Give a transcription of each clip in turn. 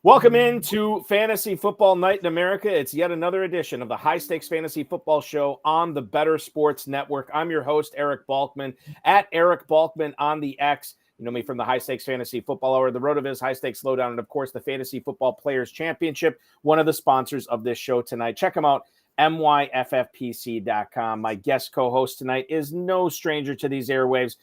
Welcome into Fantasy Football Night in America. It's yet another edition of the High Stakes Fantasy Football Show on the Better Sports Network. I'm your host, Eric Balkman, at Eric Balkman on the X. You know me from the High Stakes Fantasy Football Hour, the RotoViz High Stakes Lowdown, and of course, the Fantasy Football Players Championship, one of the sponsors of this show tonight. Check them out, myffpc.com. My guest co-host tonight is no stranger to these airwaves.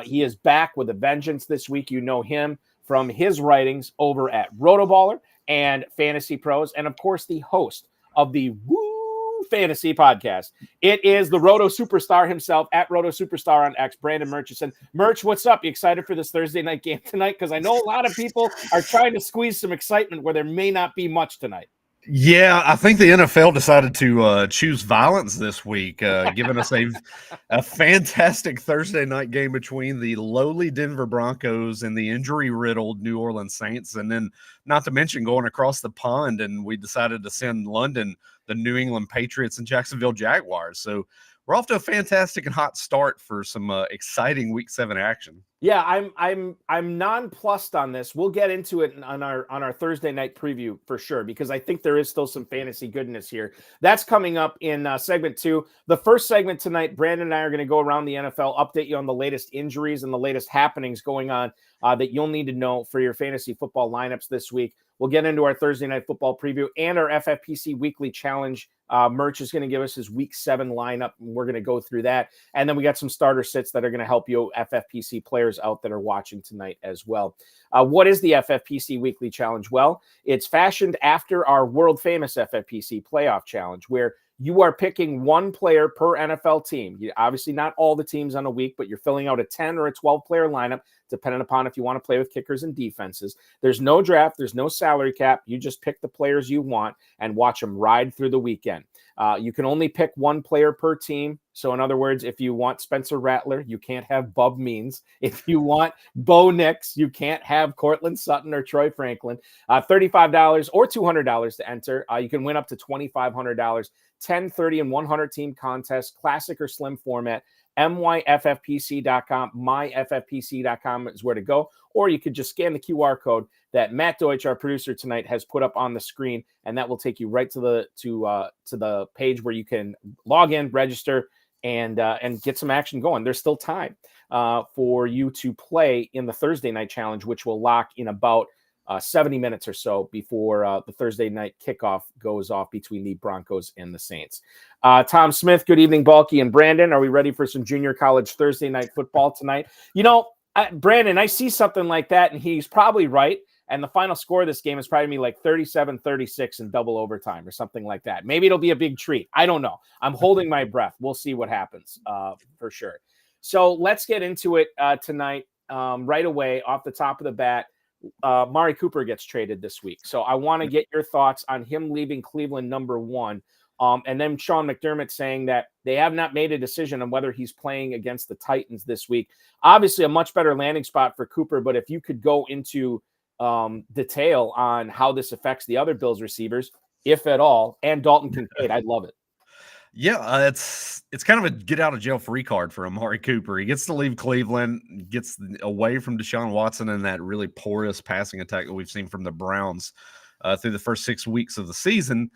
He is back with a vengeance this week. You know him from his writings over at RotoBaller and Fantasy Pros, and of course, the host of the Woo Fantasy podcast. It is the Roto Superstar himself, at Roto Superstar on X, Brandon Murchison. Merch, what's up? You excited for this Thursday night game tonight? Because I know a lot of people are trying to squeeze some excitement where there may not be much tonight. Yeah, I think the NFL decided to choose violence this week, giving us a fantastic Thursday night game between the lowly Denver Broncos and the injury-riddled New Orleans Saints. And then, not to mention, going across the pond, and we decided to send London the New England Patriots and Jacksonville Jaguars. So we're off to a fantastic and hot start for some exciting Week 7 action. Yeah, I'm nonplussed on this. We'll get into it on our Thursday night preview for sure, because I think there is still some fantasy goodness here. That's coming up in segment 2. The first segment tonight, Brandon and I are going to go around the NFL, update you on the latest injuries and the latest happenings going on that you'll need to know for your fantasy football lineups this week. We'll get into our Thursday night football preview and our FFPC Weekly Challenge. Merch is going to give us his Week 7 lineup, and we're going to go through that. And then we got some starter sits that are going to help you FFPC players out that are watching tonight as well. What is the FFPC Weekly Challenge? Well, it's fashioned after our world-famous FFPC Playoff Challenge, where you are picking one player per NFL team. Obviously, not all the teams on a week, but you're filling out a 10 or a 12-player lineup, depending upon if you want to play with kickers and defenses. There's no draft. There's no salary cap. You just pick the players you want and watch them ride through the weekend. You can only pick one player per team. So in other words, if you want Spencer Rattler, you can't have Bub Means. If you want Bo Nix, you can't have Cortland Sutton or Troy Franklin. $35 or $200 to enter. You can win up to $2,500. 10, 30, and 100 team contest, classic or slim format. myffpc.com. myffpc.com is where to go. Or you could just scan the QR code that Matt Deutsch, our producer tonight, has put up on the screen, and that will take you right to the page where you can log in, register, and get some action going. There's still time for you to play in the Thursday night challenge, which will lock in about 70 minutes or so before the Thursday night kickoff goes off between the Broncos and the Saints. Tom Smith, good evening, Balky and Brandon. Are we ready for some junior college Thursday night football tonight? You know, Brandon, I see something like that, and he's probably right. And the final score of this game is probably like 37-36 in double overtime or something like that. Maybe it'll be a big treat. I don't know. I'm holding my breath. We'll see what happens for sure. So let's get into it tonight right away off the top of the bat. Amari Cooper gets traded this week. So I want to get your thoughts on him leaving Cleveland number 1. And then Sean McDermott saying that they have not made a decision on whether he's playing against the Titans this week. Obviously a much better landing spot for Cooper, but if you could go into detail on how this affects the other Bills receivers, if at all, and Dalton Kincaid, I'd love it. Yeah, it's kind of a get out of jail free card for Amari Cooper. He gets to leave Cleveland, gets away from Deshaun Watson and that really porous passing attack that we've seen from the Browns through the first 6 weeks of the season.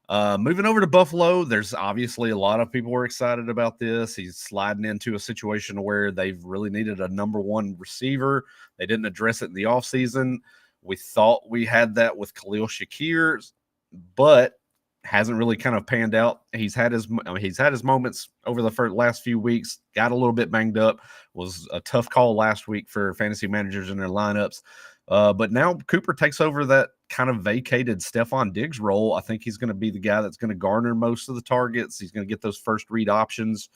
Moving over to Buffalo, there's obviously a lot of people were excited about this. He's sliding into a situation where they've really needed a number 1 receiver. They didn't address it in the offseason. We thought we had that with Khalil Shakir, but hasn't really kind of panned out. He's had his moments over the last few weeks, got a little bit banged up, was a tough call last week for fantasy managers in their lineups. But now Cooper takes over that kind of vacated Stephon Diggs role. I think he's going to be the guy that's going to garner most of the targets. He's going to get those first read options.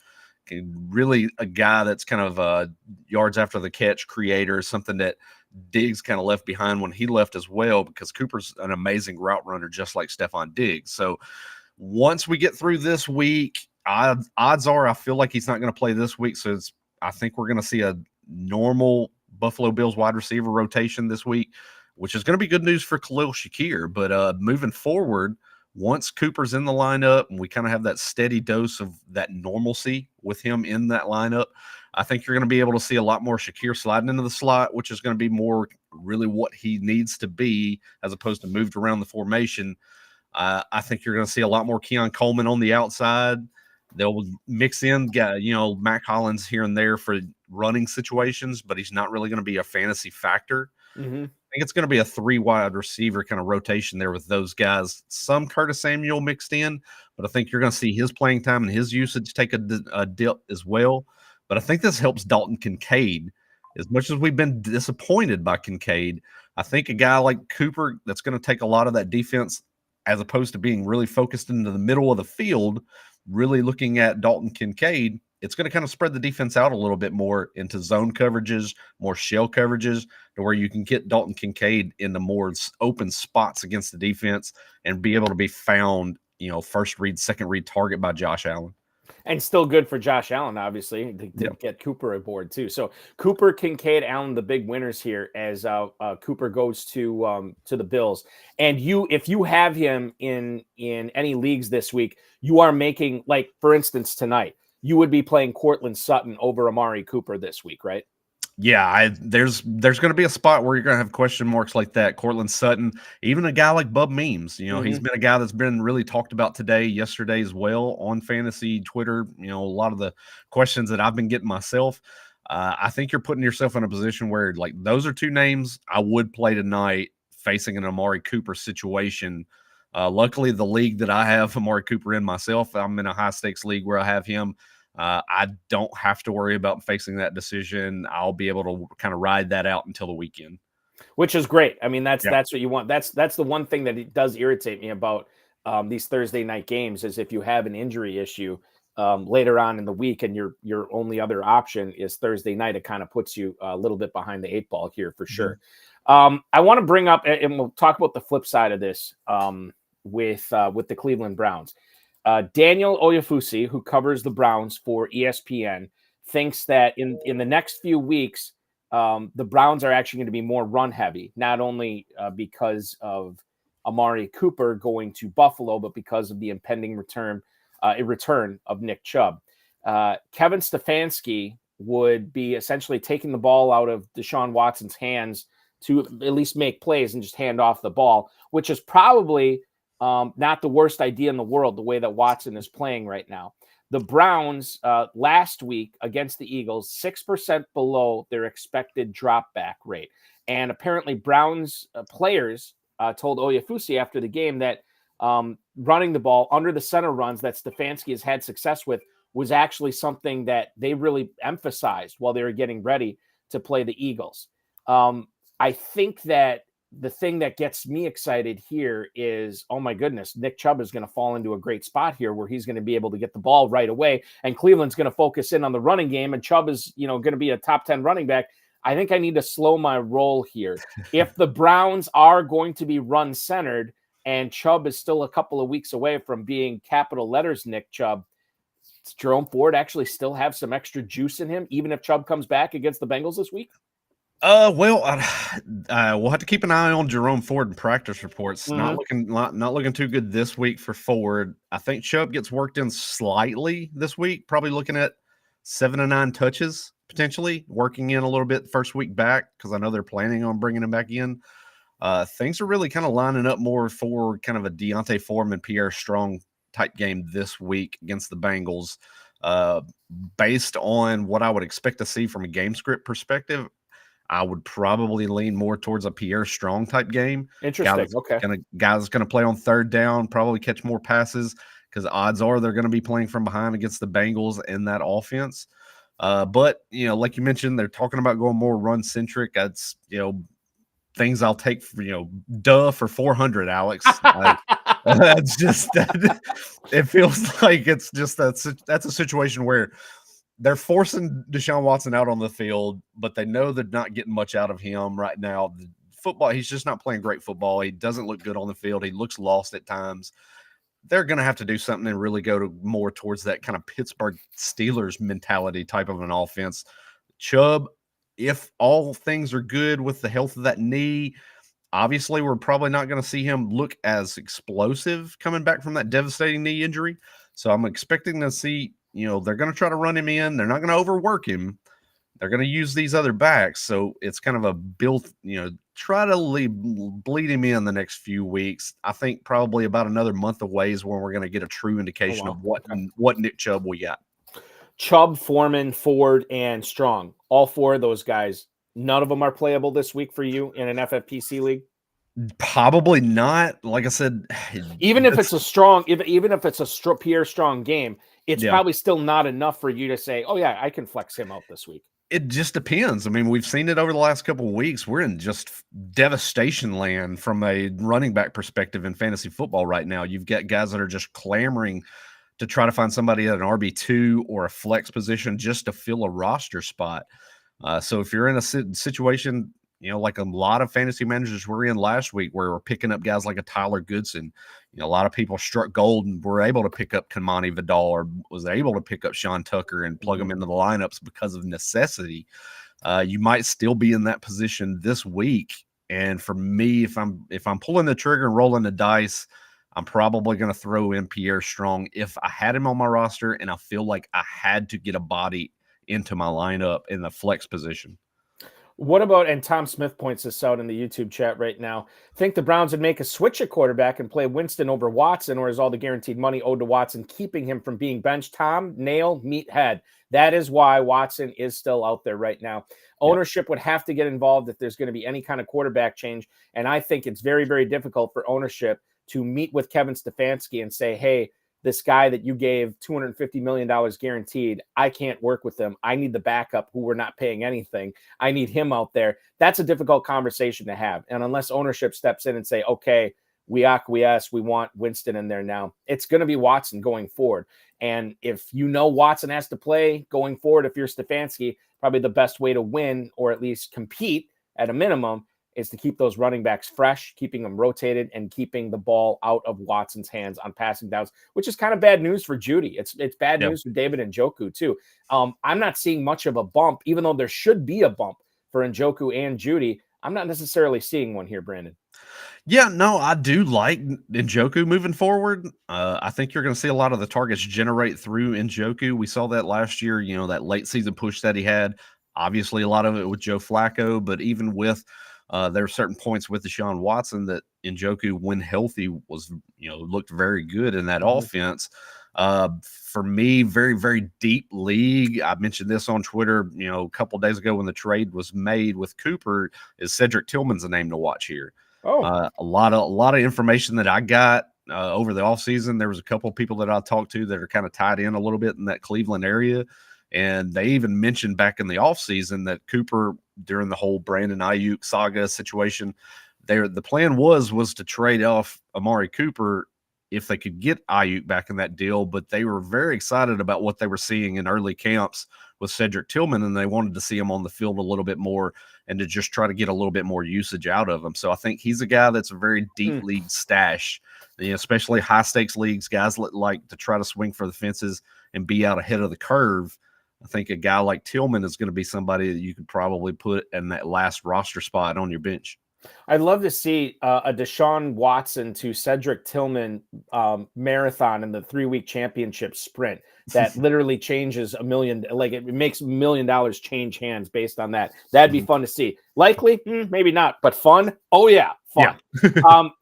Really a guy that's kind of a yards after the catch creator, something that Diggs kind of left behind when he left as well, because Cooper's an amazing route runner, just like Stephon Diggs. So once we get through this week, odds are I feel like he's not going to play this week. So I think we're going to see a normal Buffalo Bills wide receiver rotation this week, which is going to be good news for Khalil Shakir. But moving forward, once Cooper's in the lineup and we kind of have that steady dose of that normalcy with him in that lineup, I think you're going to be able to see a lot more Shakir sliding into the slot, which is going to be more really what he needs to be as opposed to moved around the formation. I think you're going to see a lot more Keon Coleman on the outside. They'll mix in, Mac Hollins here and there for running situations, but he's not really going to be a fantasy factor. Mm-hmm. I think it's going to be a 3 wide receiver kind of rotation there with those guys. Some Curtis Samuel mixed in, but I think you're going to see his playing time and his usage take a dip as well. But I think this helps Dalton Kincaid. As much as we've been disappointed by Kincaid, I think a guy like Cooper that's going to take a lot of that defense as opposed to being really focused into the middle of the field, really looking at Dalton Kincaid, it's going to kind of spread the defense out a little bit more into zone coverages, more shell coverages, to where you can get Dalton Kincaid into more open spots against the defense and be able to be found, first read, second read target by Josh Allen. And still good for Josh Allen, obviously, to get Cooper aboard too. So Cooper, Kincaid, Allen, the big winners here as Cooper goes to the Bills. And if you have him in any leagues this week, you are making, like, for instance, tonight, you would be playing Courtland Sutton over Amari Cooper this week, right? Yeah, there's going to be a spot where you're going to have question marks like that. Courtland Sutton, even a guy like Bub Memes, he's been a guy that's been really talked about today, yesterday as well on fantasy Twitter. A lot of the questions that I've been getting myself. I think you're putting yourself in a position where, like, those are 2 names I would play tonight facing an Amari Cooper situation. Luckily, the league that I have Amari Cooper in myself, I'm in a high stakes league where I have him. I don't have to worry about facing that decision. I'll be able to kind of ride that out until the weekend, which is great. I mean, that's what you want. That's the one thing that it does irritate me about these Thursday night games is if you have an injury issue later on in the week and your only other option is Thursday night, it kind of puts you a little bit behind the 8 ball here for sure. I want to bring up, and we'll talk about the flip side of this with the Cleveland Browns. Daniel Oyefusi, who covers the Browns for ESPN, thinks that in the next few weeks, the Browns are actually going to be more run heavy, not only because of Amari Cooper going to Buffalo, but because of the impending return of Nick Chubb. Kevin Stefanski would be essentially taking the ball out of Deshaun Watson's hands to at least make plays and just hand off the ball, which is probably not the worst idea in the world, the way that Watson is playing right now. The Browns last week against the Eagles, 6% below their expected drop back rate. And apparently Browns players told Oyefusi after the game that running the ball under the center runs that Stefanski has had success with was actually something that they really emphasized while they were getting ready to play the Eagles. I think that the thing that gets me excited here is, oh my goodness, Nick Chubb is going to fall into a great spot here where he's going to be able to get the ball right away. And Cleveland's going to focus in on the running game, and Chubb is, going to be a top 10 running back. I think I need to slow my roll here. If the Browns are going to be run centered and Chubb is still a couple of weeks away from being capital letters Nick Chubb, does Jerome Ford actually still have some extra juice in him, even if Chubb comes back against the Bengals this week? We'll have to keep an eye on Jerome Ford and practice reports. Mm-hmm. Not looking too good this week for Ford. I think Chubb gets worked in slightly this week, probably looking at 7 to 9 touches, potentially working in a little bit first week back, because I know they're planning on bringing him back in. Things are really kind of lining up more for kind of a Deontay Foreman, Pierre Strong type game this week against the Bengals. Based on what I would expect to see from a game script perspective, I would probably lean more towards a Pierre Strong type game. Interesting. Guys going to play on third down, probably catch more passes, because odds are they're going to be playing from behind against the Bengals in that offense. But, like you mentioned, they're talking about going more run centric. That's, things I'll take for, for 400, Alex. That's just, it feels like it's just, that's a situation where they're forcing Deshaun Watson out on the field, but they know they're not getting much out of him right now. The football, he's just not playing great football. He doesn't look good on the field. He looks lost at times. They're going to have to do something and really go more towards that kind of Pittsburgh Steelers mentality type of an offense. Chubb, if all things are good with the health of that knee, Obviously, we're probably not going to see him look as explosive coming back from that devastating knee injury. So I'm expecting to see, they're going to try to run him in. They're not going to overwork him. They're going to use these other backs. So it's kind of a built, try to bleed him in the next few weeks. I think probably about another month away is when we're going to get a true indication of what Nick Chubb we got. Chubb, Foreman, Ford, and Strong. All four of those guys. None of them are playable this week for you in an FFPC league? Probably not. Like I said, even if it's a strong, even if it's a Pierre Strong game, it's probably still not enough for you to say, oh yeah, I can flex him out this week. It just depends. I mean, we've seen it over the last couple of weeks. We're in just devastation land from a running back perspective in fantasy football right now. You've got guys that are just clamoring to try to find somebody at an RB2 or a flex position just to fill a roster spot. So if you're in a situation, like a lot of fantasy managers were in last week, where we're picking up guys like a Tyler Goodson, a lot of people struck gold and were able to pick up Kamani Vidal or was able to pick up Sean Tucker and plug them into the lineups because of necessity. You might still be in that position this week. And for me, if I'm pulling the trigger and rolling the dice, I'm probably going to throw in Pierre Strong if I had him on my roster and I feel like I had to get a body into my lineup in the flex position. What about, and Tom Smith points this out in the YouTube chat right now, think the Browns would make a switch at quarterback and play Winston over Watson, or is all the guaranteed money owed to Watson keeping him from being benched? Tom, nail, meathead. That is why Watson is still out there right now. Ownership would have to get involved if there's going to be any kind of quarterback change, and I think it's very, very difficult for ownership to meet with Kevin Stefanski and say, hey, this guy that you gave $250 million guaranteed, I can't work with him. I need the backup who we're not paying anything. I need him out there. That's a difficult conversation to have. And unless ownership steps in and say, okay, we acquiesce, we want Winston in there now, it's going to be Watson going forward. And if Watson has to play going forward, if you're Stefanski, probably the best way to win or at least compete at a minimum is to keep those running backs fresh, keeping them rotated, and keeping the ball out of Watson's hands on passing downs, which is kind of bad news for Judy. It's bad news for David Njoku too. I'm not seeing much of a bump, even though there should be a bump for Njoku and Judy. I'm not necessarily seeing one here, Brandon. Yeah, no, I do like Njoku moving forward. I think you're going to see a lot of the targets generate through Njoku. We saw that last year, that late season push that he had. Obviously, a lot of it with Joe Flacco, but even with there are certain points with Deshaun Watson that Njoku, when healthy, was looked very good in that offense. For me, very, very deep league. I mentioned this on Twitter, a couple of days ago when the trade was made with Cooper. Is Cedric Tillman's a name to watch here? A lot of information that I got over the offseason. There was a couple of people that I talked to that are kind of tied in a little bit in that Cleveland area. And they even mentioned back in the offseason that Cooper, during the whole Brandon Ayuk saga situation, the plan was to trade off Amari Cooper if they could get Ayuk back in that deal. But they were very excited about what they were seeing in early camps with Cedric Tillman, and they wanted to see him on the field a little bit more and to just try to get a little bit more usage out of him. So I think he's a guy that's a very deep league stash, especially high-stakes leagues, guys that like to try to swing for the fences and be out ahead of the curve. I think a guy like Tillman is going to be somebody that you could probably put in that last roster spot on your bench. I'd love to see a Deshaun Watson to Cedric Tillman marathon in the 3-week championship sprint that literally changes $1 million. Like it makes $1 million change hands based on that. That'd be fun to see. Likely, maybe not, but fun. Oh yeah, fun. Yeah.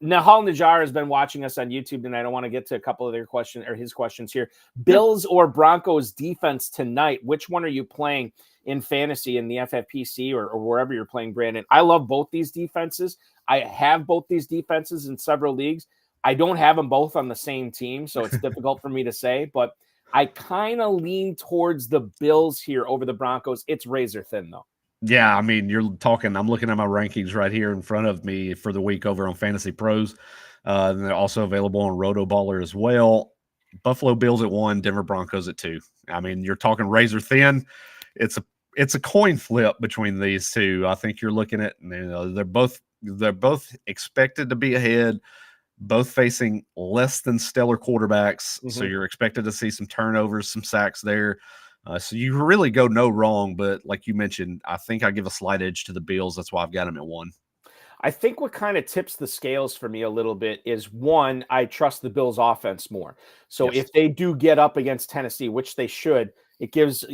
Nahal Najjar has been watching us on YouTube tonight. I want to get to a couple of their questions or his questions here. Bills or Broncos defense tonight? Which one are you playing in fantasy in the FFPC or wherever you're playing, Brandon? I love both these defenses. I have both these defenses in several leagues. I don't have them both on the same team, so it's difficult for me to say, but I kind of lean towards the Bills here over the Broncos. It's razor thin, though. Yeah, I mean, I'm looking at my rankings right here in front of me for the week over on Fantasy Pros. And they're also available on RotoBaller as well. Buffalo Bills at 1, Denver Broncos at 2. I mean, you're talking razor thin. It's a coin flip between these two. I think you're looking at, they're both expected to be ahead, both facing less than stellar quarterbacks. Mm-hmm. So you're expected to see some turnovers, some sacks there. So you really go no wrong. But like you mentioned, I think I give a slight edge to the Bills. That's why I've got them at 1. I think what kind of tips the scales for me a little bit is, one, I trust the Bills offense more. So Yes. if they do get up against Tennessee, which they should, it gives, the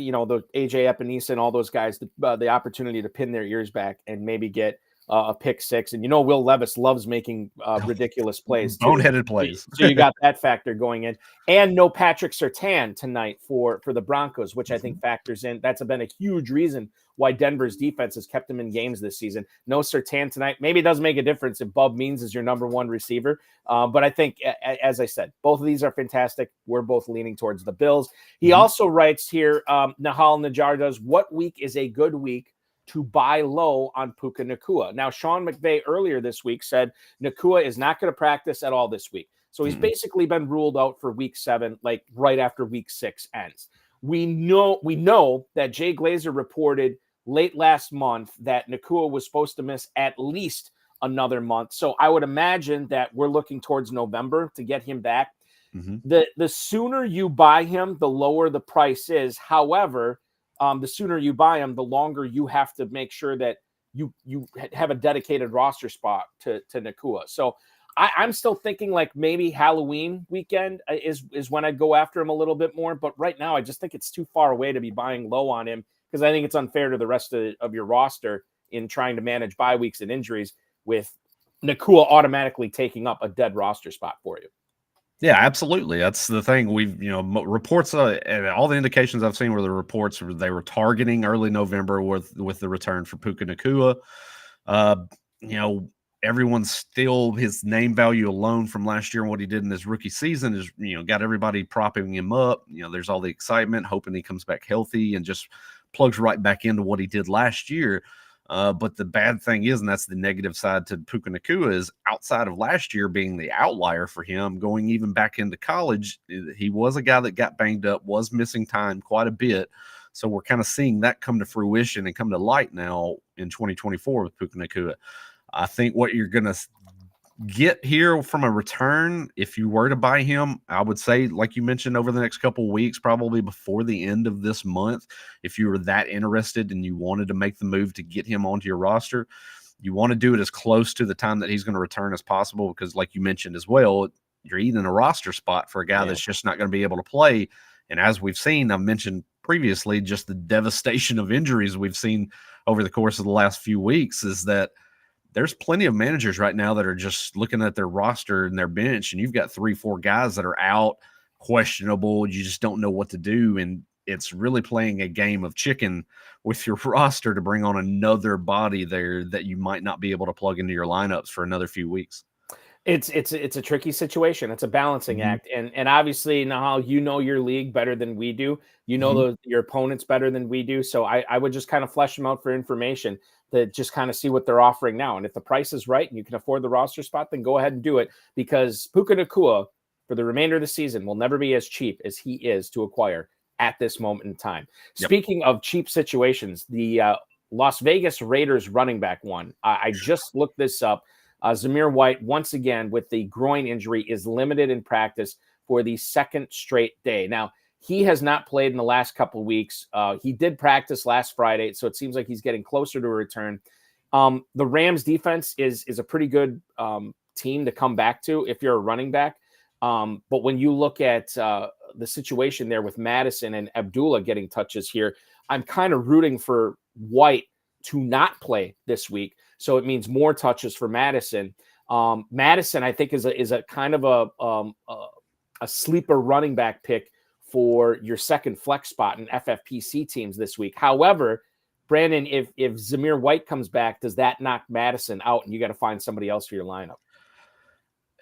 AJ Epinesa and all those guys the opportunity to pin their ears back and maybe get a pick six. And Will Levis loves making ridiculous plays too. Boneheaded plays. So you got that factor going in, and no Patrick Surtain tonight for the Broncos, which I think factors in. That's been a huge reason why Denver's defense has kept them in games this season. No Surtain tonight. Maybe it doesn't make a difference if Bub Means is your number one receiver. But I think, as I said, both of these are fantastic. We're both leaning towards the Bills. He also writes here, Nahal Najjar does, what week is a good week to buy low on Puka Nacua? Now, Sean McVay earlier this week said Nacua is not going to practice at all this week. So he's basically been ruled out for week 7, like right after week 6 ends. We know that Jay Glazer reported late last month that Nacua was supposed to miss at least another month. So I would imagine that we're looking towards November to get him back. The sooner you buy him, the lower the price is. However, the sooner you buy him, the longer you have to make sure that you have a dedicated roster spot to Nacua. So I'm still thinking like maybe Halloween weekend is when I'd go after him a little bit more. But right now, I just think it's too far away to be buying low on him, because I think it's unfair to the rest of your roster in trying to manage bye weeks and injuries with Nacua automatically taking up a dead roster spot for you. Yeah, absolutely. That's the thing. We've, reports, and all the indications I've seen were the reports where they were targeting early November with the return for Puka Nacua. Everyone's still, his name value alone from last year and what he did in his rookie season is, got everybody propping him up. There's all the excitement, hoping he comes back healthy and just plugs right back into what he did last year. But the bad thing is, and that's the negative side to Puka Nacua, is outside of last year being the outlier for him, going even back into college, he was a guy that got banged up, was missing time quite a bit. So we're kind of seeing that come to fruition and come to light now in 2024 with Puka Nacua. I think what you're going to get here from a return, if you were to buy him, I would say, like you mentioned, over the next couple of weeks, probably before the end of this month, if you were that interested and you wanted to make the move to get him onto your roster, you want to do it as close to the time that he's going to return as possible, because like you mentioned as well, you're eating a roster spot for a guy that's just not going to be able to play. And as we've seen, I've mentioned previously, just the devastation of injuries we've seen over the course of the last few weeks is that there's plenty of managers right now that are just looking at their roster and their bench, and you've got 3-4 guys that are out, questionable. You just don't know what to do. And it's really playing a game of chicken with your roster to bring on another body there that you might not be able to plug into your lineups for another few weeks. It's a tricky situation. It's a balancing act. And obviously, Nahal, your league better than we do. Your opponents better than we do. So I would just kind of flesh them out for information to just kind of see what they're offering now. And if the price is right and you can afford the roster spot, then go ahead and do it, because Puka Nacua for the remainder of the season will never be as cheap as he is to acquire at this moment in time. Yep. Speaking of cheap situations, the Las Vegas Raiders running back one. I just looked this up. Zamir White, once again, with the groin injury, is limited in practice for the second straight day. Now, he has not played in the last couple of weeks. He did practice last Friday, so it seems like he's getting closer to a return. The Rams defense is a pretty good team to come back to if you're a running back. But when you look at the situation there with Madison and Abdullah getting touches here, I'm kind of rooting for White to not play this week. So it means more touches for Madison. Madison, I think, is a kind of a sleeper running back pick for your second flex spot in FFPC teams this week. However, Brandon, if Zamir White comes back, does that knock Madison out and you got to find somebody else for your lineup?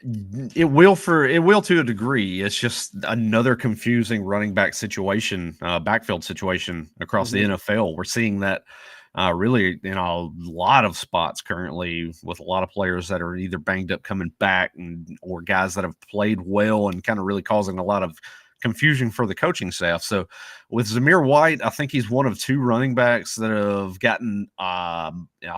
It will to a degree. It's just another confusing running back situation, backfield situation across the NFL. We're seeing that really in a lot of spots currently, with a lot of players that are either banged up coming back, or guys that have played well and kind of really causing a lot of confusion for the coaching staff. So with Zamir White, I think he's one of 2 running backs that have gotten, I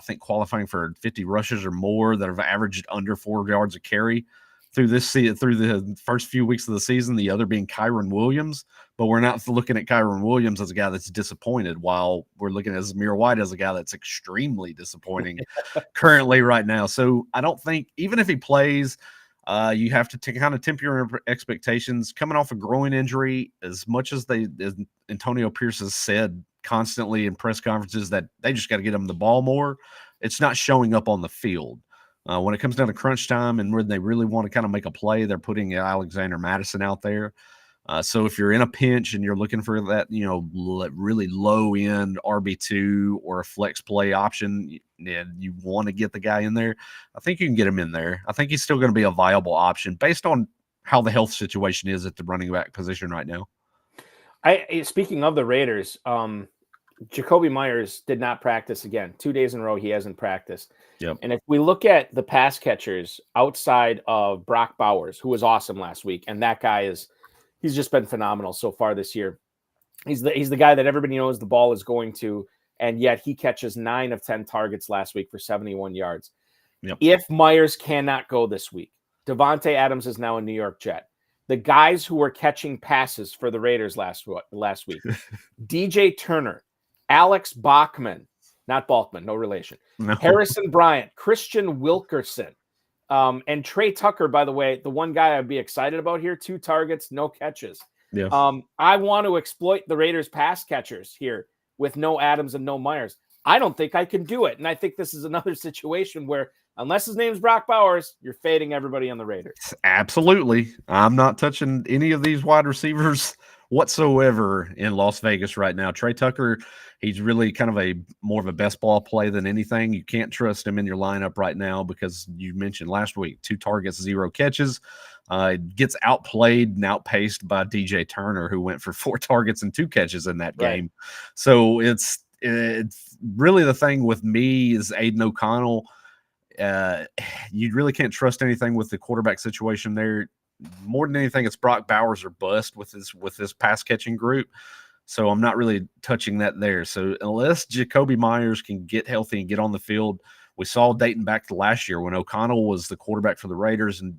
think, qualifying for 50 rushes or more, that have averaged under 4 yards a carry through the first few weeks of the season, the other being Kyron Williams. But we're not looking at Kyron Williams as a guy that's disappointed, while we're looking at Zamir White as a guy that's extremely disappointing currently right now. So I don't think, even if he plays, you have to kind of temper your expectations. Coming off a groin injury, as much as Antonio Pierce has said constantly in press conferences that they just got to get him the ball more, it's not showing up on the field. When it comes down to crunch time and when they really want to kind of make a play, they're putting Alexander Mattison out there. So if you're in a pinch and you're looking for that, really low end RB2 or a flex play option, and you want to get the guy in there, I think you can get him in there. I think he's still going to be a viable option based on how the health situation is at the running back position right now. Speaking of the Raiders, Jacoby Myers did not practice again. 2 days in a row he hasn't practiced. Yep. And if we look at the pass catchers outside of Brock Bowers, who was awesome last week, and that guy he's just been phenomenal so far this year. He's the guy that everybody knows the ball is going to, and yet he catches 9 of 10 targets last week for 71 yards. Yep. If Myers cannot go this week, Davante Adams is now a New York Jet. The guys who were catching passes for the Raiders last week, DJ Turner, Alex Balkman, not Balkman, no relation, No. Harrison Bryant, Christian Wilkerson, and Trey Tucker, by the way, the one guy I'd be excited about here, 2 targets, no catches. Yeah. I want to exploit the Raiders pass catchers here with no Adams and no Myers. I don't think I can do it. And I think this is another situation where, unless his name's Brock Bowers, you're fading everybody on the Raiders. Absolutely. I'm not touching any of these wide receivers whatsoever in Las Vegas right now. Trey Tucker, he's really kind of more of a best ball play than anything. You can't trust him in your lineup right now because you mentioned last week, 2 targets, 0 catches. Gets outplayed and outpaced by DJ Turner, who went for 4 targets and 2 catches in that game. So it's really the thing with me is Aiden O'Connell. You really can't trust anything with the quarterback situation there. More than anything, it's Brock Bowers or bust with this pass catching group. So I'm not really touching that there. So unless Jacoby Myers can get healthy and get on the field, we saw dating back to last year when O'Connell was the quarterback for the Raiders and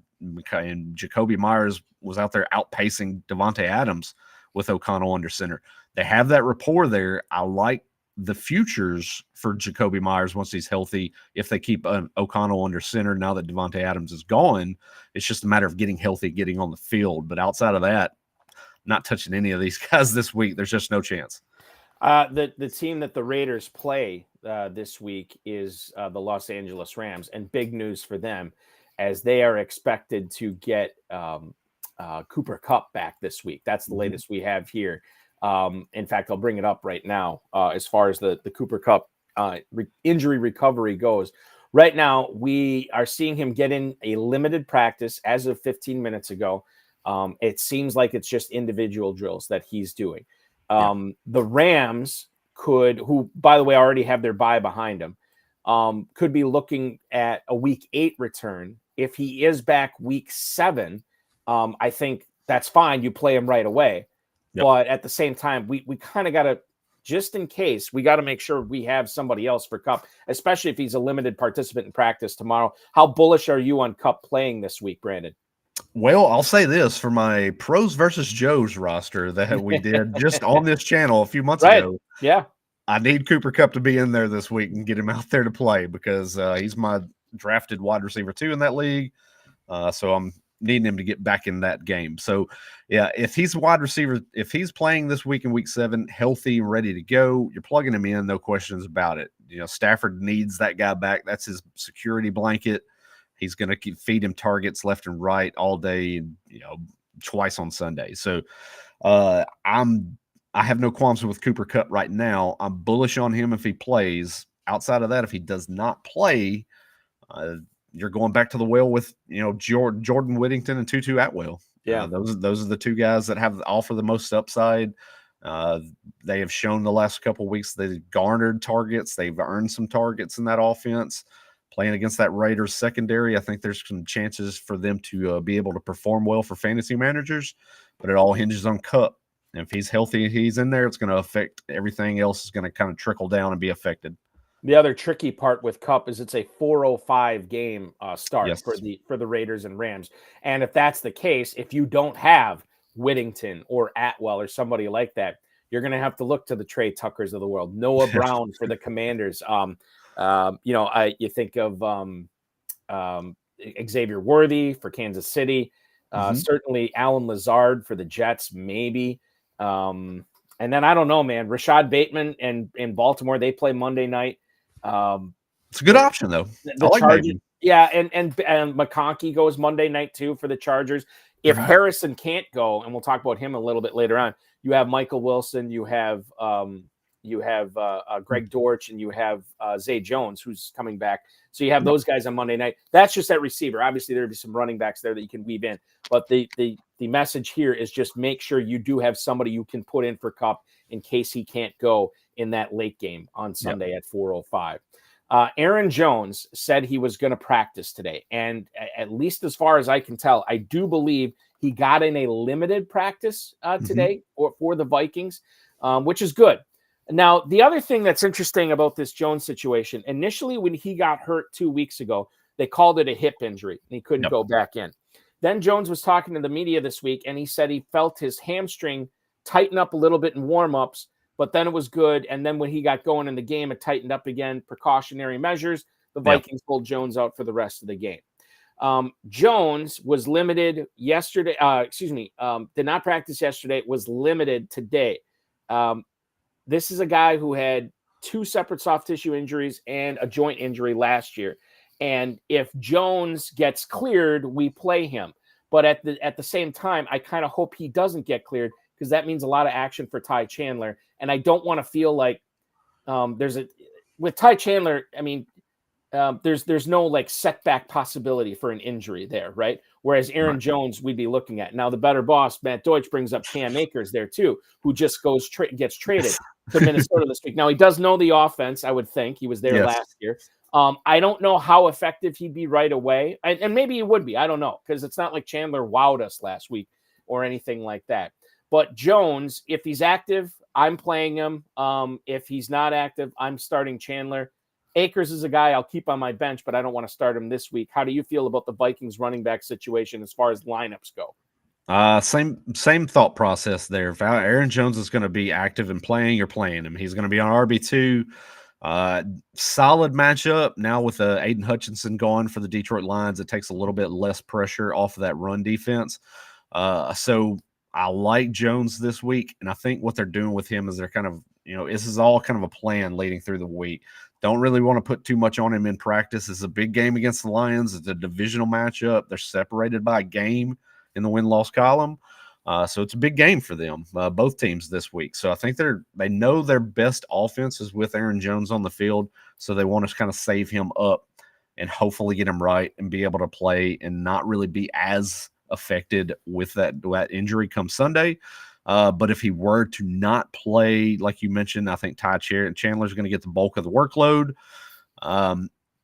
Jacoby Myers was out there outpacing Davante Adams with O'Connell under center. They have that rapport there. I like the futures for Jacoby Myers once he's healthy. If they keep O'Connell under center now that Davante Adams is gone, it's just a matter of getting healthy, getting on the field. But outside of that, not touching any of these guys this week. There's just no chance. The team that the Raiders play this week is the Los Angeles Rams, and big news for them as they are expected to get Cooper Kupp back this week. That's the latest we have here. In fact, I'll bring it up right now as far as the Cooper Kupp injury recovery goes. Right now, we are seeing him get in a limited practice as of 15 minutes ago. It seems like it's just individual drills that he's doing. The Rams who, by the way, already have their bye behind them, could be looking at a week 8 return. If he is back week 7, I think that's fine. You play him right away. Yep. But at the same time, we kind of got to, just in case, we got to make sure we have somebody else for Kupp, especially if he's a limited participant in practice tomorrow. How bullish are you on Kupp playing this week, Brandon? Well, I'll say this for my Pros versus Joes roster that we did just on this channel a few months ago. Yeah. I need Cooper Kupp to be in there this week and get him out there to play because he's my drafted wide receiver 2 in that league. So I'm needing him to get back in that game. So, yeah, if he's wide receiver, if he's playing this week in week 7, healthy and ready to go, you're plugging him in, no questions about it. Stafford needs that guy back. That's his security blanket. He's going to feed him targets left and right all day, twice on Sunday. So I have no qualms with Cooper Kupp right now. I'm bullish on him if he plays. Outside of that, if he does not play, you're going back to the well with Jordan Whittington and Tutu Atwell. Yeah, those are the 2 guys that offer the most upside. They have shown the last couple of weeks they've garnered targets. They've earned some targets in that offense. Playing against that Raiders secondary, I think there's some chances for them to be able to perform well for fantasy managers, but it all hinges on Kupp. And if he's healthy and he's in there, it's going to affect everything else is going to kind of trickle down and be affected. The other tricky part with Kupp is it's a 4:05 game start Yes. for the Raiders and Rams. And if that's the case, if you don't have Whittington or Atwell or somebody like that, you're going to have to look to the Trey Tuckers of the world. Noah Brown for the Commanders. You think of Xavier Worthy for Kansas City. Certainly Alan Lazard for the Jets, maybe. And then I don't know, man. Rashad Bateman and in Baltimore, they play Monday night. It's a good option, though. The Chargers, yeah, and McConkey goes Monday night too for the Chargers. If Harrison can't go, and we'll talk about him a little bit later on, you have Michael Wilson, you have Greg Dortch, and you have Zay Jones, who's coming back. So you have those guys on Monday night. That's just that receiver. Obviously, there'll be some running backs there that you can weave in. But the message here is just make sure you do have somebody you can put in for Kupp in case he can't go in that late game on Sunday at 4:05. Aaron Jones said he was going to practice today. And at least as far as I can tell, I do believe he got in a limited practice today for the Vikings, which is good. Now, the other thing that's interesting about this Jones situation, initially when he got hurt 2 weeks ago, they called it a hip injury and he couldn't go back in. Then Jones was talking to the media this week and he said he felt his hamstring tighten up a little bit in warmups, but then it was good. And then when he got going in the game, it tightened up again, precautionary measures. The Vikings pulled Jones out for the rest of the game. Jones was limited yesterday. Did not practice yesterday, was limited today. This is a guy who had 2 separate soft tissue injuries and a joint injury last year. And if Jones gets cleared, we play him. But at the same time, I kind of hope he doesn't get cleared because that means a lot of action for Ty Chandler. And I don't want to feel like with Ty Chandler, I mean, there's no like setback possibility for an injury there, right? Whereas Aaron Jones, we'd be looking at. Now, the better boss, Matt Deutsch, brings up Cam Akers there too, who just gets traded to Minnesota this week. Now, he does know the offense, I would think. He was there last year. I don't know how effective he'd be right away. And maybe he would be. I don't know, because it's not like Chandler wowed us last week or anything like that. But Jones, if he's active, I'm playing him. If he's not active, I'm starting Chandler. Akers is a guy I'll keep on my bench, but I don't want to start him this week. How do you feel about the Vikings running back situation as far as lineups go? Same thought process there. If Aaron Jones is going to be active and playing, you're playing him. He's going to be on RB2. Solid matchup. Now with Aiden Hutchinson gone for the Detroit Lions, it takes a little bit less pressure off of that run defense. So I like Jones this week, and I think what they're doing with him is they're kind of, this is all kind of a plan leading through the week. Don't really want to put too much on him in practice. It's a big game against the Lions. It's a divisional matchup. They're separated by a game in the win-loss column. So it's a big game for them, both teams this week. So I think they know their best offense is with Aaron Jones on the field, so they want to kind of save him up and hopefully get him right and be able to play and not really be as affected with that injury come Sunday. But if he were to not play, like you mentioned, I think Ty Chandler's going to get the bulk of the workload.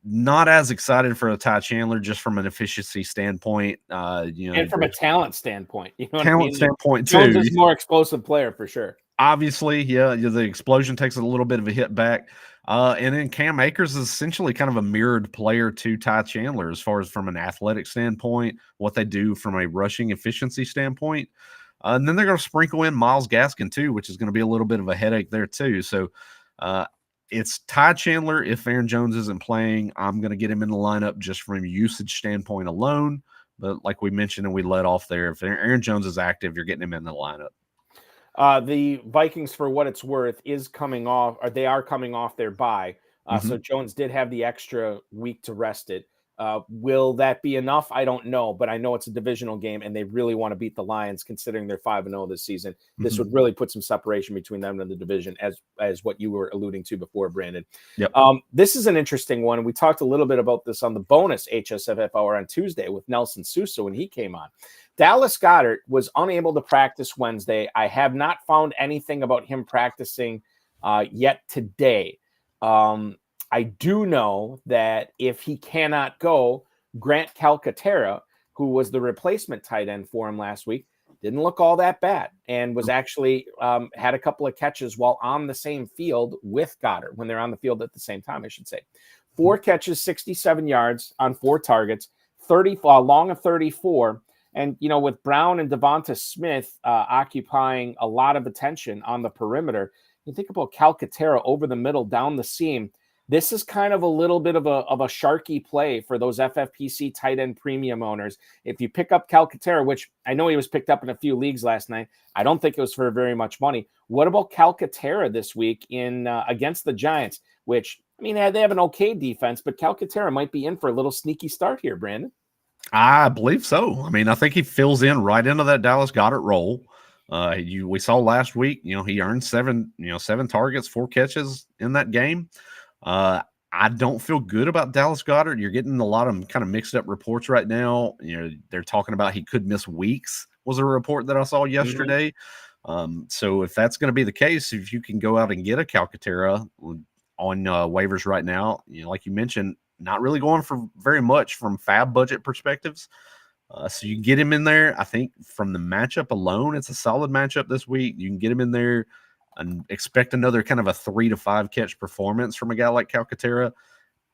Not as excited for a Ty Chandler just from an efficiency standpoint. And from a talent standpoint. Standpoint, too. Jones is a more explosive player for sure. Obviously, the explosion takes a little bit of a hit back. And then Cam Akers is essentially kind of a mirrored player to Ty Chandler as far as from an athletic standpoint, what they do from a rushing efficiency standpoint. And then they're going to sprinkle in Myles Gaskin, too, which is going to be a little bit of a headache there, too. So it's Ty Chandler. If Aaron Jones isn't playing, I'm going to get him in the lineup just from a usage standpoint alone. But like we mentioned and we let off there, if Aaron Jones is active, you're getting him in the lineup. The Vikings, for what it's worth, they are coming off their bye. So Jones did have the extra week to rest it. Will that be enough? I don't know, but I know it's a divisional game and they really want to beat the Lions considering they're 5-0 this season. This would really put some separation between them and the division as what you were alluding to before, Brandon. Yep. This is an interesting one. We talked a little bit about this on the bonus HSFF hour on Tuesday with Nelson Sousa when he came on. Dallas Goedert was unable to practice Wednesday. I have not found anything about him practicing yet today. I do know that if he cannot go, Grant Calcaterra, who was the replacement tight end for him last week, didn't look all that bad and was actually had a couple of catches while on the same field with Goedert, when they're on the field at the same time, I should say. 4 catches, 67 yards on 4 targets, 30 long of 34. And, with Brown and Devonta Smith occupying a lot of attention on the perimeter, you think about Calcaterra over the middle, down the seam. This is kind of a little bit of a sharky play for those FFPC tight end premium owners. If you pick up Calcaterra, which I know he was picked up in a few leagues last night, I don't think it was for very much money. What about Calcaterra this week in against the Giants, which, they have an okay defense, but Calcaterra might be in for a little sneaky start here, Brandon. I believe so. I think he fills in right into that Dallas Goedert role. We saw last week, he earned 7 targets, 4 catches in that game. I don't feel good about Dallas Goedert. You're getting a lot of kind of mixed up reports right now. They're talking about he could miss weeks, was a report that I saw yesterday. So if that's going to be the case, if you can go out and get a Calcaterra on waivers right now, like you mentioned, not really going for very much from fab budget perspectives. So you get him in there. I think from the matchup alone, it's a solid matchup this week. You can get him in there and expect another kind of a 3 to 5 catch performance from a guy like Calcaterra.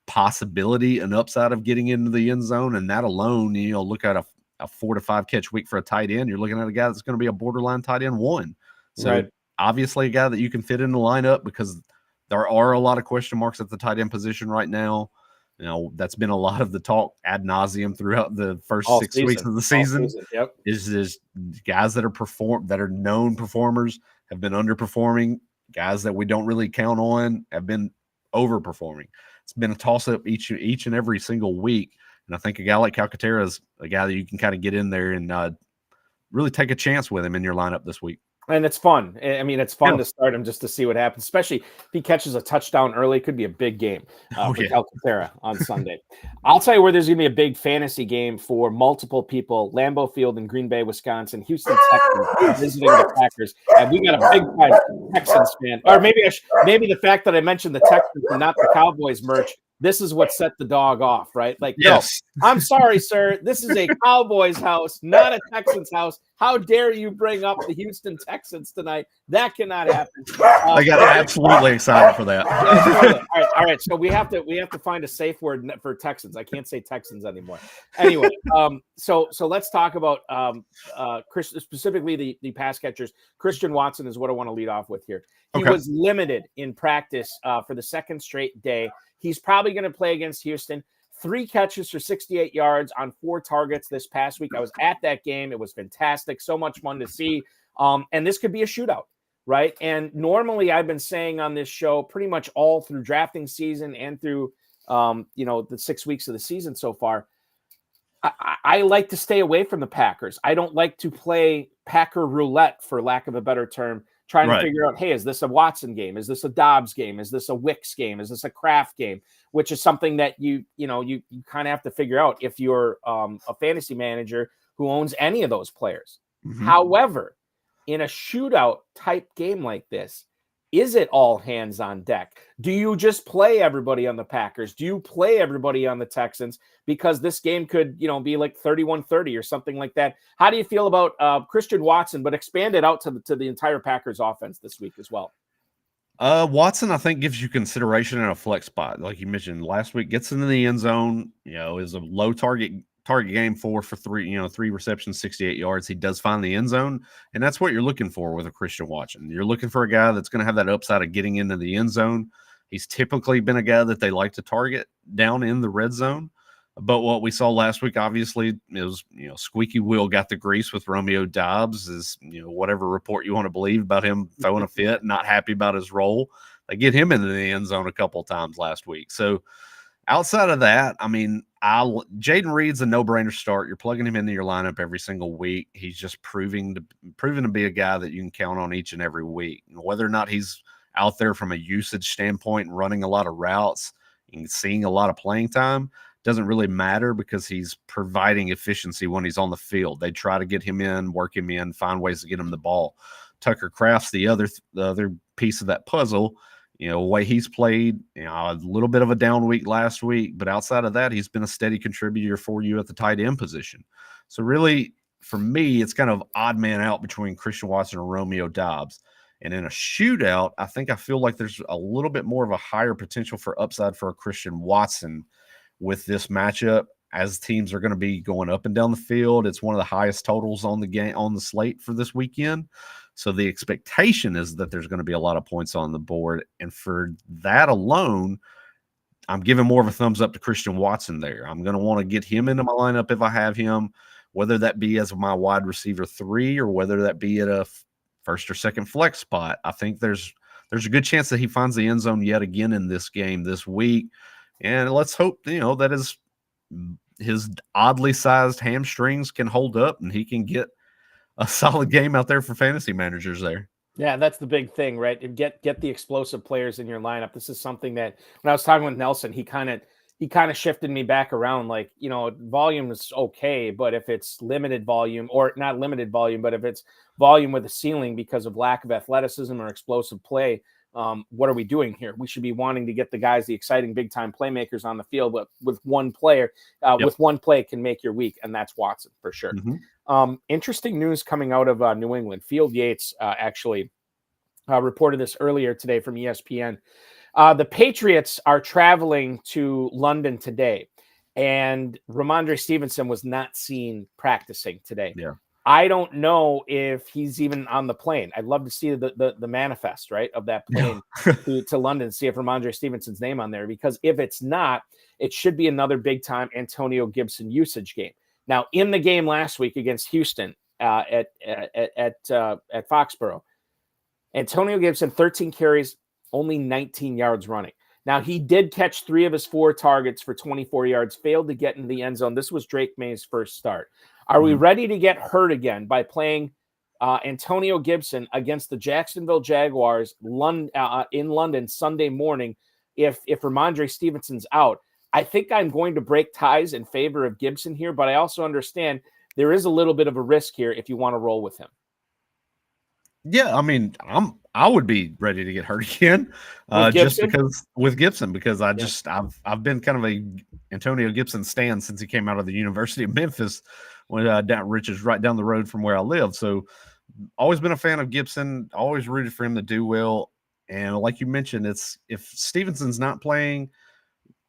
Possibility, an upside of getting into the end zone, and that alone, look at a 4 to 5 catch week for a tight end. You're looking at a guy that's going to be a borderline tight end 1. So obviously a guy that you can fit in the lineup, because there are a lot of question marks at the tight end position right now. That's been a lot of the talk ad nauseum throughout the first 6 weeks of the season. Is guys that are known performers have been underperforming. Guys that we don't really count on have been overperforming. It's been a toss-up each and every single week. And I think a guy like Calcaterra is a guy that you can kind of get in there and really take a chance with him in your lineup this week. And it's fun. It's fun to start him just to see what happens, especially if he catches a touchdown early. It could be a big game for Calcaterra on Sunday. I'll tell you where there's going to be a big fantasy game for multiple people. Lambeau Field in Green Bay, Wisconsin. Houston Texans visiting the Packers. And we got a big-time Texans fan. Or maybe the fact that I mentioned the Texans and not the Cowboys merch, this is what set the dog off, right? Yes. No, I'm sorry, sir. This is a Cowboys house, not a Texans house. How dare you bring up the Houston Texans tonight? That cannot happen. I got absolutely excited for that. All right. So we have to find a safe word for Texans. I can't say Texans anymore. Anyway, so let's talk about specifically the pass catchers. Christian Watson is what I want to lead off with here. He was limited in practice for the second straight day. He's probably going to play against Houston. 3 catches for 68 yards on 4 targets this past week. I was at that game. It was fantastic. So much fun to see. And this could be a shootout, right? And normally I've been saying on this show pretty much all through drafting season and through, the 6 weeks of the season so far, I like to stay away from the Packers. I don't like to play Packer roulette, for lack of a better term, trying to figure out, hey, is this a Watson game? Is this a Dobbs game? Is this a Wicks game? Is this a Kraft game? Which is something that you kind of have to figure out if you're a fantasy manager who owns any of those players. Mm-hmm. However, in a shootout type game like this, is it all hands on deck? Do you just play everybody on the Packers? Do you play everybody on the Texans? Because this game could, be like 31-30 or something like that. How do you feel about Christian Watson, but expand it out to the entire Packers offense this week as well? Watson, I think, gives you consideration in a flex spot. Like you mentioned last week, gets into the end zone, is a low target game 4 for 3, 3 receptions, 68 yards. He does find the end zone, and that's what you're looking for with a Christian Watson. You're looking for a guy that's going to have that upside of getting into the end zone. He's typically been a guy that they like to target down in the red zone. But what we saw last week, obviously, is, squeaky wheel got the grease with Romeo Dobbs, is, whatever report you want to believe about him throwing a fit, not happy about his role. They get him into the end zone a couple of times last week. So outside of that, Jaden Reed's a no-brainer start. You're plugging him into your lineup every single week. He's just proving to be a guy that you can count on each and every week. Whether or not he's out there from a usage standpoint and running a lot of routes and seeing a lot of playing time doesn't really matter, because he's providing efficiency when he's on the field. They try to get him in, work him in, find ways to get him the ball. Tucker Kraft's the other piece of that puzzle. The way he's played, a little bit of a down week last week, but outside of that, he's been a steady contributor for you at the tight end position. So really, for me, it's kind of odd man out between Christian Watson and Romeo Doubs. And in a shootout, I feel like there's a little bit more of a higher potential for upside for a Christian Watson with this matchup, as teams are going to be going up and down the field. It's one of the highest totals on the slate for this weekend. So the expectation is that there's going to be a lot of points on the board. And for that alone, I'm giving more of a thumbs up to Christian Watson there. I'm going to want to get him into my lineup if I have him, whether that be as my wide receiver 3 or whether that be at a first or second flex spot. I think there's a good chance that he finds the end zone yet again in this game this week. And let's hope, that his oddly sized hamstrings can hold up and he can get a solid game out there for fantasy managers there. Yeah, that's the big thing, right? And get the explosive players in your lineup. This is something that when I was talking with Nelson, he kind of shifted me back around. Like, volume is okay, but if it's limited volume, or not limited volume, but if it's volume with a ceiling because of lack of athleticism or explosive play, what are we doing here? We should be wanting to get the guys, the exciting big time playmakers on the field, but with one player, with one play can make your week, and that's Watson for sure. Interesting news coming out of New England. Field Yates actually reported this earlier today from ESPN. The Patriots are traveling to London today, and Rhamondre Stevenson was not seen practicing today. Yeah. I don't know if he's even on the plane. I'd love to see the manifest, right, of that plane to London, see if Rhamondre Stevenson's name on there, because if it's not, it should be another big-time Antonio Gibson usage game. Now, in the game last week against Houston at Foxborough, Antonio Gibson, 13 carries, only 19 yards running. Now, he did catch 3 of his 4 targets for 24 yards, failed to get in the end zone. This was Drake May's first start. Are we ready to get hurt again by playing Antonio Gibson against the Jacksonville Jaguars in London Sunday morning if Rhamondre Stevenson's out? I think I'm going to break ties in favor of Gibson here, but I also understand there is a little bit of a risk here if you want to roll with him. Yeah, I mean, I would be ready to get hurt again, just because I've been kind of a Antonio Gibson stan since he came out of the University of Memphis, when Rich is right down the road from where I live. So, always been a fan of Gibson. Always rooted for him to do well. And like you mentioned, it's if Stevenson's not playing,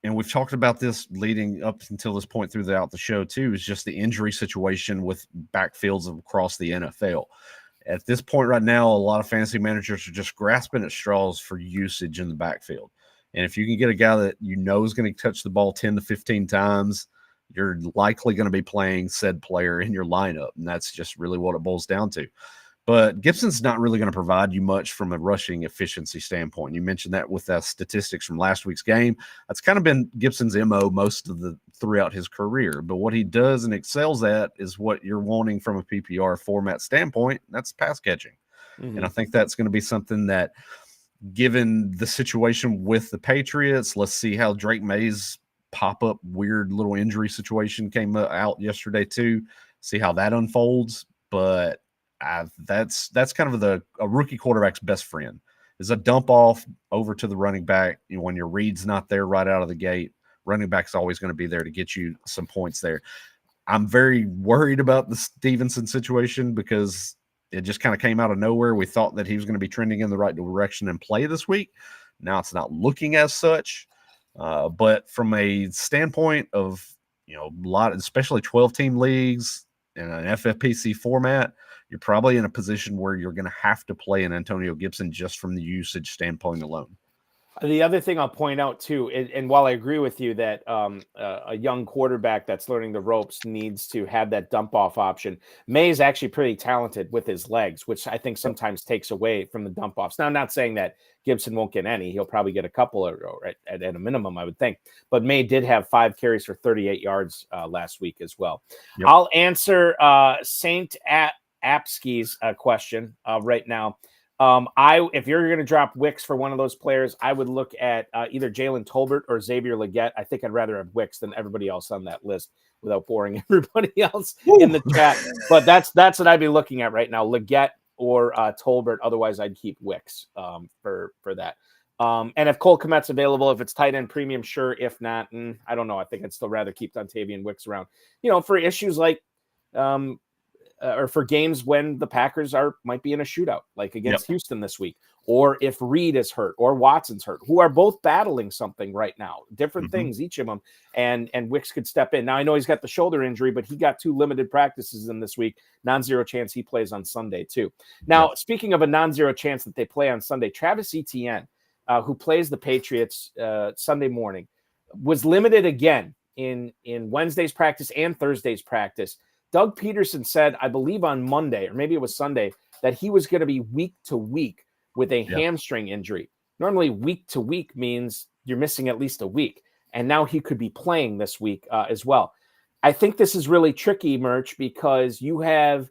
and we've talked about this leading up until this point throughout the show too, is just the injury situation with backfields across the NFL. At this point right now, a lot of fantasy managers are just grasping at straws for usage in the backfield. And if you can get a guy that is going to touch the ball 10 to 15 times, you're likely going to be playing said player in your lineup. And that's just really what it boils down to. But Gibson's not really going to provide you much from a rushing efficiency standpoint. You mentioned that with the statistics from last week's game. That's kind of been Gibson's MO throughout his career. But what he does and excels at is what you're wanting from a PPR format standpoint. That's pass catching. And I think that's going to be something that, given the situation with the Patriots, let's see how Drake May's pop-up weird little injury situation came out yesterday too. See how that unfolds. But that's kind of a rookie quarterback's best friend is a dump off over to the running back. When your read's not there right out of the gate, running back's always going to be there to get you some points there. I'm very worried about the Stevenson situation because it just kind of came out of nowhere. We thought that he was going to be trending in the right direction and play this week. Now it's not looking as such. But from a standpoint of, especially 12-team leagues in an FFPC format, you're probably in a position where you're going to have to play an Antonio Gibson just from the usage standpoint alone. The other thing I'll point out too, and while I agree with you that a young quarterback that's learning the ropes needs to have that dump off option, May is actually pretty talented with his legs, which I think sometimes takes away from the dump offs. Now, I'm not saying that Gibson won't get any. He'll probably get a couple at a minimum, I would think. But May did have 5 carries for 38 yards last week as well. Yep. I'll answer Saint Apsky's question right now. If you're going to drop Wicks for one of those players, I would look at either Jalen Tolbert or Xavier Legette. I think I'd rather have Wicks than everybody else on that list without boring everybody else in the chat. But that's what I'd be looking at right now, Legette or Tolbert. Otherwise, I'd keep Wicks for that. And if Cole Kmet's available, if it's tight end premium, sure. If not, I don't know. I think I'd still rather keep Dontavian Wicks around. For issues like or for games when the Packers might be in a shootout, like against Yep. Houston this week, or if Reed is hurt or Watson's hurt, who are both battling something right now, different things, each of them, and Wicks could step in. Now I know he's got the shoulder injury, but he got 2 limited practices in this week. Non-zero chance he plays on Sunday too. Now, speaking of a non-zero chance that they play on Sunday, Travis Etienne, who plays the Patriots Sunday morning, was limited again in Wednesday's practice and Thursday's practice. Doug Peterson said, I believe on Monday, or maybe it was Sunday, that he was going to be week to week with a hamstring injury. Normally, week to week means you're missing at least a week. And now he could be playing this week as well. I think this is really tricky, Murch, because you have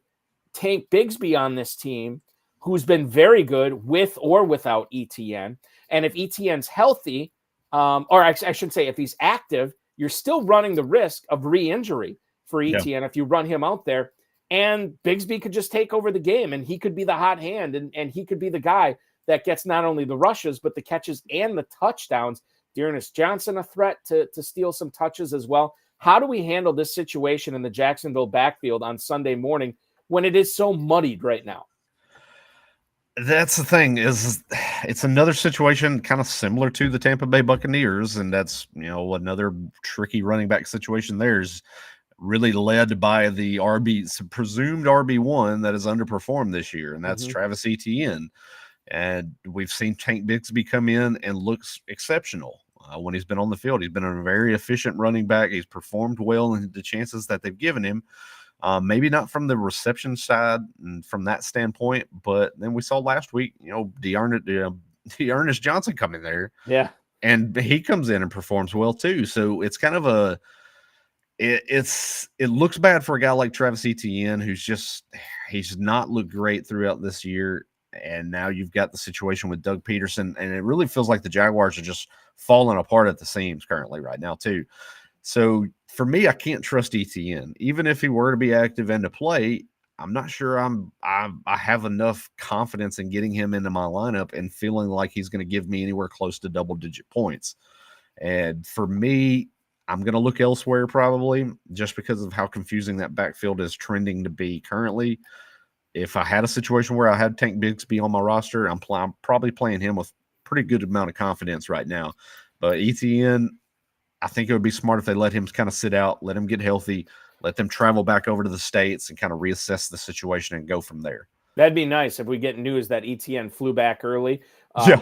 Tank Bigsby on this team, who's been very good with or without ETN. And if ETN's healthy, or I should say if he's active, you're still running the risk of re-injury for ETN if you run him out there. And Bigsby could just take over the game, and he could be the hot hand, and he could be the guy that gets not only the rushes, but the catches and the touchdowns. Dearness Johnson, a threat to steal some touches as well. How do we handle this situation in the Jacksonville backfield on Sunday morning when it is so muddied right now? That's the thing, is it's another situation kind of similar to the Tampa Bay Buccaneers, and that's, another tricky running back situation there is really led by the presumed RB1 that has underperformed this year, and that's Travis Etienne. And we've seen Tank Bigsby come in and looks exceptional when he's been on the field. He's been a very efficient running back. He's performed well in the chances that they've given him. Maybe not from the reception side and from that standpoint, but then we saw last week, Dearness Johnson come in there. Yeah. And he comes in and performs well too. So it's kind of it looks bad for a guy like Travis Etienne, he's not looked great throughout this year. And now you've got the situation with Doug Peterson, and it really feels like the Jaguars are just falling apart at the seams currently right now too. So for me, I can't trust Etienne. Even if he were to be active and to play, I'm not sure I have enough confidence in getting him into my lineup and feeling like he's going to give me anywhere close to double-digit points. And for me, I'm going to look elsewhere probably just because of how confusing that backfield is trending to be currently. If I had a situation where I had Tank Bigsby on my roster, I'm probably playing him with pretty good amount of confidence right now. But Etienne, I think it would be smart if they let him kind of sit out, let him get healthy, let them travel back over to the States and kind of reassess the situation and go from there. That'd be nice if we get news that Etienne flew back early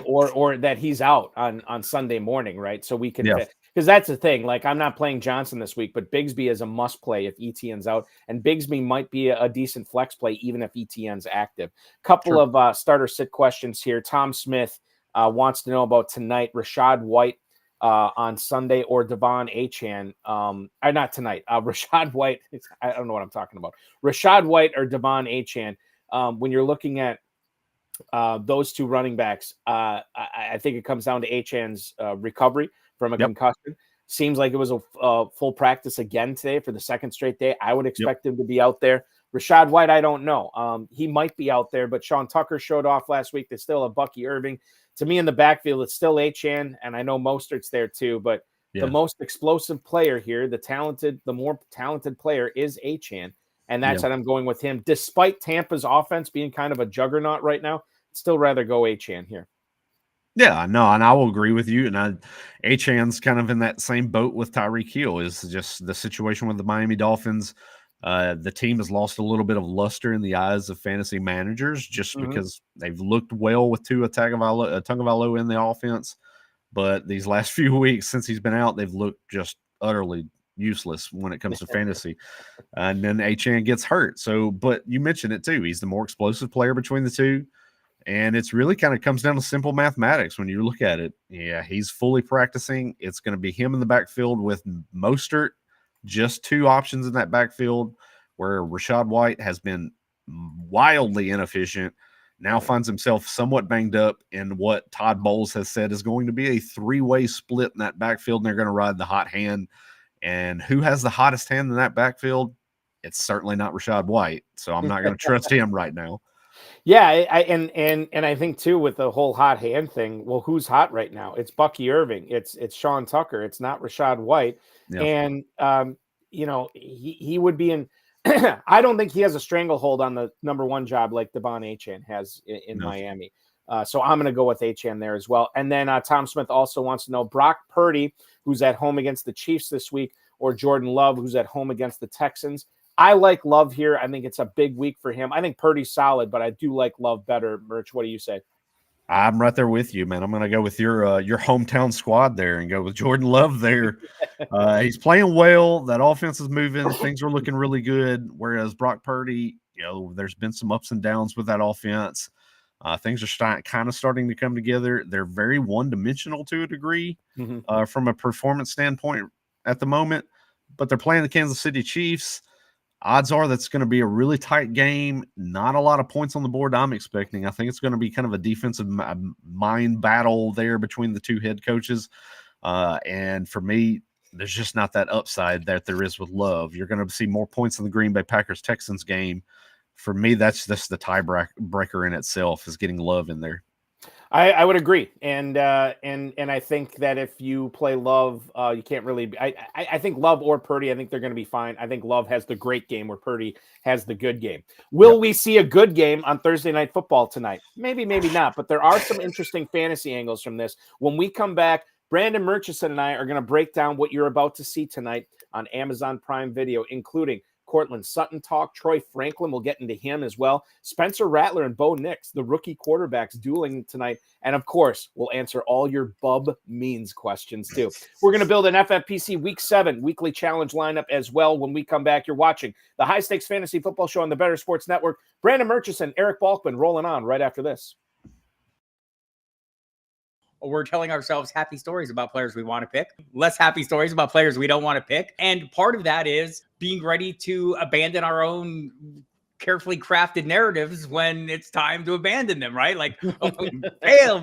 or that he's out on Sunday morning, right? So we can because that's the thing. Like, I'm not playing Johnson this week, but Bigsby is a must play if Etienne's out. And Bigsby might be a decent flex play even if Etienne's active. Couple of starter sit questions here. Tom Smith wants to know about tonight, Rachaad White on Sunday or Devon Achane. Not tonight. Rachaad White. I don't know what I'm talking about. Rachaad White or Devon Achane. When you're looking at those two running backs, I think it comes down to Achane's recovery from a concussion. Seems like it was a full practice again today for the second straight day. I would expect him to be out there. Rachaad White, I don't know. He might be out there, but Sean Tucker showed off last week. They still have Bucky Irving. To me, in the backfield, it's still Achane, and I know Mostert's there too, but the most explosive player here, the more talented player is Achane. And that's what I'm going with him. Despite Tampa's offense being kind of a juggernaut right now, I'd still rather go Achane here. Yeah, no, and I will agree with you. And Achane's kind of in that same boat with Tyreek Hill. Is just the situation with the Miami Dolphins. The team has lost a little bit of luster in the eyes of fantasy managers just because they've looked well with Tua Tagovailoa in the offense. But these last few weeks since he's been out, they've looked just utterly useless when it comes to fantasy. And then Achane gets hurt. So, but you mentioned it too. He's the more explosive player between the two. And it's really kind of comes down to simple mathematics when you look at it. Yeah, he's fully practicing. It's going to be him in the backfield with Mostert, just two options in that backfield, where Rachaad White has been wildly inefficient, now finds himself somewhat banged up in what Todd Bowles has said is going to be a three-way split in that backfield, and they're going to ride the hot hand. And who has the hottest hand in that backfield? It's certainly not Rachaad White, so I'm not going to trust him right now. Yeah, and I think too with the whole hot hand thing. Well, who's hot right now? It's Bucky Irving. It's Sean Tucker. It's not Rachaad White. Yeah. And he would be in. I don't think he has a stranglehold on the number one job like Devon Achane has in Miami. So I'm going to go with Achane there as well. And then Tom Smith also wants to know Brock Purdy, who's at home against the Chiefs this week, or Jordan Love, who's at home against the Texans. I like Love here. I think it's a big week for him. I think Purdy's solid, but I do like Love better. Merch, what do you say? I'm right there with you, man. I'm going to go with your hometown squad there and go with Jordan Love there. He's playing well. That offense is moving. Things are looking really good. Whereas Brock Purdy, there's been some ups and downs with that offense. Things are kind of starting to come together. They're very one-dimensional to a degree from a performance standpoint at the moment, but they're playing the Kansas City Chiefs. Odds are that's going to be a really tight game. Not a lot of points on the board I'm expecting. I think it's going to be kind of a defensive mind battle there between the two head coaches. And for me, there's just not that upside that there is with Love. You're going to see more points in the Green Bay Packers-Texans game. For me, that's just the tiebreaker in itself is getting Love in there. I would agree, and I think that if you play Love, you can't really. I think Love or Purdy, I think they're going to be fine. I think Love has the great game where Purdy has the good game. Will we see a good game on Thursday Night Football tonight? Maybe, maybe not. But there are some interesting fantasy angles from this. When we come back, Brandon Murchison and I are going to break down what you're about to see tonight on Amazon Prime Video, including Cortland Sutton talk. Troy Franklin, will get into him as well. Spencer Rattler and Bo Nix, the rookie quarterbacks, dueling tonight. And of course, we'll answer all your Bub Means questions too. We're going to build an FFPC Week 7 weekly challenge lineup as well. When we come back, you're watching the High Stakes Fantasy Football Show on the Better Sports Network. Brandon Murchison, Eric Balkman rolling on right after this. We're telling ourselves happy stories about players we want to pick, less happy stories about players we don't want to pick. And part of that is being ready to abandon our own carefully crafted narratives when it's time to abandon them, right? Like, bail,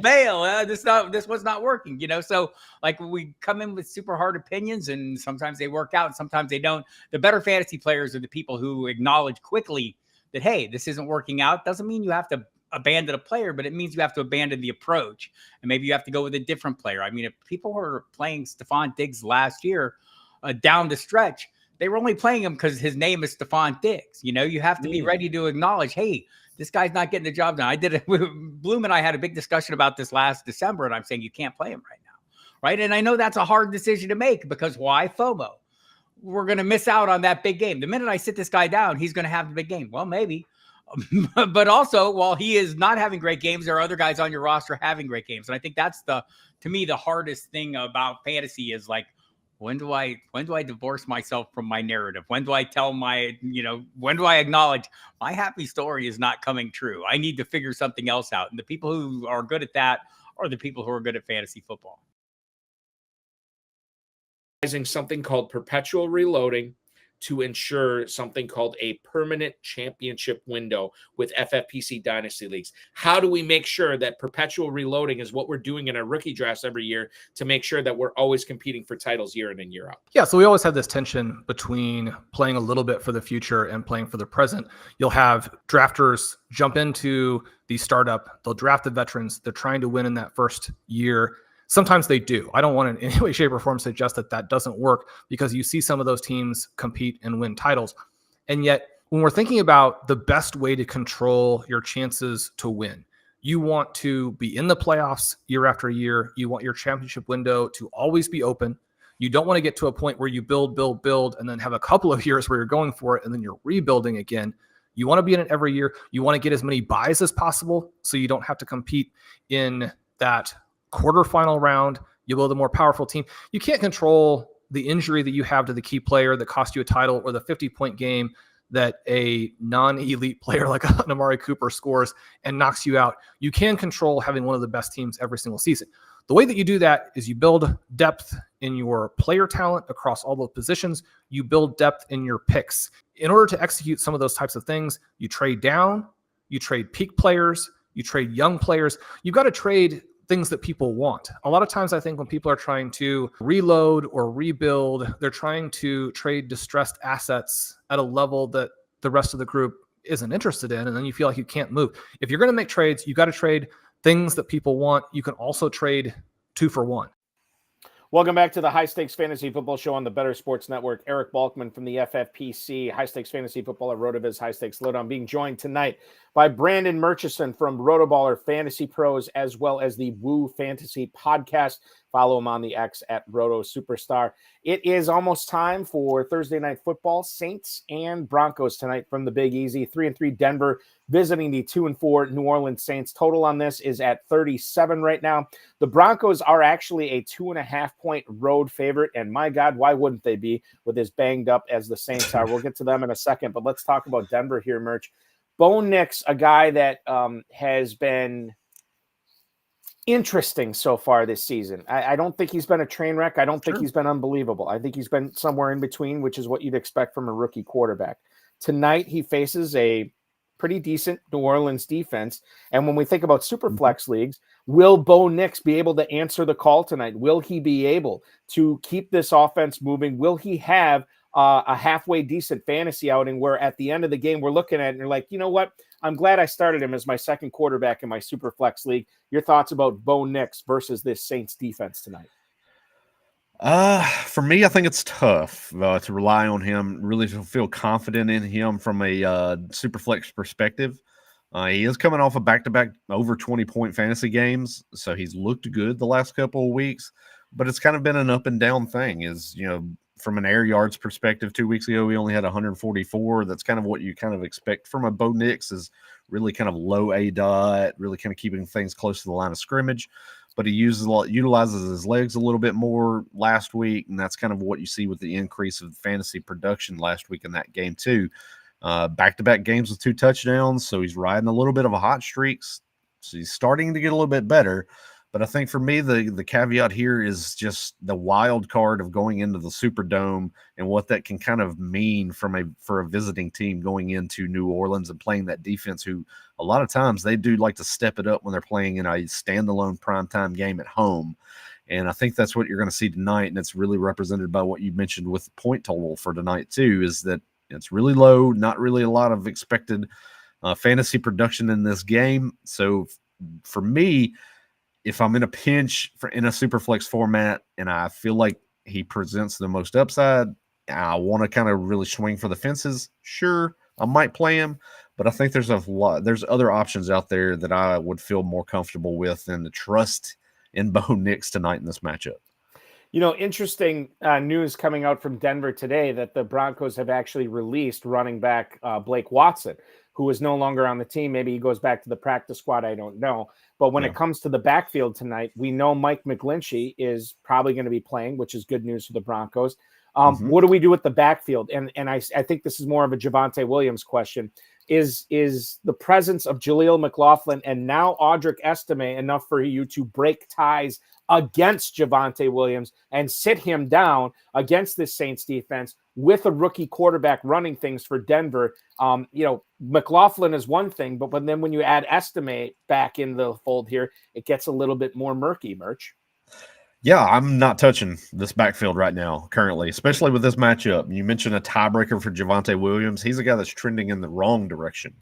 this was not working, So like we come in with super hard opinions and sometimes they work out and sometimes they don't. The better fantasy players are the people who acknowledge quickly that, hey, this isn't working out. Doesn't mean you have to abandon a player, but it means you have to abandon the approach and maybe you have to go with a different player. I mean, if people were playing Stephon Diggs last year down the stretch, they were only playing him because his name is Stephon Diggs. You have to be ready to acknowledge, hey, this guy's not getting the job done. I did it. Bloom and I had a big discussion about this last December, and I'm saying you can't play him right now, right? And I know that's a hard decision to make because why? FOMO. We're going to miss out on that big game. The minute I sit this guy down, he's going to have the big game. Well, maybe. But also, while he is not having great games, there are other guys on your roster having great games. And I think that's to me, the hardest thing about fantasy is like, when do I divorce myself from my narrative? When do I tell when do I acknowledge my happy story is not coming true? I need to figure something else out. And the people who are good at that are the people who are good at fantasy football. Something called perpetual reloading to ensure something called a permanent championship window with FFPC Dynasty Leagues. How do we make sure that perpetual reloading is what we're doing in our rookie drafts every year to make sure that we're always competing for titles year in and year out? Yeah, so we always have this tension between playing a little bit for the future and playing for the present. You'll have drafters jump into the startup. They'll draft the veterans. They're trying to win in that first year. Sometimes they do. I don't want in any way, shape, or form suggest that doesn't work because you see some of those teams compete and win titles. And yet, when we're thinking about the best way to control your chances to win, you want to be in the playoffs year after year. You want your championship window to always be open. You don't want to get to a point where you build, and then have a couple of years where you're going for it and then you're rebuilding again. You want to be in it every year. You want to get as many buys as possible so you don't have to compete in that quarterfinal round. You build a more powerful team. You can't control the injury that you have to the key player that cost you a title or the 50-point game that a non-elite player like an Amari Cooper scores and knocks you out. You can control having one of the best teams every single season. The way that you do that is you build depth in your player talent across all those positions. You build depth in your picks. In order to execute some of those types of things, you trade down, you trade peak players, you trade young players. You've got to trade things that people want. A lot of times I think when people are trying to reload or rebuild, they're trying to trade distressed assets at a level that the rest of the group isn't interested in. And then you feel like you can't move. If you're going to make trades, you got to trade things that people want. You can also trade 2 for 1. Welcome back to the High Stakes Fantasy Football Show on the Better Sports Network. Eric Balkman from the FFPC, High Stakes Fantasy Football at RotoViz High Stakes Lowdown, being joined tonight by Brandon Murchison from RotoBaller Fantasy Pros, as well as the Woo Fantasy Podcast. Follow him on the X at Roto Superstar. It is almost time for Thursday Night Football. Saints and Broncos tonight from the Big Easy. 3-3 Denver visiting the 2-4 New Orleans Saints. Total on this is at 37 right now. The Broncos are actually a 2.5-point road favorite, and my God, why wouldn't they be with as banged up as the Saints are? We'll get to them in a second, but let's talk about Denver here, Merch. Bo Nix, a guy that has been interesting so far this season. I don't think he's been a train wreck. I don't think he's been unbelievable. I think he's been somewhere in between, which is what you'd expect from a rookie quarterback. Tonight, he faces a pretty decent New Orleans defense. And when we think about super flex leagues, will Bo Nix be able to answer the call tonight? Will he be able to keep this offense moving? Will he have a halfway decent fantasy outing where at the end of the game, we're looking at it and you're like, you know what? I'm glad I started him as my second quarterback in my super flex league. Your thoughts about Bo Nix versus this Saints defense tonight? For me, I think it's tough to rely on him, really to feel confident in him from a super flex perspective. He is coming off a back-to-back over 20-point fantasy games, so he's looked good the last couple of weeks, but it's kind of been an up and down thing. From an air yards perspective, 2 weeks ago, we only had 144. That's kind of what you kind of expect from a Bo Nix, is really kind of low ADOT, really kind of keeping things close to the line of scrimmage. But he utilizes his legs a little bit more last week, and that's kind of what you see with the increase of fantasy production last week in that game too. Back-to-back games with 2 touchdowns, so he's riding a little bit of a hot streak. So he's starting to get a little bit better. But I think for me, the caveat here is just the wild card of going into the Superdome and what that can kind of mean for a visiting team going into New Orleans and playing that defense, who a lot of times they do like to step it up when they're playing in a standalone primetime game at home. And I think that's what you're going to see tonight, and it's really represented by what you mentioned with the point total for tonight too, is that it's really low, not really a lot of expected fantasy production in this game. So for me, if I'm in a pinch in a super flex format and I feel like he presents the most upside, I want to kind of really swing for the fences, sure, I might play him, but I think there's other options out there that I would feel more comfortable with than to trust in Bo Nix tonight in this matchup. Interesting news coming out from Denver today that the Broncos have actually released running back Blake Watson, who is no longer on the team. Maybe he goes back to the practice squad. I don't know. But when it comes to the backfield tonight, we know Mike McGlinchey is probably going to be playing, which is good news for the Broncos. What do we do with the backfield? And I think this is more of a Javonte Williams question. Is the presence of Jaleel McLaughlin and now Audric Estime enough for you to break ties against Javonte Williams and sit him down against this Saints defense with a rookie quarterback running things for Denver? McLaughlin is one thing, but then when you add Estime back in the fold here, it gets a little bit more murky, Merch. Yeah, I'm not touching this backfield right now, currently, especially with this matchup. You mentioned a tiebreaker for Javonte Williams. He's a guy that's trending in the wrong direction.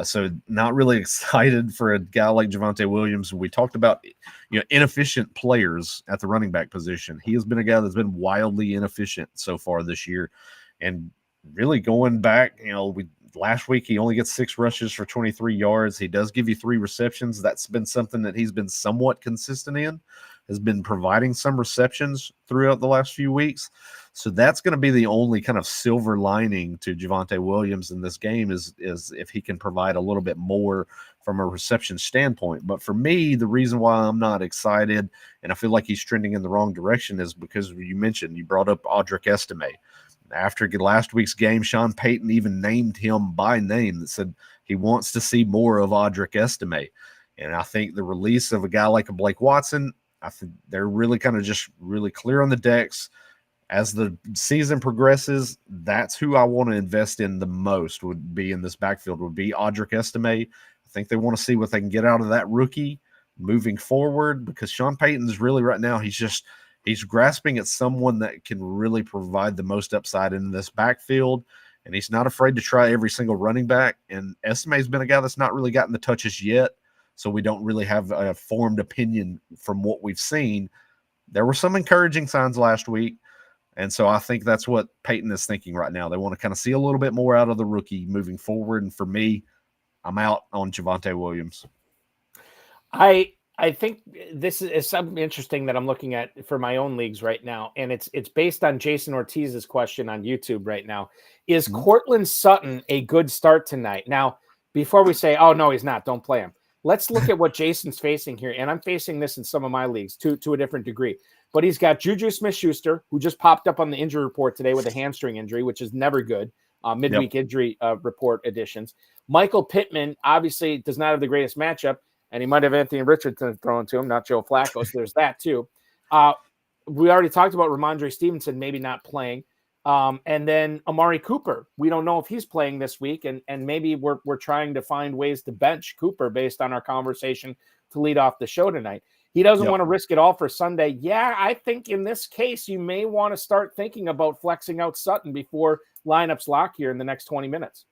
So not really excited for a guy like Javonte Williams. We talked about inefficient players at the running back position. He has been a guy that's been wildly inefficient so far this year. And really going back, last week he only gets 6 rushes for 23 yards. He does give you 3 receptions. That's been something that he's been somewhat consistent in, has been providing some receptions throughout the last few weeks. So that's going to be the only kind of silver lining to Javonte Williams in this game is if he can provide a little bit more from a reception standpoint. But for me, the reason why I'm not excited and I feel like he's trending in the wrong direction is because you brought up Audric Estime. After last week's game, Sean Payton even named him by name that said he wants to see more of Audric Estime. And I think the release of a guy like a Blake Watson, I think they're really kind of just really clear on the decks. As the season progresses, that's who I want to invest in the most would be in this backfield, would be Audric Estime. I think they want to see what they can get out of that rookie moving forward, because Sean Payton's really right now, he's grasping at someone that can really provide the most upside in this backfield, and he's not afraid to try every single running back. And Estime's been a guy that's not really gotten the touches yet, so we don't really have a formed opinion from what we've seen. there were some encouraging signs last week. And so I think that's what Peyton is thinking right now. They want to kind of see a little bit more out of the rookie moving forward. And for me, I'm out on Javonte Williams. I think this is something interesting that I'm looking at for my own leagues right now. And it's based on Jason Ortiz's question on YouTube right now. Is Courtland Sutton a good start tonight? Now, before we say, oh, no, he's not, don't play him. Let's look at what Jason's facing here. And I'm facing this in some of my leagues to a different degree. But he's got Juju Smith-Schuster, who just popped up on the injury report today with a hamstring injury, which is never good. Midweek injury report additions. Michael Pittman obviously does not have the greatest matchup, and he might have Anthony Richardson thrown to him, not Joe Flacco, so there's that too. We already talked about Rhamondre Stevenson maybe not playing. And then Amari Cooper, we don't know if he's playing this week, and maybe we're trying to find ways to bench Cooper based on our conversation to lead off the show tonight. He doesn't want to risk it all for Sunday. Yeah, I think in this case, you may want to start thinking about flexing out Sutton before lineups lock here in the next 20 minutes.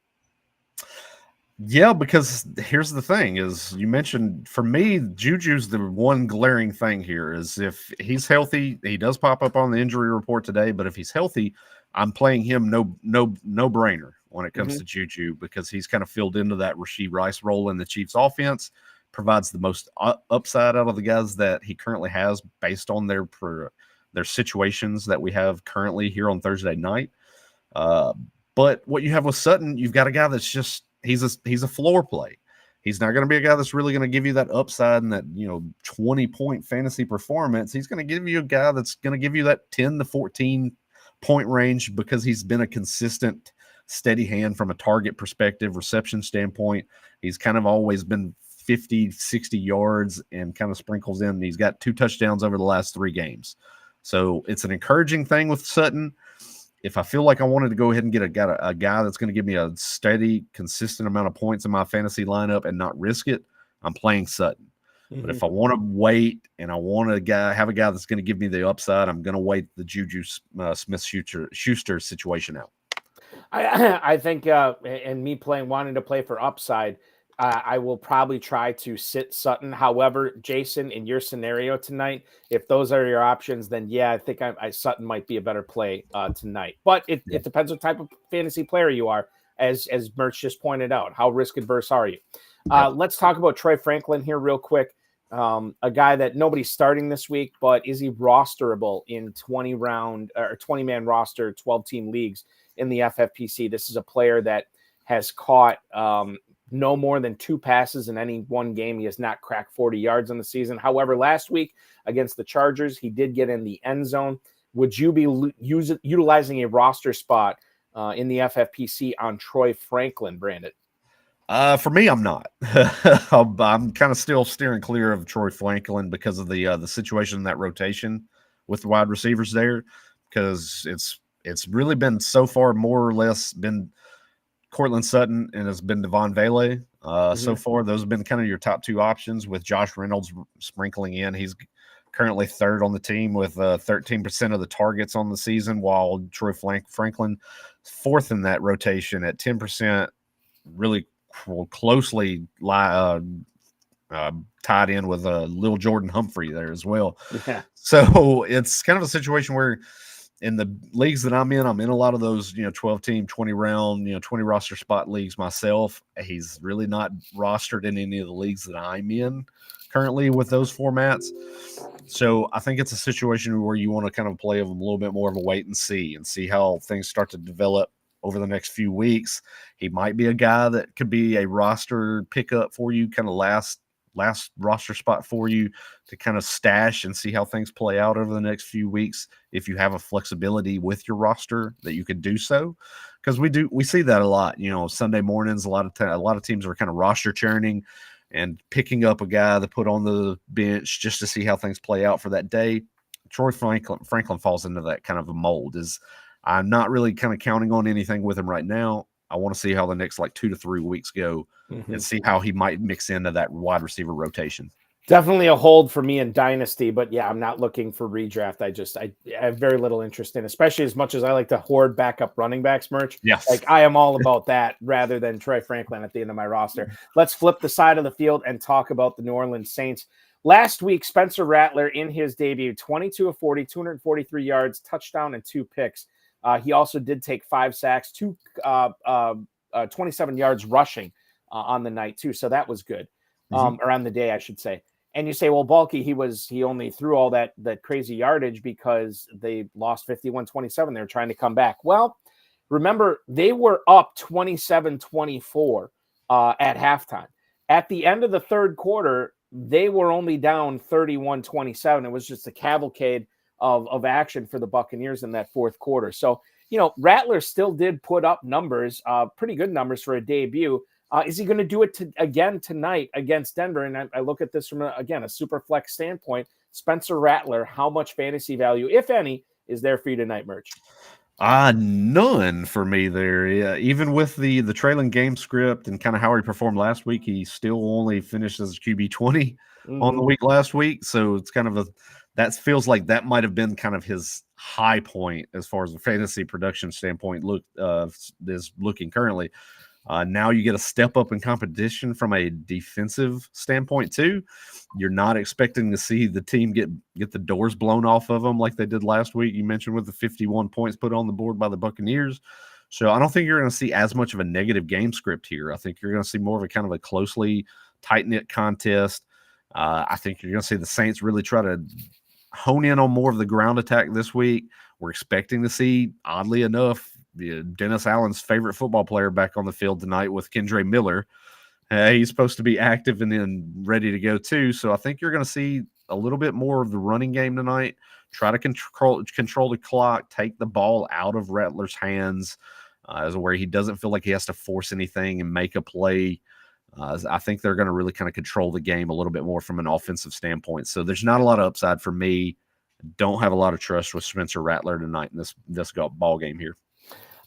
Yeah, because here's the thing is you mentioned, for me, Juju's the one glaring thing here is if he's healthy, he does pop up on the injury report today, but if he's healthy, I'm playing him no brainer when it comes to Juju because he's kind of filled into that Rashee Rice role in the Chiefs offense, provides the most upside out of the guys that he currently has based on their situations that we have currently here on Thursday night. But what you have with Sutton, you've got a guy that's just, he's a floor play. He's not going to be a guy that's really going to give you that upside and that, 20-point fantasy performance. He's going to give you a guy that's going to give you that 10 to 14 point range because he's been a consistent, steady hand from a target perspective, reception standpoint. He's kind of always been 50, 60 yards and kind of sprinkles in. He's got 2 touchdowns over the last 3 games. So it's an encouraging thing with Sutton. If I feel like I wanted to go ahead and get a guy that's going to give me a steady, consistent amount of points in my fantasy lineup and not risk it, I'm playing Sutton. But if I want to wait and I want to have a guy that's going to give me the upside, I'm going to wait the Juju Smith-Schuster situation out. I think, and me wanting to play for upside, I will probably try to sit Sutton. However, Jason, in your scenario tonight, if those are your options, then yeah, I think Sutton might be a better play tonight. But it depends what type of fantasy player you are, as Merch just pointed out. How risk adverse are you? Let's talk about Troy Franklin here real quick. A guy that nobody's starting this week, but is he rosterable in 20-man roster, 12-team leagues in the FFPC? This is a player that has caught no more than 2 passes in any one game. He has not cracked 40 yards on the season. However, last week against the Chargers, he did get in the end zone. Would you be utilizing a roster spot in the FFPC on Troy Franklin, Brandon? For me, I'm not. I'm kind of still steering clear of Troy Franklin because of the situation in that rotation with the wide receivers there, because it's really been so far more or less been Courtland Sutton and it's been Devon Vele. So far, those have been kind of your top 2 options with Josh Reynolds sprinkling in. He's currently 3rd on the team with 13% of the targets on the season, while Troy Franklin 4th in that rotation at 10%, really closely tied in with Lil Jordan Humphrey there as well. Yeah. So it's kind of a situation where in the leagues that I'm in a lot of those, 12-team, 20-round, 20 roster spot leagues myself. He's really not rostered in any of the leagues that I'm in currently with those formats. So I think it's a situation where you want to kind of play them a little bit more of a wait and see how things start to develop over the next few weeks. He might be a guy that could be a roster pickup for you, kind of last roster spot for you to kind of stash and see how things play out over the next few weeks. If you have a flexibility with your roster that you could do so, because we see that a lot, Sunday mornings, a lot of teams are kind of roster churning and picking up a guy to put on the bench just to see how things play out for that day. Troy Franklin falls into that kind of a mold. I'm not really kind of counting on anything with him right now. I want to see how the next 2 to 3 weeks go and see how he might mix into that wide receiver rotation. Definitely a hold for me in Dynasty, but yeah, I'm not looking for redraft. I have very little interest in, especially as much as I like to hoard backup running backs merch. Yes. I am all about that rather than Troy Franklin at the end of my roster. Let's flip the side of the field and talk about the New Orleans Saints. last week, Spencer Rattler in his debut, 22 of 40, 243 yards, touchdown, and 2 picks. He also did take 5 sacks, 27 yards rushing on the night too. So that was good, or on the day, I should say. And you say, well, Balky, he only threw all that crazy yardage because they lost 51-27. They were trying to come back. Well, remember, they were up 27-24 at halftime. At the end of the third quarter, they were only down 31-27. It was just a cavalcade of action for the Buccaneers in that fourth quarter. So, Rattler still did put up numbers, pretty good numbers for a debut. Is he going to do it again tonight against Denver? And I look at this from, a super flex standpoint. Spencer Rattler, how much fantasy value, if any, is there for you tonight, Merch? None for me there. Yeah, even with the trailing game script and kind of how he performed last week, he still only finished as QB 20 on the week last week. So it's kind of that feels like that might have been kind of his high point as far as the fantasy production standpoint is looking currently. Now you get a step up in competition from a defensive standpoint too. You're not expecting to see the team get the doors blown off of them like they did last week. You mentioned with the 51 points put on the board by the Buccaneers. So I don't think you're going to see as much of a negative game script here. I think you're going to see more of a kind of a closely tight-knit contest. I think you're going to see the Saints really try to hone in on more of the ground attack this week. We're expecting to see, oddly enough, Dennis Allen's favorite football player back on the field tonight with Kendre Miller. He's supposed to be active and then ready to go too. So I think you're going to see a little bit more of the running game tonight. Try to control the clock, take the ball out of Rattler's hands, where he doesn't feel like he has to force anything and make a play. I think they're going to really kind of control the game a little bit more from an offensive standpoint. So there's not a lot of upside for me. Don't have a lot of trust with Spencer Rattler tonight in this ball game here.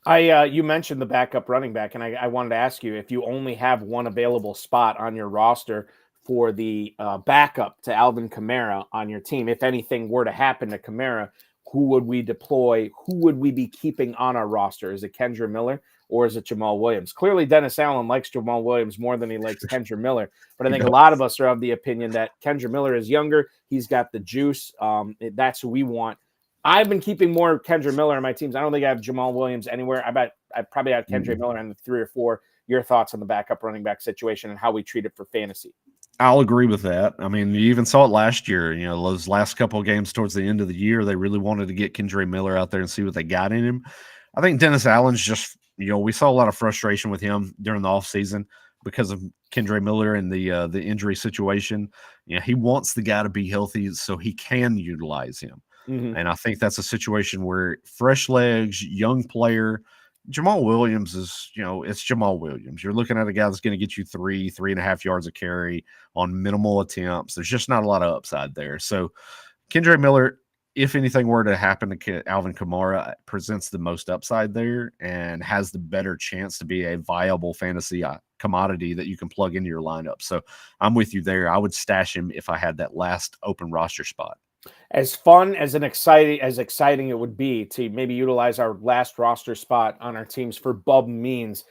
You mentioned the backup running back, and I wanted to ask you, if you only have one available spot on your roster for the backup to Alvin Kamara on your team, if anything were to happen to Kamara, who would we deploy? Who would we be keeping on our roster? Is it Kendre Miller or is it Jamal Williams? Clearly, Dennis Allen likes Jamal Williams more than he likes Kendre Miller, but I think a lot of us are of the opinion that Kendre Miller is younger. He's got the juice. That's who we want. I've been keeping more Kendre Miller on my teams. I don't think I have Jamal Williams anywhere. I probably have Kendre Miller on the 3 or 4. Your thoughts on the backup running back situation and how we treat it for fantasy? I'll agree with that. I mean, you even saw it last year. Those last couple of games towards the end of the year, they really wanted to get Kendre Miller out there and see what they got in him. I think Dennis Allen's just, we saw a lot of frustration with him during the offseason because of Kendre Miller and the injury situation. He wants the guy to be healthy so he can utilize him. And I think that's a situation where fresh legs, young player, Jamal Williams is, it's Jamal Williams. You're looking at a guy that's going to get you 3.5 yards a carry on minimal attempts. There's just not a lot of upside there. So Kendre Miller, if anything were to happen to Alvin Kamara, presents the most upside there and has the better chance to be a viable fantasy commodity that you can plug into your lineup. So I'm with you there. I would stash him if I had that last open roster spot. As fun as exciting it would be to maybe utilize our last roster spot on our teams for Bub Means,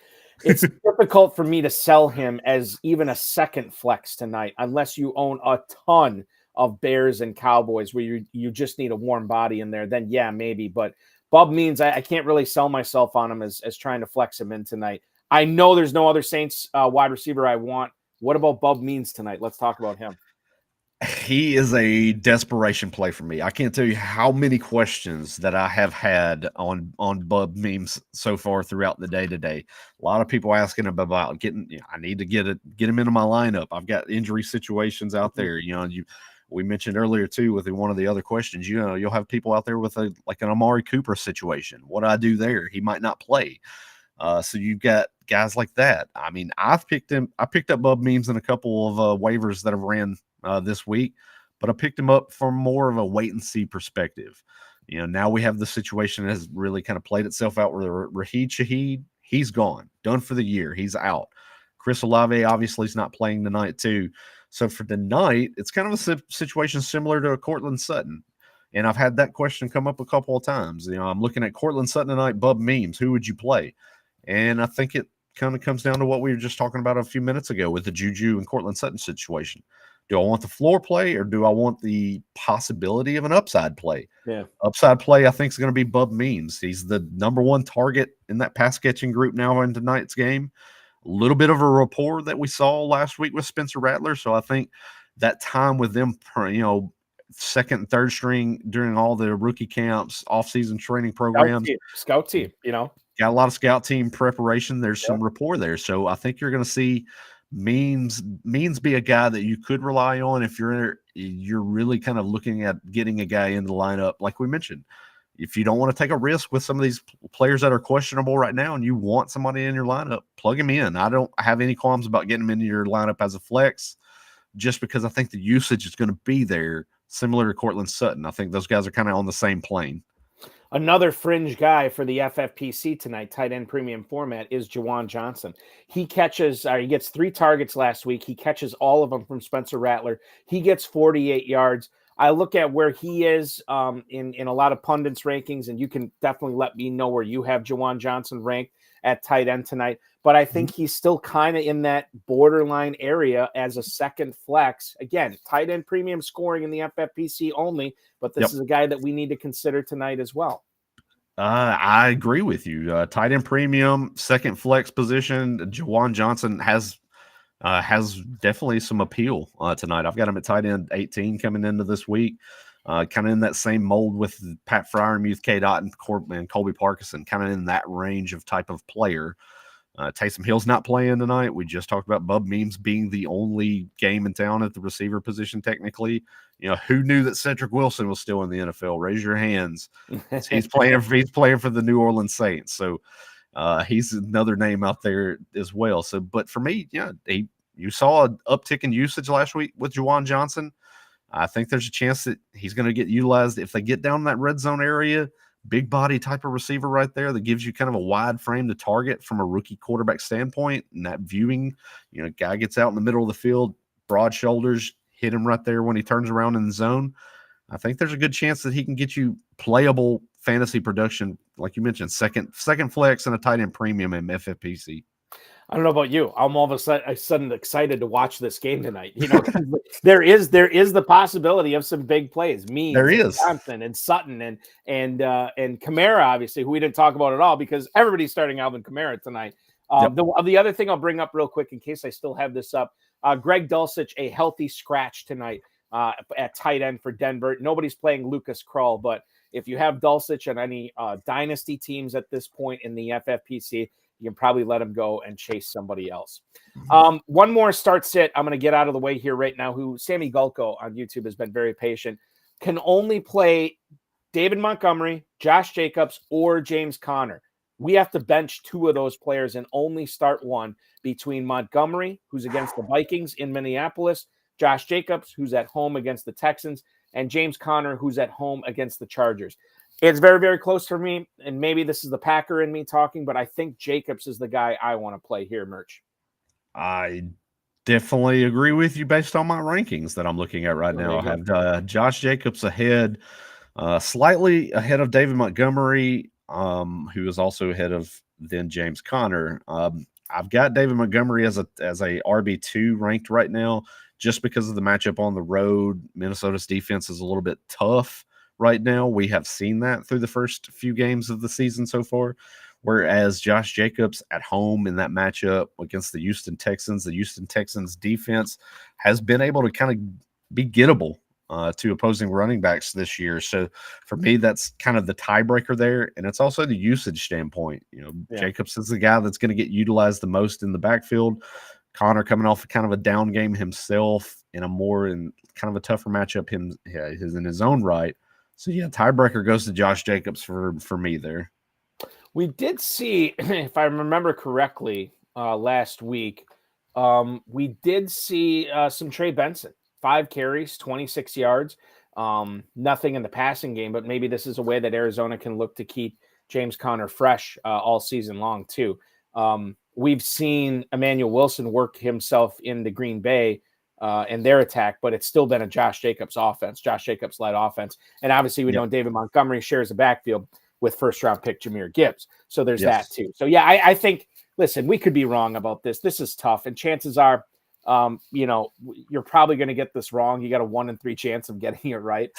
it's difficult for me to sell him as even a second flex tonight, unless you own a ton of Bears and Cowboys where you just need a warm body in there. Then yeah, maybe. But Bub Means, I can't really sell myself on him as trying to flex him in tonight. I know there's no other Saints wide receiver I want. What about Bub Means tonight? Let's talk about him. He is a desperation play for me. I can't tell you how many questions that I have had on Bub Memes so far throughout the day today. A lot of people asking him about getting. I need to get him into my lineup. I've got injury situations out there. We mentioned earlier too with one of the other questions. You'll have people out there with an Amari Cooper situation. What do I do there? He might not play. So you've got guys like that. I mean, I picked up Bub Memes in a couple of waivers that have ran this week, but I picked him up from more of a wait and see perspective. Now we have the situation that has really kind of played itself out where Rashid Shaheed, he's gone, done for the year. He's out. Chris Olave obviously is not playing tonight too. So for tonight, it's kind of a situation similar to a Cortland Sutton. And I've had that question come up a couple of times. I'm looking at Cortland Sutton tonight, Bub Memes, who would you play? And I think it kind of comes down to what we were just talking about a few minutes ago with the Juju and Cortland Sutton situation. Do I want the floor play or do I want the possibility of an upside play? Yeah. Upside play, I think, is going to be Bub Means. He's the number one target in that pass catching group now in tonight's game. A little bit of a rapport that we saw last week with Spencer Rattler. So I think that time with them, second and third string during all the rookie camps, off-season training programs. Scout team, Got a lot of scout team preparation. There's some rapport there. So I think you're going to see Means be a guy that you could rely on if you're really kind of looking at getting a guy in the lineup. Like we mentioned, if you don't want to take a risk with some of these players that are questionable right now and you want somebody in your lineup, plug him in. I don't have any qualms about getting him into your lineup as a flex just because I think the usage is going to be there, similar to Cortland Sutton. I think those guys are kind of on the same plane. Another fringe guy for the FFPC tonight, tight end premium format, is Juwan Johnson. He gets 3 targets last week. He catches all of them from Spencer Rattler. He gets 48 yards. I look at where he is in a lot of pundits' rankings, and you can definitely let me know where you have Juwan Johnson ranked at tight end tonight. But I think he's still kind of in that borderline area as a second flex. Again, tight end premium scoring in the FFPC only, but this is a guy that we need to consider tonight as well. I agree with you. Tight end premium, second flex position. Juwan Johnson has definitely some appeal tonight. I've got him at tight end 18 coming into this week. Kind of in that same mold with Pat Fryermuth, K. Dot, and Colby Parkinson, kind of in that range of type of player. Taysom Hill's not playing tonight. We just talked about Bub Means being the only game in town at the receiver position, technically. Who knew that Cedric Wilson was still in the NFL? Raise your hands. He's playing for the New Orleans Saints. So he's another name out there as well. So, but for me, you saw an uptick in usage last week with Juwan Johnson. I think there's a chance that he's going to get utilized if they get down in that red zone area. Big body type of receiver right there that gives you kind of a wide frame to target from a rookie quarterback standpoint. And that viewing, guy gets out in the middle of the field, broad shoulders, hit him right there when he turns around in the zone. I think there's a good chance that he can get you playable fantasy production, like you mentioned, second flex and a tight end premium in FFPC. I don't know about you. I'm all of a sudden excited to watch this game tonight. There is the possibility of some big plays. There is Johnson and Sutton and Kamara, obviously, who we didn't talk about at all because everybody's starting Alvin Kamara tonight. The other thing I'll bring up real quick in case I still have this up, Greg Dulcich, a healthy scratch tonight at tight end for Denver. Nobody's playing Lucas Krull, but if you have Dulcich on any dynasty teams at this point in the FFPC, you can probably let him go and chase somebody else. One more start sit. I'm going to get out of the way here right now. Sammy Gulko on YouTube has been very patient. Can only play David Montgomery, Josh Jacobs, or James Conner. We have to bench 2 of those players and only start one between Montgomery, who's against the Vikings in Minneapolis, Josh Jacobs, who's at home against the Texans, and James Conner, who's at home against the Chargers. It's very, very close for me, and maybe this is the Packer in me talking, but I think Jacobs is the guy I want to play here, Murch. I definitely agree with you based on my rankings that I'm looking at right now. I have Josh Jacobs ahead, slightly ahead of David Montgomery, who is also ahead of then James Conner. I've got David Montgomery as a RB2 ranked right now just because of the matchup on the road. Minnesota's defense is a little bit tough right now. We have seen that through the first few games of the season so far, whereas Josh Jacobs at home in that matchup against the Houston Texans defense has been able to kind of be gettable to opposing running backs this year. So for me, that's kind of the tiebreaker there. And it's also the usage standpoint. Jacobs is the guy that's going to get utilized the most in the backfield. Connor coming off kind of a down game himself in kind of a tougher matchup in his own right. So, tiebreaker goes to Josh Jacobs for me there. We did see, if I remember correctly, last week, we did see some Trey Benson. 5 carries, 26 yards. Nothing in the passing game, but maybe this is a way that Arizona can look to keep James Conner fresh all season long, too. We've seen Emmanuel Wilson work himself into Green Bay in their attack, but it's still been a Josh Jacobs led offense. And obviously we know David Montgomery shares a backfield with first-round pick Jahmyr Gibbs. So there's that too. So, I think, listen, we could be wrong about this. This is tough. And chances are you're probably going to get this wrong. You got a 1 in 3 chance of getting it right.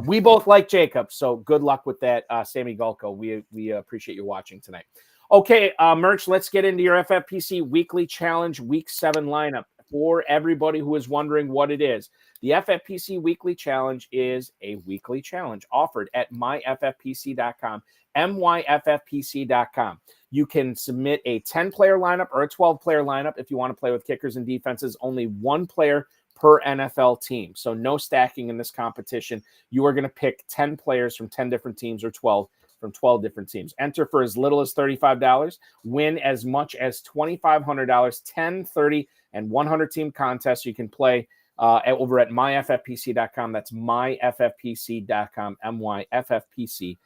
We both like Jacob, so good luck with that, Sammy Gulko. We appreciate you watching tonight. Okay, Merch, let's get into your FFPC Weekly Challenge Week 7 lineup. For everybody who is wondering what it is, the FFPC Weekly Challenge is a weekly challenge offered at myffpc.com, myffpc.com. You can submit a 10-player lineup or a 12-player lineup if you want to play with kickers and defenses. Only one player per NFL team. So no stacking in this competition. You are going to pick 10 players from 10 different teams or 12 from 12 different teams. Enter for as little as $35. Win as much as $2,500, 10, 30, and 100 team contests. You can play over at myffpc.com. That's myffpc.com, myffpc.com.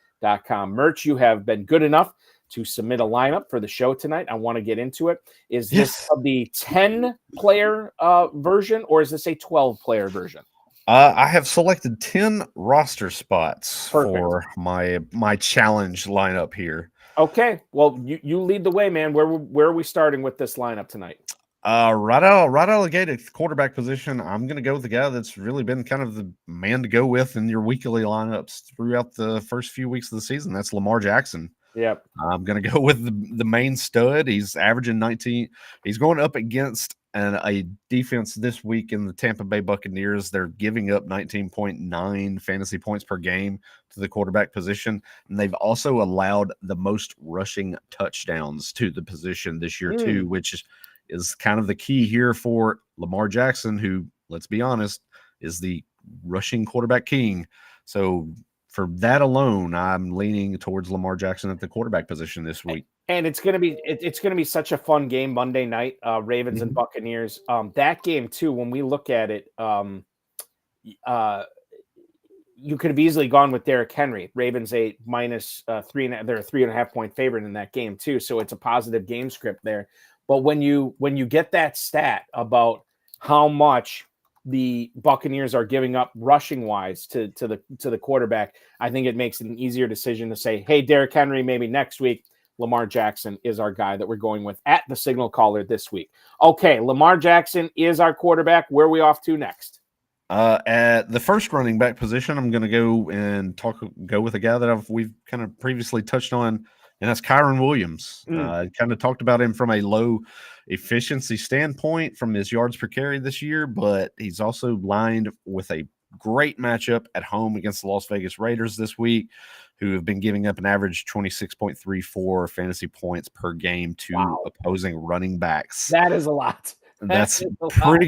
Merch, you have been good enough to submit a lineup for the show tonight. I want to get into it. Is this the 10-player version, or is this a 12-player version? I have selected 10 roster spots Perfect. for my challenge lineup here. Okay. Well, you lead the way, man. Where are we starting with this lineup tonight? Right out of the gate at the quarterback position, I'm going to go with the guy that's really been kind of the man to go with in your weekly lineups throughout the first few weeks of the season. That's Lamar Jackson. Yep. I'm going to go with the main stud. He's averaging 19. He's going up against a defense this week in the Tampa Bay Buccaneers. They're giving up 19.9 fantasy points per game to the quarterback position. And they've also allowed the most rushing touchdowns to the position this year too, which is kind of the key here for Lamar Jackson, who, let's be honest, is the rushing quarterback king. So for that alone, I'm leaning towards Lamar Jackson at the quarterback position this week. And it's going to be such a fun game Monday night, Ravens and Buccaneers. That game too, when we look at it, you could have easily gone with Derrick Henry. Ravens a minus 3.5. They're a 3.5 point favorite in that game too. So it's a positive game script there. But when you get that stat about how much the Buccaneers are giving up rushing wise to the quarterback, I think it makes it an easier decision to say, hey, Derrick Henry, maybe next week. Lamar Jackson is our guy that we're going with at the signal caller this week. Okay, Lamar Jackson is our quarterback. Where are we off to next? At the first running back position, I'm going to go with a guy that we've kind of previously touched on, and that's Kyren Williams. Kind of talked about him from a low efficiency standpoint from his yards per carry this year, but he's also lined with a great matchup at home against the Las Vegas Raiders this week, who have been giving up an average 26.34 fantasy points per game to opposing running backs. That is a lot. That's pretty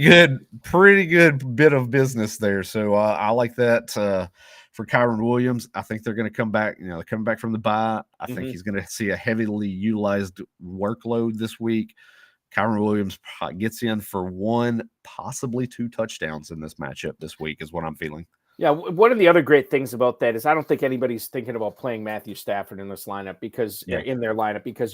good bit of business there. So I like that for Kyren Williams. I think they're going to come back. They're coming back from the bye. I think he's going to see a heavily utilized workload this week. Kyren Williams gets in for 1, possibly 2 touchdowns in this matchup this week is what I'm feeling. Yeah, one of the other great things about that is I don't think anybody's thinking about playing Matthew Stafford in this lineup because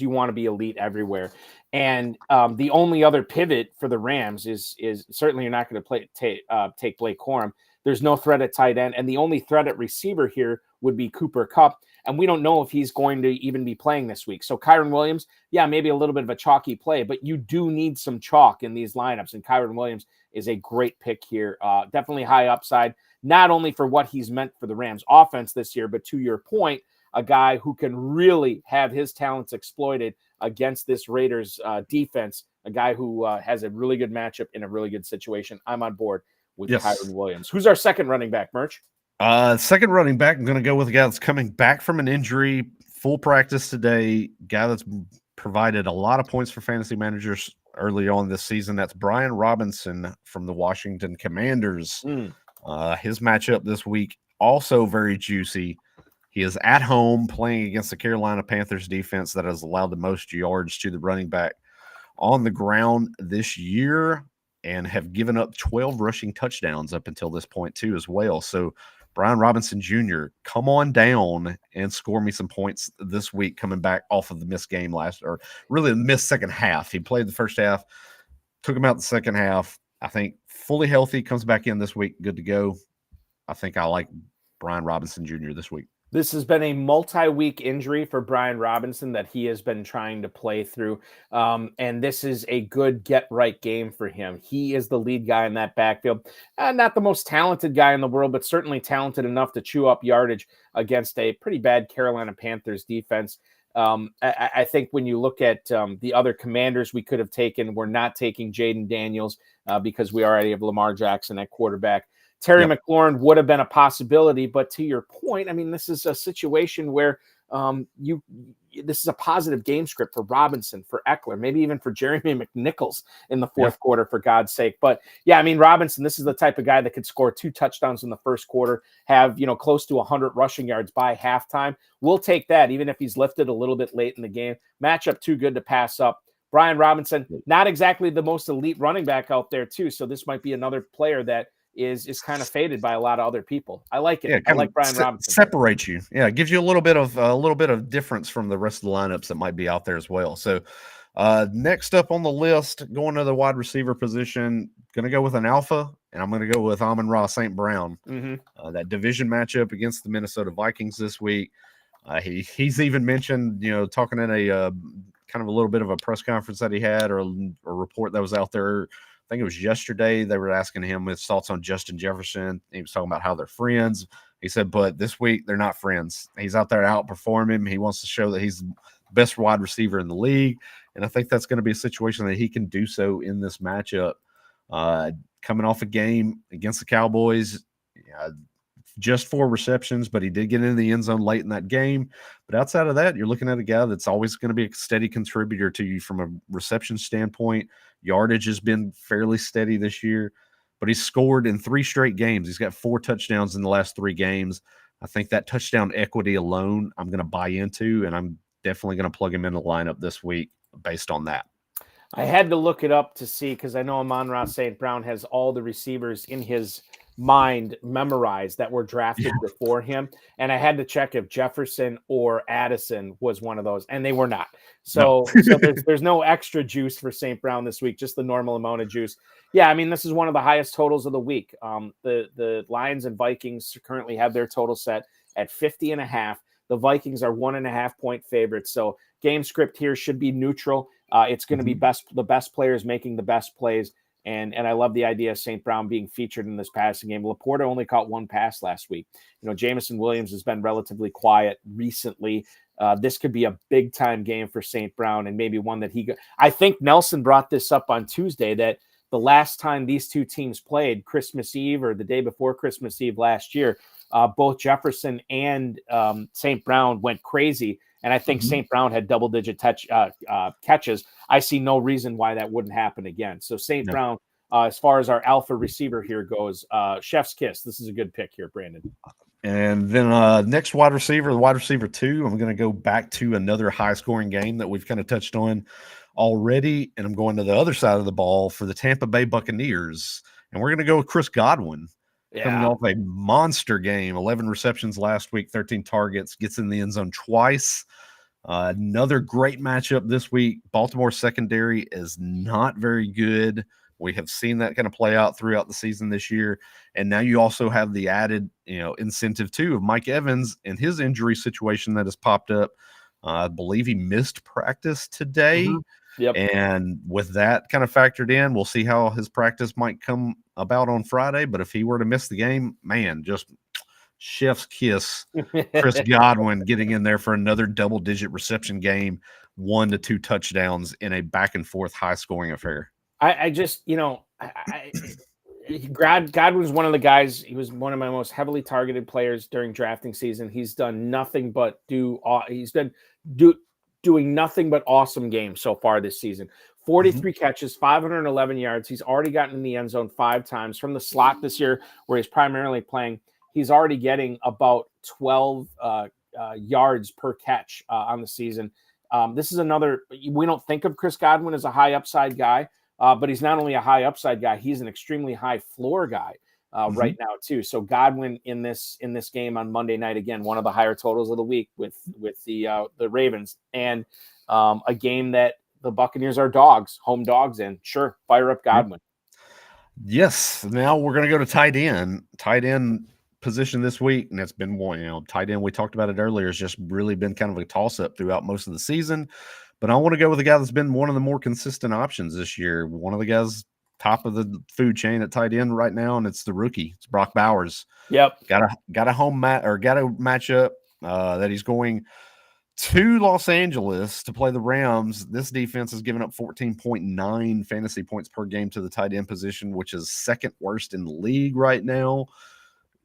you want to be elite everywhere. And the only other pivot for the Rams is certainly you're not going to take Blake Corum. There's no threat at tight end, and the only threat at receiver here would be Cooper Kupp. And we don't know if he's going to even be playing this week. So Kyren Williams, maybe a little bit of a chalky play, but you do need some chalk in these lineups. And Kyren Williams is a great pick here. Definitely high upside, not only for what he's meant for the Rams offense this year, but to your point, a guy who can really have his talents exploited against this Raiders defense, a guy who has a really good matchup in a really good situation. I'm on board with Kyren Williams. Who's our second running back, Merch? Second running back, I'm going to go with a guy that's coming back from an injury, full practice today, guy that's provided a lot of points for fantasy managers early on this season. That's Brian Robinson from the Washington Commanders. His matchup this week, also very juicy. He is at home playing against the Carolina Panthers defense that has allowed the most yards to the running back on the ground this year and have given up 12 rushing touchdowns up until this point too as well. So Brian Robinson Jr., come on down and score me some points this week coming back off of the missed game the missed second half. He played the first half, took him out the second half. I think fully healthy, comes back in this week, good to go. I think I like Brian Robinson Jr. this week. This has been a multi-week injury for Brian Robinson that he has been trying to play through. And this is a good get-right game for him. He is the lead guy in that backfield. Not the most talented guy in the world, but certainly talented enough to chew up yardage against a pretty bad Carolina Panthers defense. I think when you look at the other commanders we could have taken, we're not taking Jaden Daniels because we already have Lamar Jackson at quarterback. Terry McLaurin would have been a possibility, but to your point, I mean, this is a situation where this is a positive game script for Robinson, for Ekeler, maybe even for Jeremy McNichols in the fourth quarter, for God's sake. But yeah, I mean, Robinson, this is the type of guy that could score 2 touchdowns in the first quarter, have, close to 100 rushing yards by halftime. We'll take that, even if he's lifted a little bit late in the game. Matchup too good to pass up. Brian Robinson, not exactly the most elite running back out there too. So this might be another player that is kind of faded by a lot of other people. I like it. I like Brian Robinson. Separates you. Yeah, it gives you a little bit of difference from the rest of the lineups that might be out there as well. So next up on the list, going to the wide receiver position, going to go with an alpha, and I'm going to go with Amon-Ra St. Brown. That division matchup against the Minnesota Vikings this week. He's even mentioned, talking in a kind of a little bit of a press conference that he had, or a report that was out there. I think it was yesterday. They were asking him his thoughts on Justin Jefferson. He was talking about how they're friends. He said, but this week they're not friends. He's out there to outperform him. He wants to show that he's the best wide receiver in the league. And I think that's going to be a situation that he can do so in this matchup. Coming off a game against the Cowboys, just 4 receptions, but he did get into the end zone late in that game. But outside of that, you're looking at a guy that's always going to be a steady contributor to you from a reception standpoint. Yardage has been fairly steady this year, but he's scored in 3 straight games. He's got 4 touchdowns in the last 3 games. I think that touchdown equity alone I'm going to buy into, and I'm definitely going to plug him in the lineup this week based on that. I had to look it up to see, because I know Amon-Ra St. Brown has all the receivers in his mind memorized that were drafted before him, and I had to check if Jefferson or Addison was one of those, and they were not. So there's no extra juice for St. Brown this week, just the normal amount of juice. Yeah, I mean, this is one of the highest totals of the week. The Lions and Vikings currently have their total set at 50.5. The Vikings are 1.5 point favorites, so game script here should be neutral. It's going to be the best players making the best plays. And I love the idea of St. Brown being featured in this passing game. Laporta only caught 1 pass last week. Jamison Williams has been relatively quiet recently. This could be a big-time game for St. Brown, and maybe one that I think Nelson brought this up on Tuesday, that the last time these two teams played, Christmas Eve or the day before Christmas Eve last year, both Jefferson and St. Brown went crazy. And I think St. Brown had double-digit catches. I see no reason why that wouldn't happen again. So St. Brown, as far as our alpha receiver here goes, chef's kiss. This is a good pick here, Brandon. And then next wide receiver, the wide receiver 2, I'm going to go back to another high-scoring game that we've kind of touched on already, and I'm going to the other side of the ball for the Tampa Bay Buccaneers, and we're going to go with Chris Godwin. Coming off a monster game, 11 receptions last week, 13 targets, gets in the end zone twice. Another great matchup this week. Baltimore secondary is not very good. We have seen that kind of play out throughout the season this year. And now you also have the added, incentive too of Mike Evans and his injury situation that has popped up. I believe he missed practice today. Yep. And with that kind of factored in, we'll see how his practice might come about on Friday. But if he were to miss the game, man, just chef's kiss. Chris Godwin getting in there for another double-digit reception game, 1 to 2 touchdowns in a back-and-forth high-scoring affair. Godwin's one of the guys. He was one of my most heavily targeted players during drafting season. He's done nothing but doing nothing but awesome games so far this season. 43 catches, 511 yards. He's already gotten in the end zone 5 times. From the slot this year, where he's primarily playing, he's already getting about 12 yards per catch on the season. This is another, we don't think of Chris Godwin as a high upside guy, but he's not only a high upside guy, he's an extremely high floor guy right now too. So Godwin in this game on Monday night, again, one of the higher totals of the week with the Ravens, and a game that the Buccaneers are home dogs in. Sure, fire up Godwin. Yes. Now we're going to go to tight end. Tight end position this week, and it's been one, tight end, we talked about it earlier, has just really been kind of a toss-up throughout most of the season. But I want to go with a guy that's been one of the more consistent options this year. One of the guys top of the food chain at tight end right now, and it's the rookie. It's Brock Bowers. Yep. Got a home matchup that he's going to Los Angeles to play the Rams. This defense has given up 14.9 fantasy points per game to the tight end position, which is second worst in the league right now.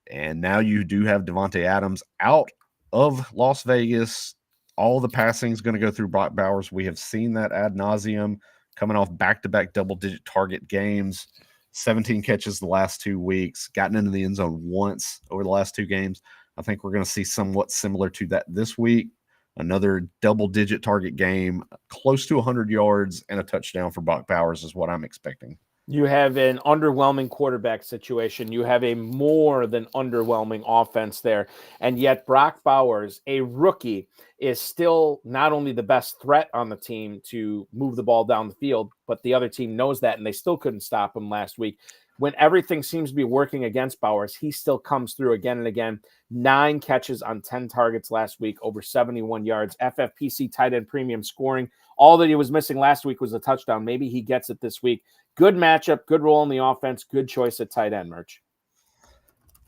And now you do have Davante Adams out of Las Vegas. All the passing is going to go through Brock Bowers. We have seen that ad nauseum, coming off back-to-back double-digit target games, 17 catches the last 2 weeks, gotten into the end zone once over the last 2 games. I think we're going to see somewhat similar to that this week. Another double-digit target game, close to 100 yards and a touchdown for Brock Bowers is what I'm expecting. You have an underwhelming quarterback situation. You have a more than underwhelming offense there. And yet Brock Bowers, a rookie, is still not only the best threat on the team to move the ball down the field, but the other team knows that, and they still couldn't stop him last week. When everything seems to be working against Bowers, he still comes through again and again. 9 catches on 10 targets last week, over 71 yards. FFPC tight end premium scoring. All that he was missing last week was a touchdown. Maybe he gets it this week. Good matchup, good role in the offense, good choice at tight end, Merch.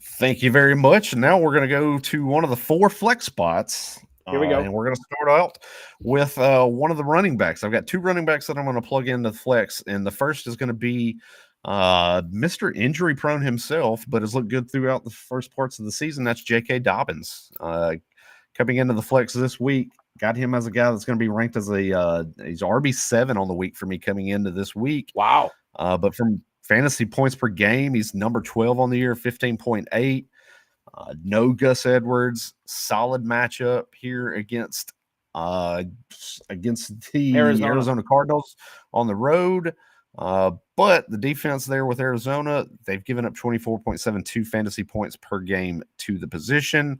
Thank you very much. And now we're going to go to one of the 4 flex spots. Here we go. And we're going to start out with one of the running backs. I've got 2 running backs that I'm going to plug into the flex. And the first is going to be Mr. Injury prone himself, but has looked good throughout the first parts of the season. That's J.K. Dobbins. Coming into the flex this week, got him as a guy that's going to be ranked as he's RB7 on the week for me coming into this week. Wow. But from fantasy points per game, he's number 12 on the year, 15.8. No Gus Edwards. Solid matchup here against the Arizona Cardinals on the road. But the defense there with Arizona, they've given up 24.72 fantasy points per game to the position.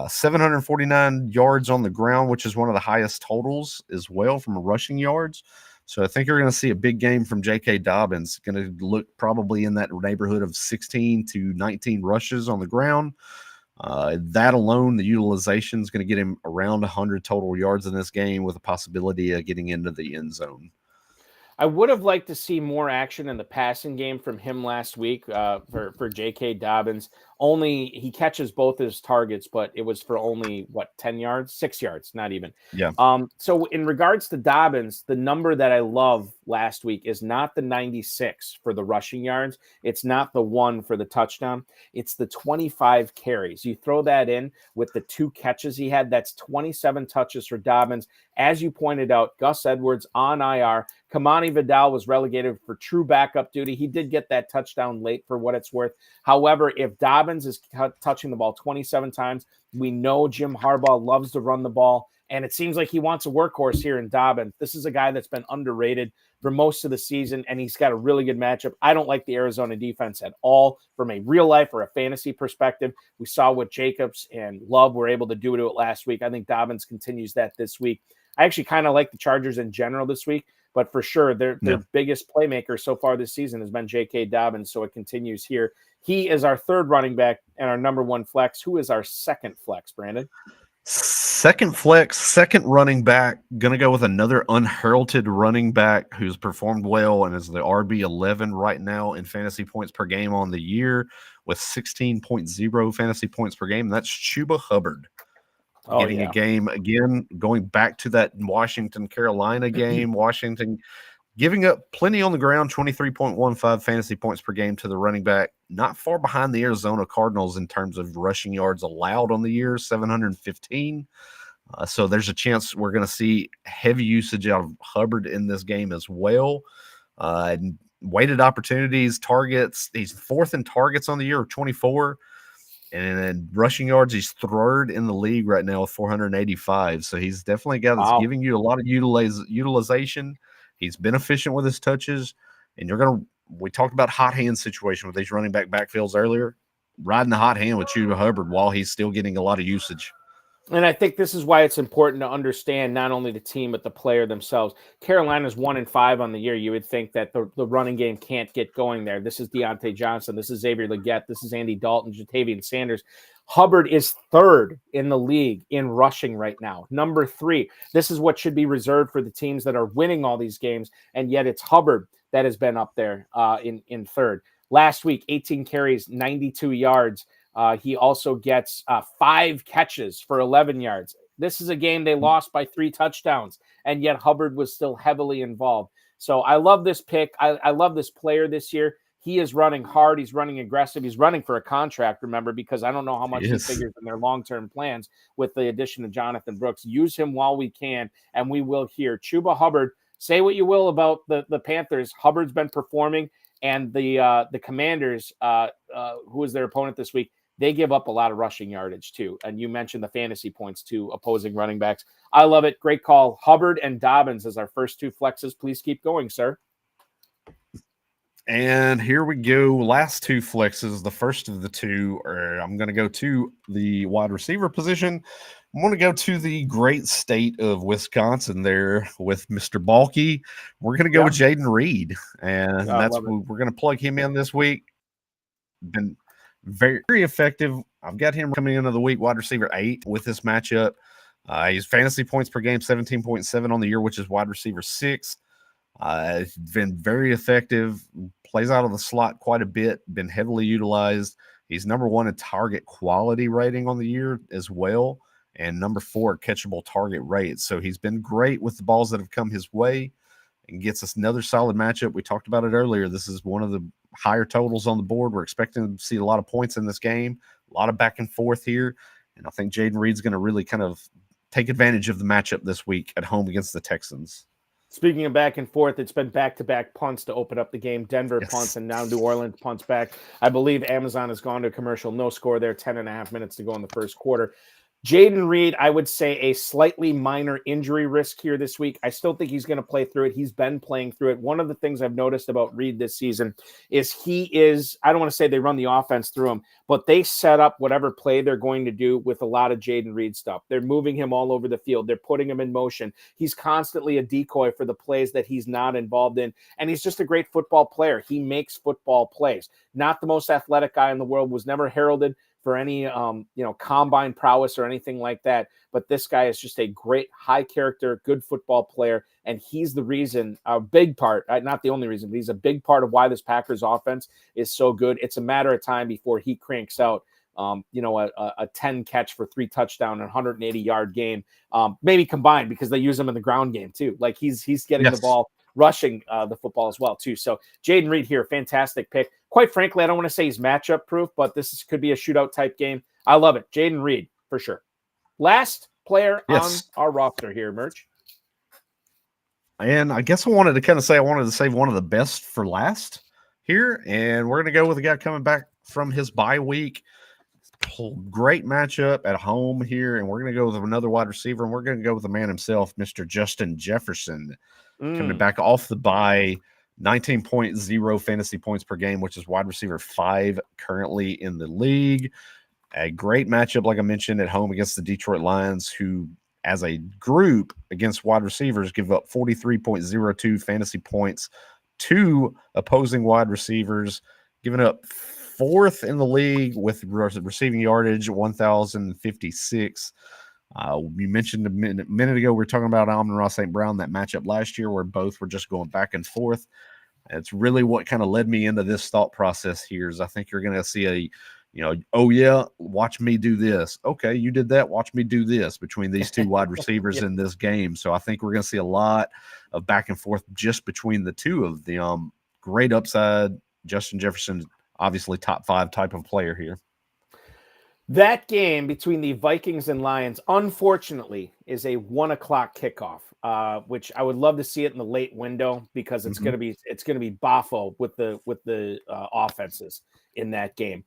749 yards on the ground, which is one of the highest totals as well from rushing yards. So I think you're going to see a big game from J.K. Dobbins. Going to look probably in that neighborhood of 16 to 19 rushes on the ground. That alone, the utilization is going to get him around 100 total yards in this game with a possibility of getting into the end zone. I would have liked to see more action in the passing game from him last week for J.K. Dobbins. He catches both his targets, but it was for only 10 yards, 6 yards, not even. Yeah. So in regards to Dobbins, the number that I love last week is not the 96 for the rushing yards. It's not the 1 for the touchdown. It's the 25 carries. You throw that in with the 2 catches he had. That's 27 touches for Dobbins. As you pointed out, Gus Edwards on IR. Kamani Vidal was relegated for true backup duty. He did get that touchdown late for what it's worth. However, if Dobbins is touching the ball 27 times, we know Jim Harbaugh loves to run the ball, and it seems like he wants a workhorse here in Dobbins. This is a guy that's been underrated for most of the season, and he's got a really good matchup. I don't like the Arizona defense at all from a real life or a fantasy perspective. We saw what Jacobs and Love were able to do to it last week. I think Dobbins continues that this week. I actually kind of like the Chargers in general this week, but for sure, their biggest playmaker so far this season has been J.K. Dobbins, so it continues here. He is our 3rd running back and our number 1 flex. Who is our 2nd flex, Brandon? Second flex, second running back. Going to go with another unheralded running back who's performed well and is the RB11 right now in fantasy points per game on the year with 16.0 fantasy points per game. That's Chuba Hubbard. Getting a game again, going back to that Washington-Carolina game. Washington giving up plenty on the ground, 23.15 fantasy points per game to the running back. Not far behind the Arizona Cardinals in terms of rushing yards allowed on the year, 715. So there's a chance we're going to see heavy usage out of Hubbard in this game as well. Weighted opportunities, targets. He's 4th in targets on the year, 24. And then rushing yards, he's 3rd in the league right now with 485. So he's definitely a guy that's giving you a lot of utilization. He's been efficient with his touches. And we talked about hot hand situation with these running back backfields earlier. Riding the hot hand with Chuba Hubbard while he's still getting a lot of usage. And I think this is why it's important to understand not only the team, but the player themselves. Carolina's 1-5 on the year. You would think that the running game can't get going there. This is Deontay Johnson. This is Xavier Legette. This is Andy Dalton, Jatavian Sanders. Hubbard is third in the league in rushing right now. Number 3. This is what should be reserved for the teams that are winning all these games. And yet it's Hubbard that has been up there in third. Last week, 18 carries, 92 yards. He also gets 5 catches for 11 yards. This is a game they lost by 3 touchdowns, and yet Hubbard was still heavily involved. So I love this pick. I love this player this year. He is running hard. He's running aggressive. He's running for a contract, remember, because I don't know how much he figures in their long-term plans with the addition of Jonathan Brooks. Use him while we can, and we will here. Chuba Hubbard, say what you will about the Panthers. Hubbard's been performing, and the Commanders, who is their opponent this week, they give up a lot of rushing yardage too. And you mentioned the fantasy points to opposing running backs. I love it. Great call. Hubbard and Dobbins as our first 2 flexes. Please keep going, sir. And here we go. Last 2 flexes. The first of the 2 I'm going to go to the wide receiver position. I'm going to go to the great state of Wisconsin there with Mr. Balky. We're going to go with Jaden Reed. And we're going to plug him in this week. Been very, very effective. I've got him coming into the week, wide receiver 8 with this matchup. He's fantasy points per game, 17.7 on the year, which is wide receiver 6. He's been very effective, plays out of the slot quite a bit, been heavily utilized. He's number 1 in target quality rating on the year as well, and number 4 catchable target rate. So he's been great with the balls that have come his way and gets us another solid matchup. We talked about it earlier. This is one of the higher totals on the board. We're expecting to see a lot of points in this game, a lot of back and forth here. And I think Jaden Reed's going to really kind of take advantage of the matchup this week at home against the Texans. Speaking of back and forth, it's been back-to-back punts to open up the game. Denver punts and now New Orleans punts back. I believe Amazon has gone to commercial. No score there, 10.5 minutes to go in the first quarter. Jaden Reed, I would say a slightly minor injury risk here this week. I still think he's going to play through it. He's been playing through it. One of the things I've noticed about Reed this season is I don't want to say they run the offense through him, but they set up whatever play they're going to do with a lot of Jaden Reed stuff. They're moving him all over the field. They're putting him in motion. He's constantly a decoy for the plays that he's not involved in, and he's just a great football player. He makes football plays. Not the most athletic guy in the world, was never heralded for any combine prowess or anything like that. But this guy is just a great, high character, good football player. And he's the reason, a big part, not the only reason, but he's a big part of why this Packers offense is so good. It's a matter of time before he cranks out, a 10 catch for 3 touchdown and 180-yard game, maybe combined, because they use him in the ground game too. Like he's getting the ball, rushing the football as well too. So Jaden Reed here, fantastic pick. Quite frankly, I don't want to say he's matchup proof, but could be a shootout type game. I love it. Jaden Reed for sure. Last player on our roster here, Merch. And I guess I wanted to save one of the best for last here. And we're going to go with a guy coming back from his bye week. Great matchup at home here. And we're going to go with another wide receiver. And we're going to go with the man himself, Mr. Justin Jefferson. Coming back off the bye, 19.0 fantasy points per game, which is wide receiver 5 currently in the league. A great matchup, like I mentioned, at home against the Detroit Lions, who, as a group against wide receivers, give up 43.02 fantasy points to opposing wide receivers, giving up 4th in the league with receiving yardage, 1,056. You mentioned a minute ago, we were talking about Amon-Ra St. Brown, that matchup last year where both were just going back and forth. It's really what kind of led me into this thought process here is I think you're going to see oh yeah, watch me do this. Okay, you did that. Watch me do this between these 2 wide receivers in this game. So I think we're going to see a lot of back and forth just between the 2 of them. Great upside. Justin Jefferson, obviously top 5 type of player here. That game between the Vikings and Lions, unfortunately, is a 1:00 kickoff, which I would love to see it in the late window because it's going to be boffo with the offenses in that game.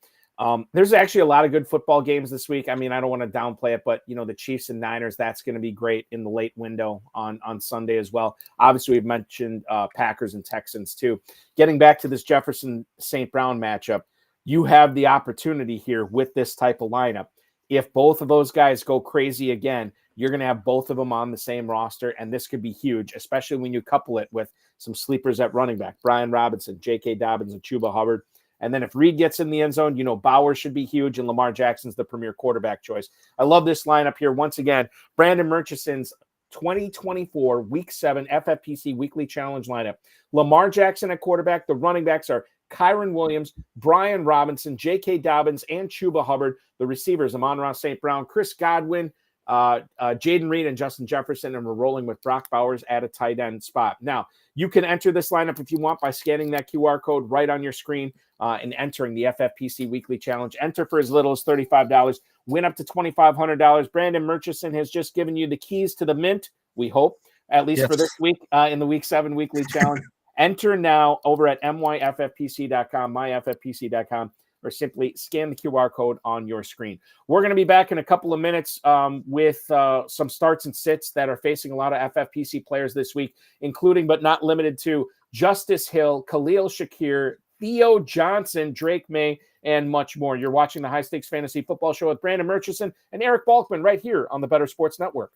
There's actually a lot of good football games this week. I mean, I don't want to downplay it, but the Chiefs and Niners, that's going to be great in the late window on Sunday as well. Obviously, we've mentioned Packers and Texans too. Getting back to this Jefferson St. Brown matchup, you have the opportunity here with this type of lineup. if both of those guys go crazy again, you're going to have both of them on the same roster, and this could be huge, especially when you couple it with some sleepers at running back, Brian Robinson, J.K. Dobbins, and Chuba Hubbard. And then if Reed gets in the end zone, Bauer should be huge, and Lamar Jackson's the premier quarterback choice. I love this lineup here. Once again, Brandon Murchison's 2024 Week 7 FFPC Weekly Challenge lineup. Lamar Jackson at quarterback. The running backs are Kyron Williams, Brian Robinson, J.K. Dobbins, and Chuba Hubbard. The receivers, Amon-Ra St. Brown, Chris Godwin, Jaden Reed, and Justin Jefferson, and we're rolling with Brock Bowers at a tight end spot. Now, you can enter this lineup if you want by scanning that QR code right on your screen and entering the FFPC Weekly Challenge. Enter for as little as $35. Win up to $2,500. Brandon Murchison has just given you the keys to the mint, we hope, at least for this week in the Week 7 Weekly Challenge. Enter now over at myffpc.com, myffpc.com, or simply scan the QR code on your screen. We're going to be back in a couple of minutes with some starts and sits that are facing a lot of FFPC players this week, including but not limited to Justice Hill, Khalil Shakir, Theo Johnson, Drake May, and much more. You're watching the High Stakes Fantasy Football Show with Brandon Murchison and Eric Balkman right here on the Better Sports Network.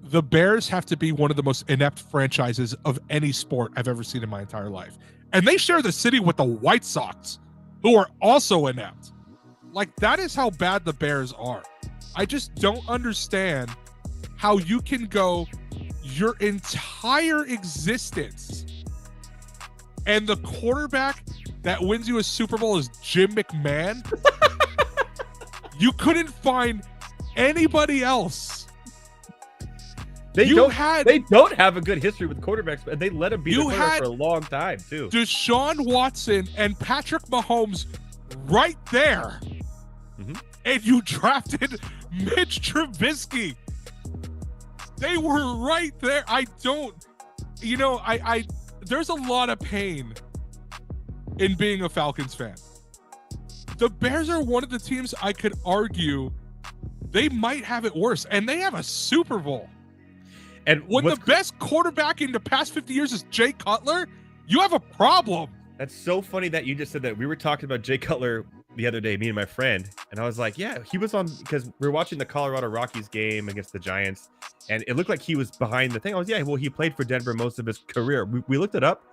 The Bears have to be one of the most inept franchises of any sport I've ever seen in my entire life. And they share the city with the White Sox, who are also inept. Like, that is how bad the Bears are. I just don't understand how you can go your entire existence and the quarterback that wins you a Super Bowl is Jim McMahon. You couldn't find anybody else. They don't have a good history with quarterbacks, and they let him be the quarterback for a long time, too. Deshaun Watson and Patrick Mahomes right there. Mm-hmm. And you drafted Mitch Trubisky. They were right there. There's a lot of pain in being a Falcons fan. The Bears are one of the teams I could argue they might have it worse, and they have a Super Bowl. And when the best quarterback in the past 50 years is Jay Cutler, you have a problem. That's so funny that you just said that. We were talking about Jay Cutler the other day, me and my friend, and I was like, yeah, he was on, because we were watching the Colorado Rockies game against the Giants, and it looked like he was behind the thing. I was, yeah, well, he played for Denver most of his career. We looked it up.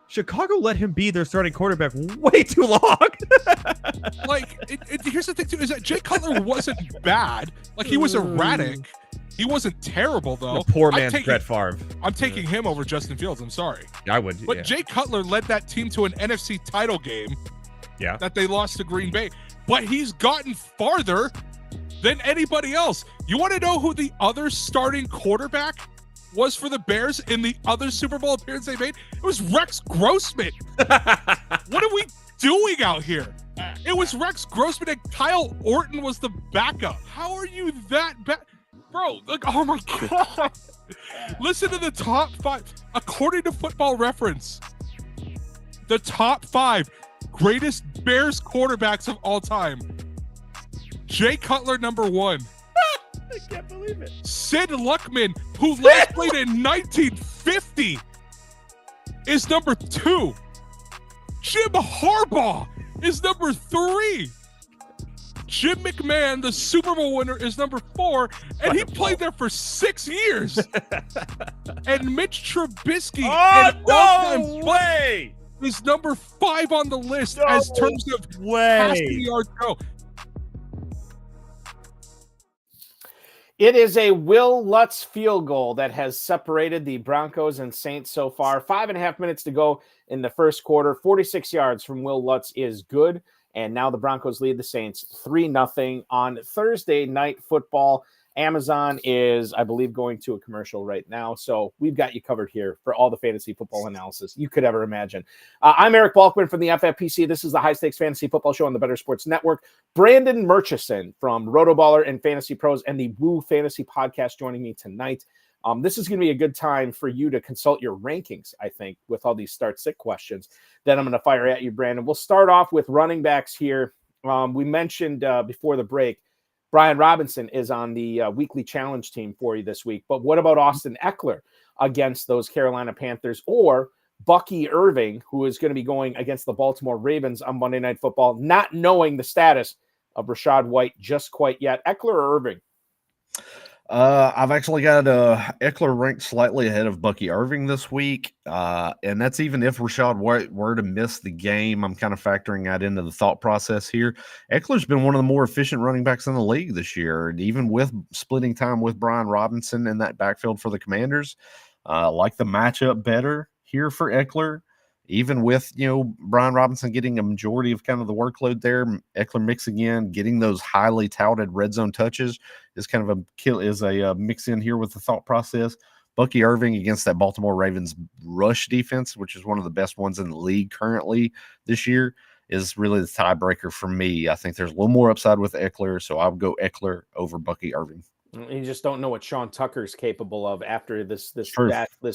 Chicago let him be their starting quarterback way too long. Here's the thing, too, is that Jay Cutler wasn't bad. Like, he was erratic. He wasn't terrible, though. The poor man's Brett Favre. I'm taking him over Justin Fields. I'm sorry. Yeah, I would. But Jay Cutler led that team to an NFC title game that they lost to Green Bay. But he's gotten farther than anybody else. You want to know who the other starting quarterback was for the Bears in the other Super Bowl appearance they made? It was Rex Grossman. What are we doing out here? It was Rex Grossman, and Kyle Orton was the backup. How are you that bad? Bro, oh my God. Listen to the top 5. According to Football Reference, the top 5 greatest Bears quarterbacks of all time. Jay Cutler, number 1. I can't believe it. Sid Luckman, who last played in 1950, is number 2. Jim Harbaugh is number 3. Jim McMahon, the Super Bowl winner, is number 4, and he played there for 6 years. And Mitch Trubisky, is number 5 on the list as terms of passing yards go. It is a Will Lutz field goal that has separated the Broncos and Saints so far. 5.5 minutes to go in the first quarter. 46 yards from Will Lutz is good. And now the Broncos lead the Saints 3-0 on Thursday Night Football. Amazon is, I believe, going to a commercial right now. So we've got you covered here for all the fantasy football analysis you could ever imagine. I'm Eric Balkman from the FFPC. This is the High Stakes Fantasy Football Show on the Better Sports Network. Brandon Murchison from RotoBaller and Fantasy Pros and the Woo Fantasy Podcast joining me tonight. This is going to be a good time for you to consult your rankings, I think, with all these start-sit questions that I'm going to fire at you, Brandon. We'll start off with running backs here. We mentioned before the break, Brian Robinson is on the weekly challenge team for you this week. But what about Austin Ekeler against those Carolina Panthers or Bucky Irving, who is going to be going against the Baltimore Ravens on Monday Night Football, not knowing the status of Rachaad White just quite yet. Ekeler or Irving? I've actually got Ekeler ranked slightly ahead of Bucky Irving this week, and that's even if Rachaad White were to miss the game. I'm kind of factoring that into the thought process here. Ekeler's been one of the more efficient running backs in the league this year, and even with splitting time with Brian Robinson in that backfield for the Commanders, like the matchup better here for Ekeler. Even with, Brian Robinson getting a majority of kind of the workload there, Ekeler mixing in, getting those highly touted red zone touches is kind of a mix in here with the thought process. Bucky Irving against that Baltimore Ravens rush defense, which is one of the best ones in the league currently this year, is really the tiebreaker for me. I think there's a little more upside with Ekeler, so I'll go Ekeler over Bucky Irving. You just don't know what Sean Tucker's capable of after this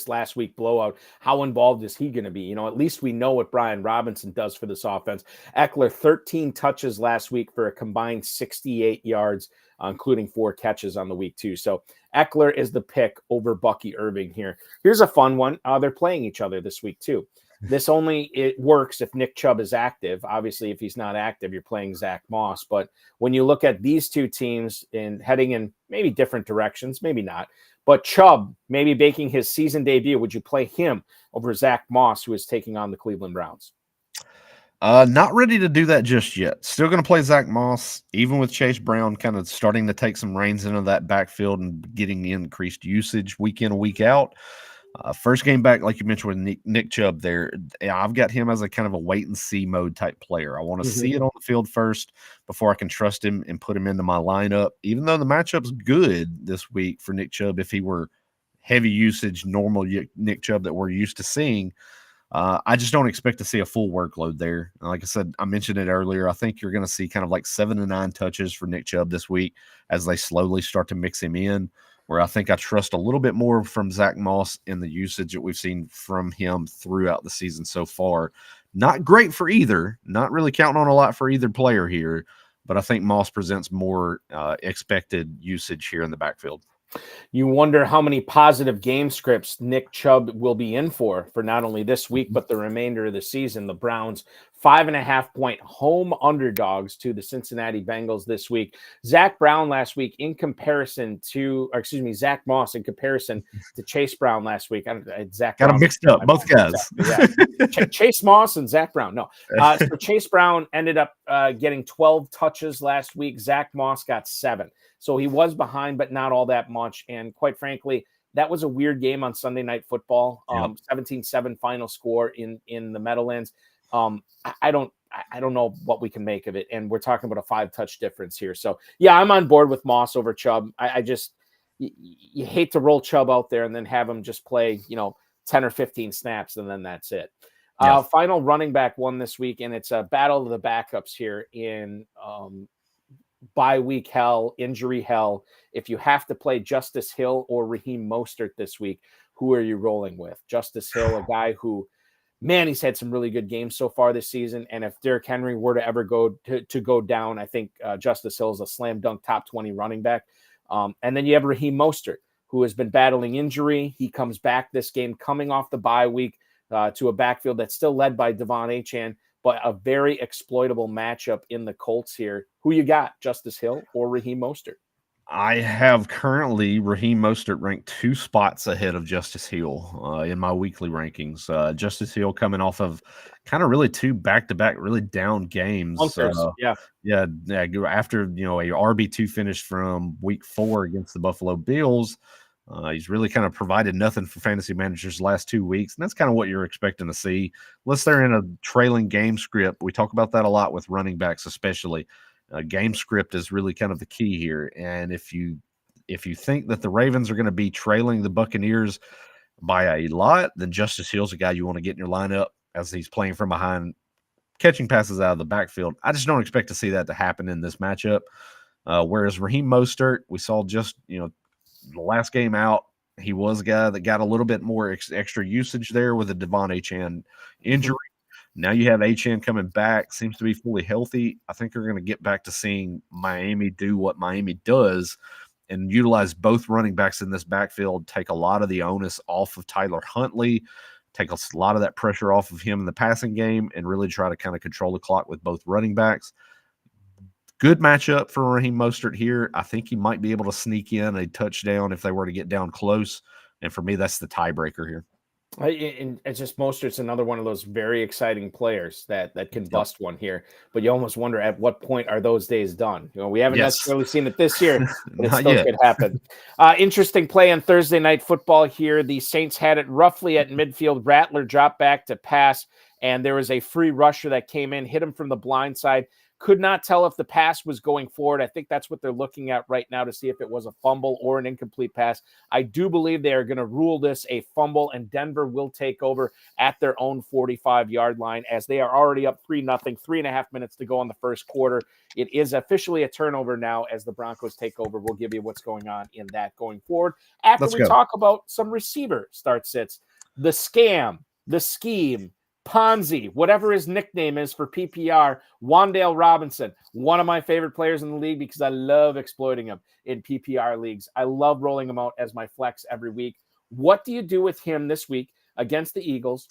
last week blowout. How involved is he going to be? At least we know what Brian Robinson does for this offense. Ekeler, 13 touches last week for a combined 68 yards, including 4 catches on the week too. So Ekeler is the pick over Bucky Irving here. Here's a fun one. They're playing each other this week too. It works if Nick Chubb is active. Obviously, if he's not active, you're playing Zach Moss. But when you look at these two teams and heading in maybe different directions, maybe not, but Chubb maybe making his season debut, would you play him over Zach Moss, who is taking on the Cleveland Browns? Not ready to do that just yet. Still going to play Zach Moss, even with Chase Brown kind of starting to take some reins into that backfield and getting the increased usage week in, week out. First game back, like you mentioned with Nick Chubb there, I've got him as a kind of a wait-and-see mode type player. I want to see it on the field first before I can trust him and put him into my lineup, even though the matchup's good this week for Nick Chubb. If he were heavy usage, normal Nick Chubb that we're used to seeing, I just don't expect to see a full workload there. Like I said, I mentioned it earlier, I think you're going to see kind of like 7 to 9 touches for Nick Chubb this week as they slowly start to mix him in, where I think I trust a little bit more from Zach Moss in the usage that we've seen from him throughout the season so far. Not great for either, not really counting on a lot for either player here, but I think Moss presents more expected usage here in the backfield. You wonder how many positive game scripts Nick Chubb will be in for not only this week, but the remainder of the season. The Browns 5.5-point home underdogs to the Cincinnati Bengals this week. Zach Moss in comparison to Chase Brown last week. Zach got them mixed up, both guys. Yeah. Chase Moss and Zach Brown. No. So Chase Brown ended up getting 12 touches last week. Zach Moss got 7. So he was behind, but not all that much. And quite frankly, that was a weird game on Sunday Night Football. 17-7 final score in the Meadowlands. I don't know what we can make of it. And we're talking about a 5-touch difference here. So yeah, I'm on board with Moss over Chubb. I just, you hate to roll Chubb out there and then have him just play, 10 or 15 snaps. And then that's it. Final running back one this week. And it's a battle of the backups here in, bye week hell, injury hell. If you have to play Justice Hill or Raheem Mostert this week, who are you rolling with? Justice Hill, a guy who, man, he's had some really good games so far this season. And if Derrick Henry were to ever go down, I think Justice Hill is a slam dunk top 20 running back. And then you have Raheem Mostert, who has been battling injury. He comes back this game coming off the bye week to a backfield that's still led by Devon Achane, but a very exploitable matchup in the Colts here. Who you got, Justice Hill or Raheem Mostert? I have currently Raheem Mostert ranked 2 spots ahead of Justice Hill in my weekly rankings. Justice Hill coming off of kind of really 2 back-to-back really down games. After a RB2 finish from week 4 against the Buffalo Bills. He's really kind of provided nothing for fantasy managers the last 2 weeks, and that's kind of what you're expecting to see. Unless they're in a trailing game script, we talk about that a lot with running backs, especially. Game script is really kind of the key here, and if you think that the Ravens are going to be trailing the Buccaneers by a lot, then Justice Hill's a guy you want to get in your lineup as he's playing from behind, catching passes out of the backfield. I just don't expect to see that to happen in this matchup. Whereas Raheem Mostert, we saw just the last game out, he was a guy that got a little bit more extra usage there with the Devon Achane injury. Now you have Achane coming back, seems to be fully healthy. I think you're going to get back to seeing Miami do what Miami does and utilize both running backs in this backfield, take a lot of the onus off of Tyler Huntley, take a lot of that pressure off of him in the passing game and really try to kind of control the clock with both running backs. Good matchup for Raheem Mostert here. I think he might be able to sneak in a touchdown if they were to get down close. And for me, that's the tiebreaker here. And it's just Mostert's another one of those very exciting players that can bust one here. But you almost wonder at what point are those days done? We haven't necessarily seen it this year, but it still could happen. Interesting play on Thursday Night Football here. The Saints had it roughly at midfield. Rattler dropped back to pass, and there was a free rusher that came in, hit him from the blind side. Could not tell if the pass was going forward. I think that's what they're looking at right now to see if it was a fumble or an incomplete pass. I do believe they are going to rule this a fumble, and Denver will take over at their own 45-yard line as they are already up 3-0, 3.5 minutes to go in the first quarter. It is officially a turnover now as the Broncos take over. We'll give you what's going on in that going forward. After we talk about some receiver start sits, the scam, the scheme, Ponzi, whatever his nickname is for PPR, Wan'Dale Robinson, one of my favorite players in the league because I love exploiting him in PPR leagues. I love rolling him out as my flex every week. What do you do with him this week against the Eagles?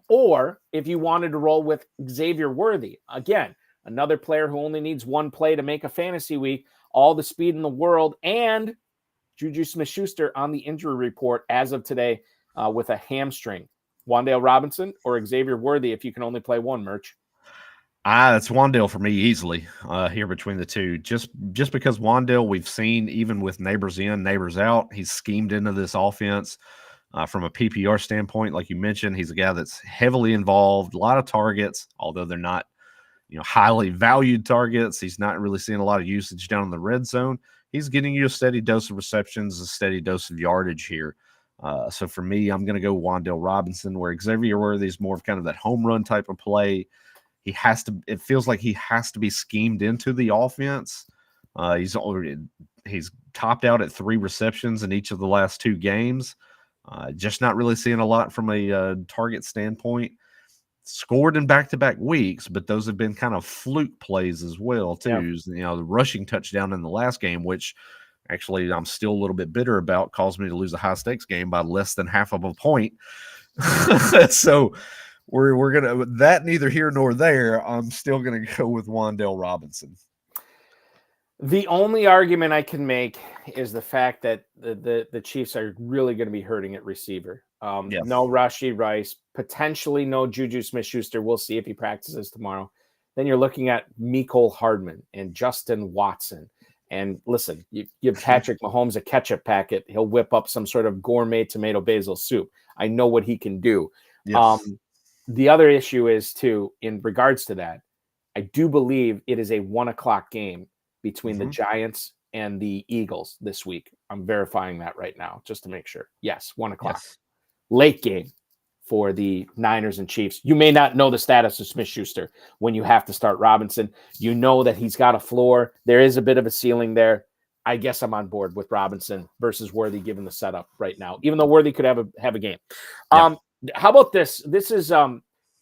Or if you wanted to roll with Xavier Worthy, again, another player who only needs one play to make a fantasy week, all the speed in the world, and Juju Smith-Schuster on the injury report as of today with a hamstring. Wan'Dale Robinson or Xavier Worthy if you can only play one, Merch? It's Wan'Dale for me easily here between the two. Just because Wan'Dale we've seen even with neighbors in, neighbors out, he's schemed into this offense from a PPR standpoint. Like you mentioned, he's a guy that's heavily involved, a lot of targets, although they're not highly valued targets. He's not really seeing a lot of usage down in the red zone. He's getting you a steady dose of receptions, a steady dose of yardage here. So for me, I'm going to go Wan'Dale Robinson, where Xavier Worthy is more of kind of that home run type of play. It feels like he has to be schemed into the offense. He's topped out at 3 receptions in each of the last 2 games. Just not really seeing a lot from a target standpoint. Scored in back-to-back weeks, but those have been kind of fluke plays as well, too. Yeah. The rushing touchdown in the last game, which actually I'm still a little bit bitter about, caused me to lose a high-stakes game by less than half of a point. So we're going to – that neither here nor there, I'm still going to go with Wan'Dale Robinson. The only argument I can make is the fact that the Chiefs are really going to be hurting at receiver. No Rashee Rice, potentially no Juju Smith-Schuster. We'll see if he practices tomorrow. Then you're looking at Mecole Hardman and Justin Watson. And listen, you give Patrick Mahomes a ketchup packet, he'll whip up some sort of gourmet tomato basil soup. I know what he can do. Yes. The other issue is, too, in regards to that, I do believe it is a 1:00 game between the Giants and the Eagles this week. I'm verifying that right now just to make sure. Yes, 1:00. Yes. Late game for the Niners and Chiefs. You may not know the status of Smith-Schuster when you have to start Robinson. You know that he's got a floor. There is a bit of a ceiling there. I guess I'm on board with Robinson versus Worthy given the setup right now, even though Worthy could have a game. Yeah. How about this? This is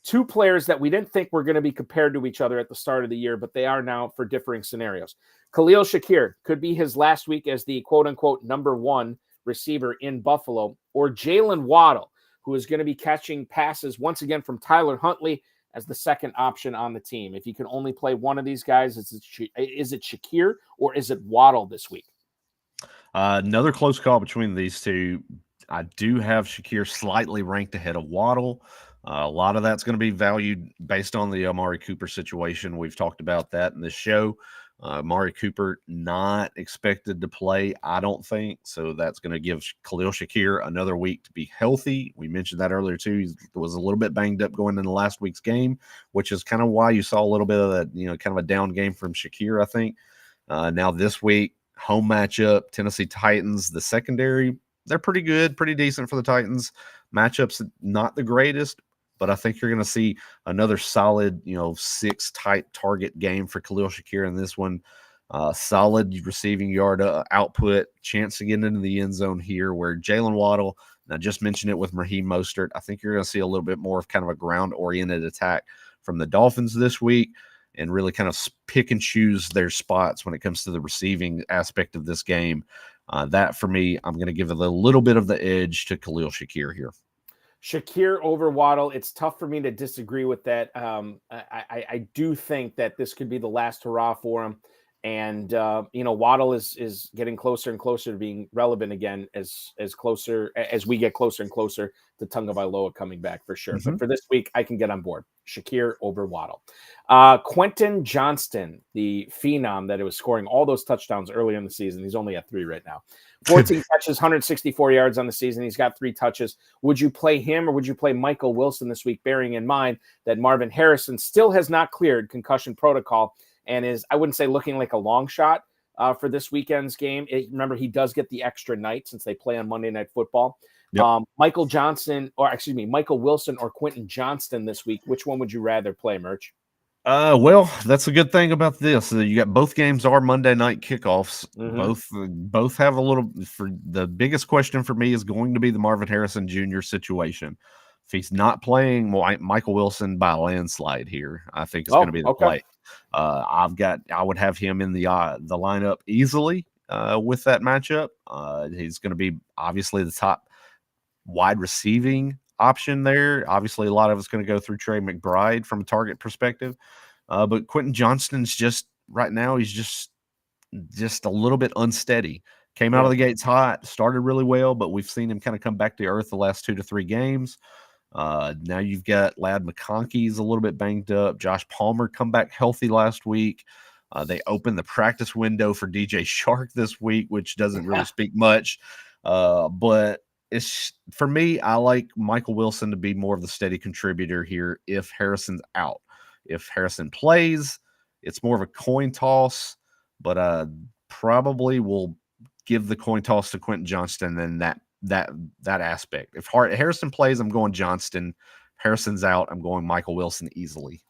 2 players that we didn't think were going to be compared to each other at the start of the year, but they are now for differing scenarios. Khalil Shakir could be his last week as the quote-unquote number 1 receiver in Buffalo, or Jalen Waddle, who is going to be catching passes once again from Tyler Huntley as the second option on the team. If you can only play one of these guys, is it Shakir or is it Waddle this week? Another close call between these two. I do have Shakir slightly ranked ahead of Waddle. A lot of that's going to be valued based on the Amari Cooper situation. We've talked about that in this show. Amari Cooper not expected to play, I don't think. So that's going to give Khalil Shakir another week to be healthy. We mentioned that earlier too. He was a little bit banged up going into last week's game, which is kind of why you saw a little bit of that, kind of a down game from Shakir, I think. Now this week, home matchup, Tennessee Titans, the secondary, they're pretty good, pretty decent for the Titans. Matchups not the greatest, but I think you're going to see another solid, 6 tight target game for Khalil Shakir in this one. Solid receiving yard output, chance to get into the end zone here, where Jalen Waddle, and I just mentioned it with Raheem Mostert, I think you're going to see a little bit more of kind of a ground-oriented attack from the Dolphins this week and really kind of pick and choose their spots when it comes to the receiving aspect of this game. That, for me, I'm going to give it a little bit of the edge to Khalil Shakir here. Shakir over Waddle. It's tough for me to disagree with that. I do think that this could be the last hurrah for him. And, Waddle is getting closer and closer to being relevant again as we get closer and closer to Tagovailoa coming back for sure. But for this week, I can get on board. Shakir over Waddle. Quentin Johnston, the phenom that was scoring all those touchdowns earlier in the season. He's only at 3 right now. 14 catches, 164 yards on the season. He's got 3 touches. Would you play him or would you play Michael Wilson this week, bearing in mind that Marvin Harrison still has not cleared concussion protocol and is, I wouldn't say looking like a long shot for this weekend's game. Remember, he does get the extra night since they play on Monday Night Football. Yep. Michael Wilson or Quentin Johnston this week. Which one would you rather play, Merch? Well, that's a good thing about this. You got both games are Monday night kickoffs. Both have a little. For the biggest question for me is going to be the Marvin Harrison Jr. situation. If he's not playing, Michael Wilson by a landslide here, I think is going to be the play. I would have him in the lineup easily with that matchup. He's going to be obviously the top wide receiving option there. Obviously, a lot of it's going to go through Trey McBride from a target perspective. But Quentin Johnston's just right now, he's just a little bit unsteady. Came out of the gates hot, started really well, but we've seen him kind of come back to earth the last 2 to 3 games. Now you've got Ladd McConkey's a little bit banged up. Josh Palmer come back healthy last week. They opened the practice window for DJ Shark this week, which doesn't really speak much. But it's for me, I like Michael Wilson to be more of the steady contributor here if Harrison's out. If Harrison plays, it's more of a coin toss, but probably will give the coin toss to Quentin Johnston and that aspect. If Harrison plays, I'm going Johnston. Harrison's out, I'm going Michael Wilson easily.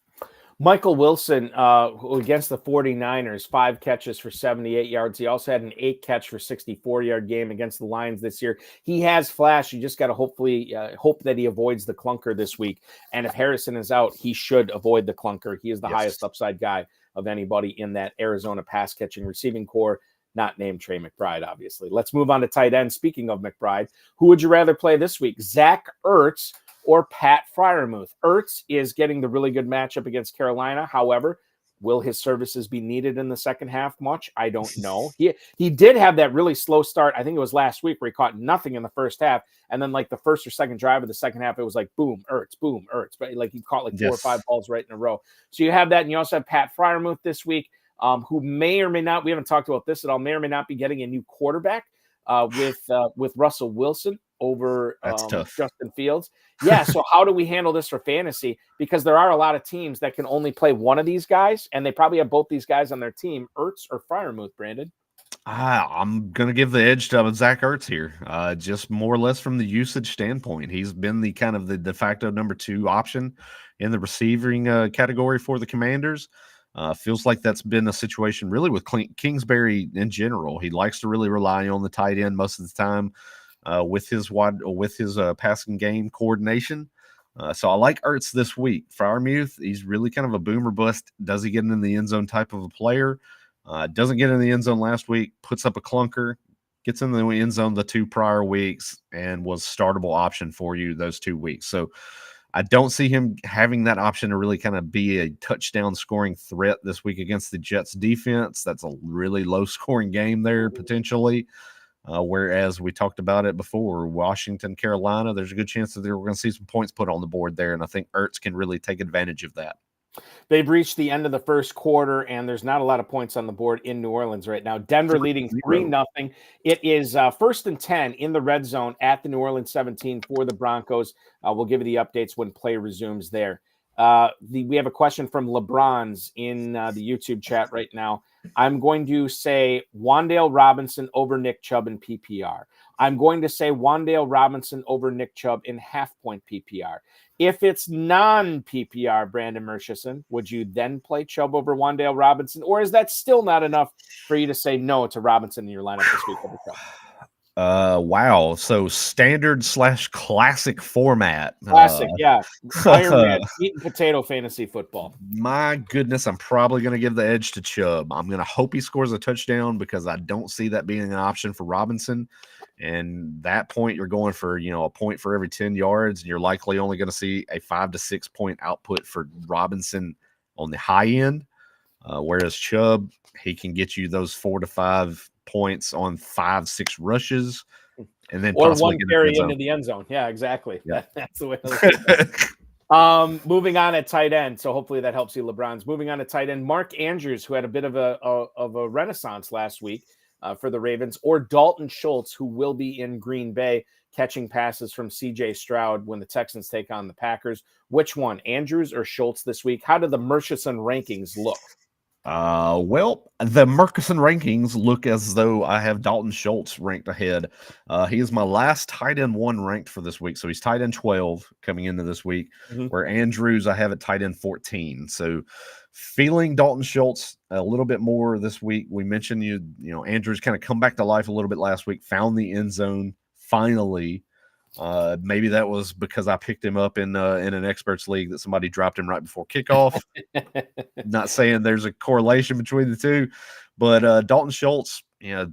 Michael Wilson against the 49ers, 5 catches for 78 yards. He also had an 8 catch for 64-yard game against the Lions this year. He has flash. You just got to hopefully hope that he avoids the clunker this week. And if Harrison is out, he should avoid the clunker. He is the highest upside guy of anybody in that Arizona pass catching receiving core, not named Trey McBride, obviously. Let's move on to tight end. Speaking of McBride, who would you rather play this week, Zach Ertz or Pat Freiermuth? Ertz is getting the really good matchup against Carolina. However, will his services be needed in the second half much? I don't know. He did have that really slow start. I think it was last week where he caught nothing in the first half. And then like the first or second drive of the second half, it was like, boom, Ertz. But like he caught like 4 or 5 balls right in a row. So you have that. And you also have Pat Freiermuth this week, who may or may not, we haven't talked about this at all, may or may not be getting a new quarterback with Russell Wilson over Justin Fields. Yeah, so how do we handle this for fantasy? Because there are a lot of teams that can only play one of these guys, and they probably have both these guys on their team, Ertz or Freiermuth, Brandon. I'm going to give the edge to Zach Ertz here, just more or less from the usage standpoint. He's been the kind of the de facto number 2 option in the receiving category for the Commanders. Feels like that's been a situation really with Kingsbury in general. He likes to really rely on the tight end most of the time with his passing game coordination. So I like Ertz this week. Freiermuth, he's really kind of a boomer bust. Does he get in the end zone type of a player? Doesn't get in the end zone last week, puts up a clunker, gets in the end zone the 2 prior weeks, and was startable option for you those 2 weeks. So I don't see him having that option to really kind of be a touchdown scoring threat this week against the Jets defense. That's a really low scoring game there potentially. Whereas we talked about it before, Washington, Carolina, there's a good chance that we're going to see some points put on the board there. And I think Ertz can really take advantage of that. They've reached the end of the first quarter, and there's not a lot of points on the board in New Orleans right now. Denver leading 3-0. It is 1st and 10 in the red zone at the New Orleans 17 for the Broncos. We'll give you the updates when play resumes there. We have a question from LeBron's in the YouTube chat right now. I'm going to say Wan'Dale Robinson over Nick Chubb in PPR. I'm going to say Wan'Dale Robinson over Nick Chubb in half-point PPR. If it's non-PPR, Brandon Murchison, would you then play Chubb over Wan'Dale Robinson? Or is that still not enough for you to say no to Robinson in your lineup this week over Chubb? Wow. So standard / classic format. Classic, yeah. Iron Man, meat and potato fantasy football. My goodness, I'm probably going to give the edge to Chubb. I'm going to hope he scores a touchdown because I don't see that being an option for Robinson. And that point, you're going for, a point for every 10 yards, and you're likely only going to see a 5 to 6 point output for Robinson on the high end. Whereas Chubb, he can get you those 4 to 5 points on 5-6 rushes, and then or possibly one carry into the end zone. Yeah, exactly. Yeah. That's the way to look at it. Moving on at tight end. So hopefully that helps you, LeBron's. Moving on to tight end, Mark Andrews, who had a bit of a renaissance last week for the Ravens, or Dalton Schultz, who will be in Green Bay catching passes from C.J. Stroud when the Texans take on the Packers. Which one, Andrews or Schultz this week? How do the Murchison rankings look? Well, the Murchison rankings look as though I have Dalton Schultz ranked ahead. He is my last tight end 1 ranked for this week. So he's tight end 12 coming into this week, where Andrews, I have at tight end 14. So feeling Dalton Schultz a little bit more this week. We mentioned, Andrews kind of come back to life a little bit last week, found the end zone finally. Maybe that was because I picked him up in an experts league that somebody dropped him right before kickoff. Not saying there's a correlation between the two, but Dalton Schultz,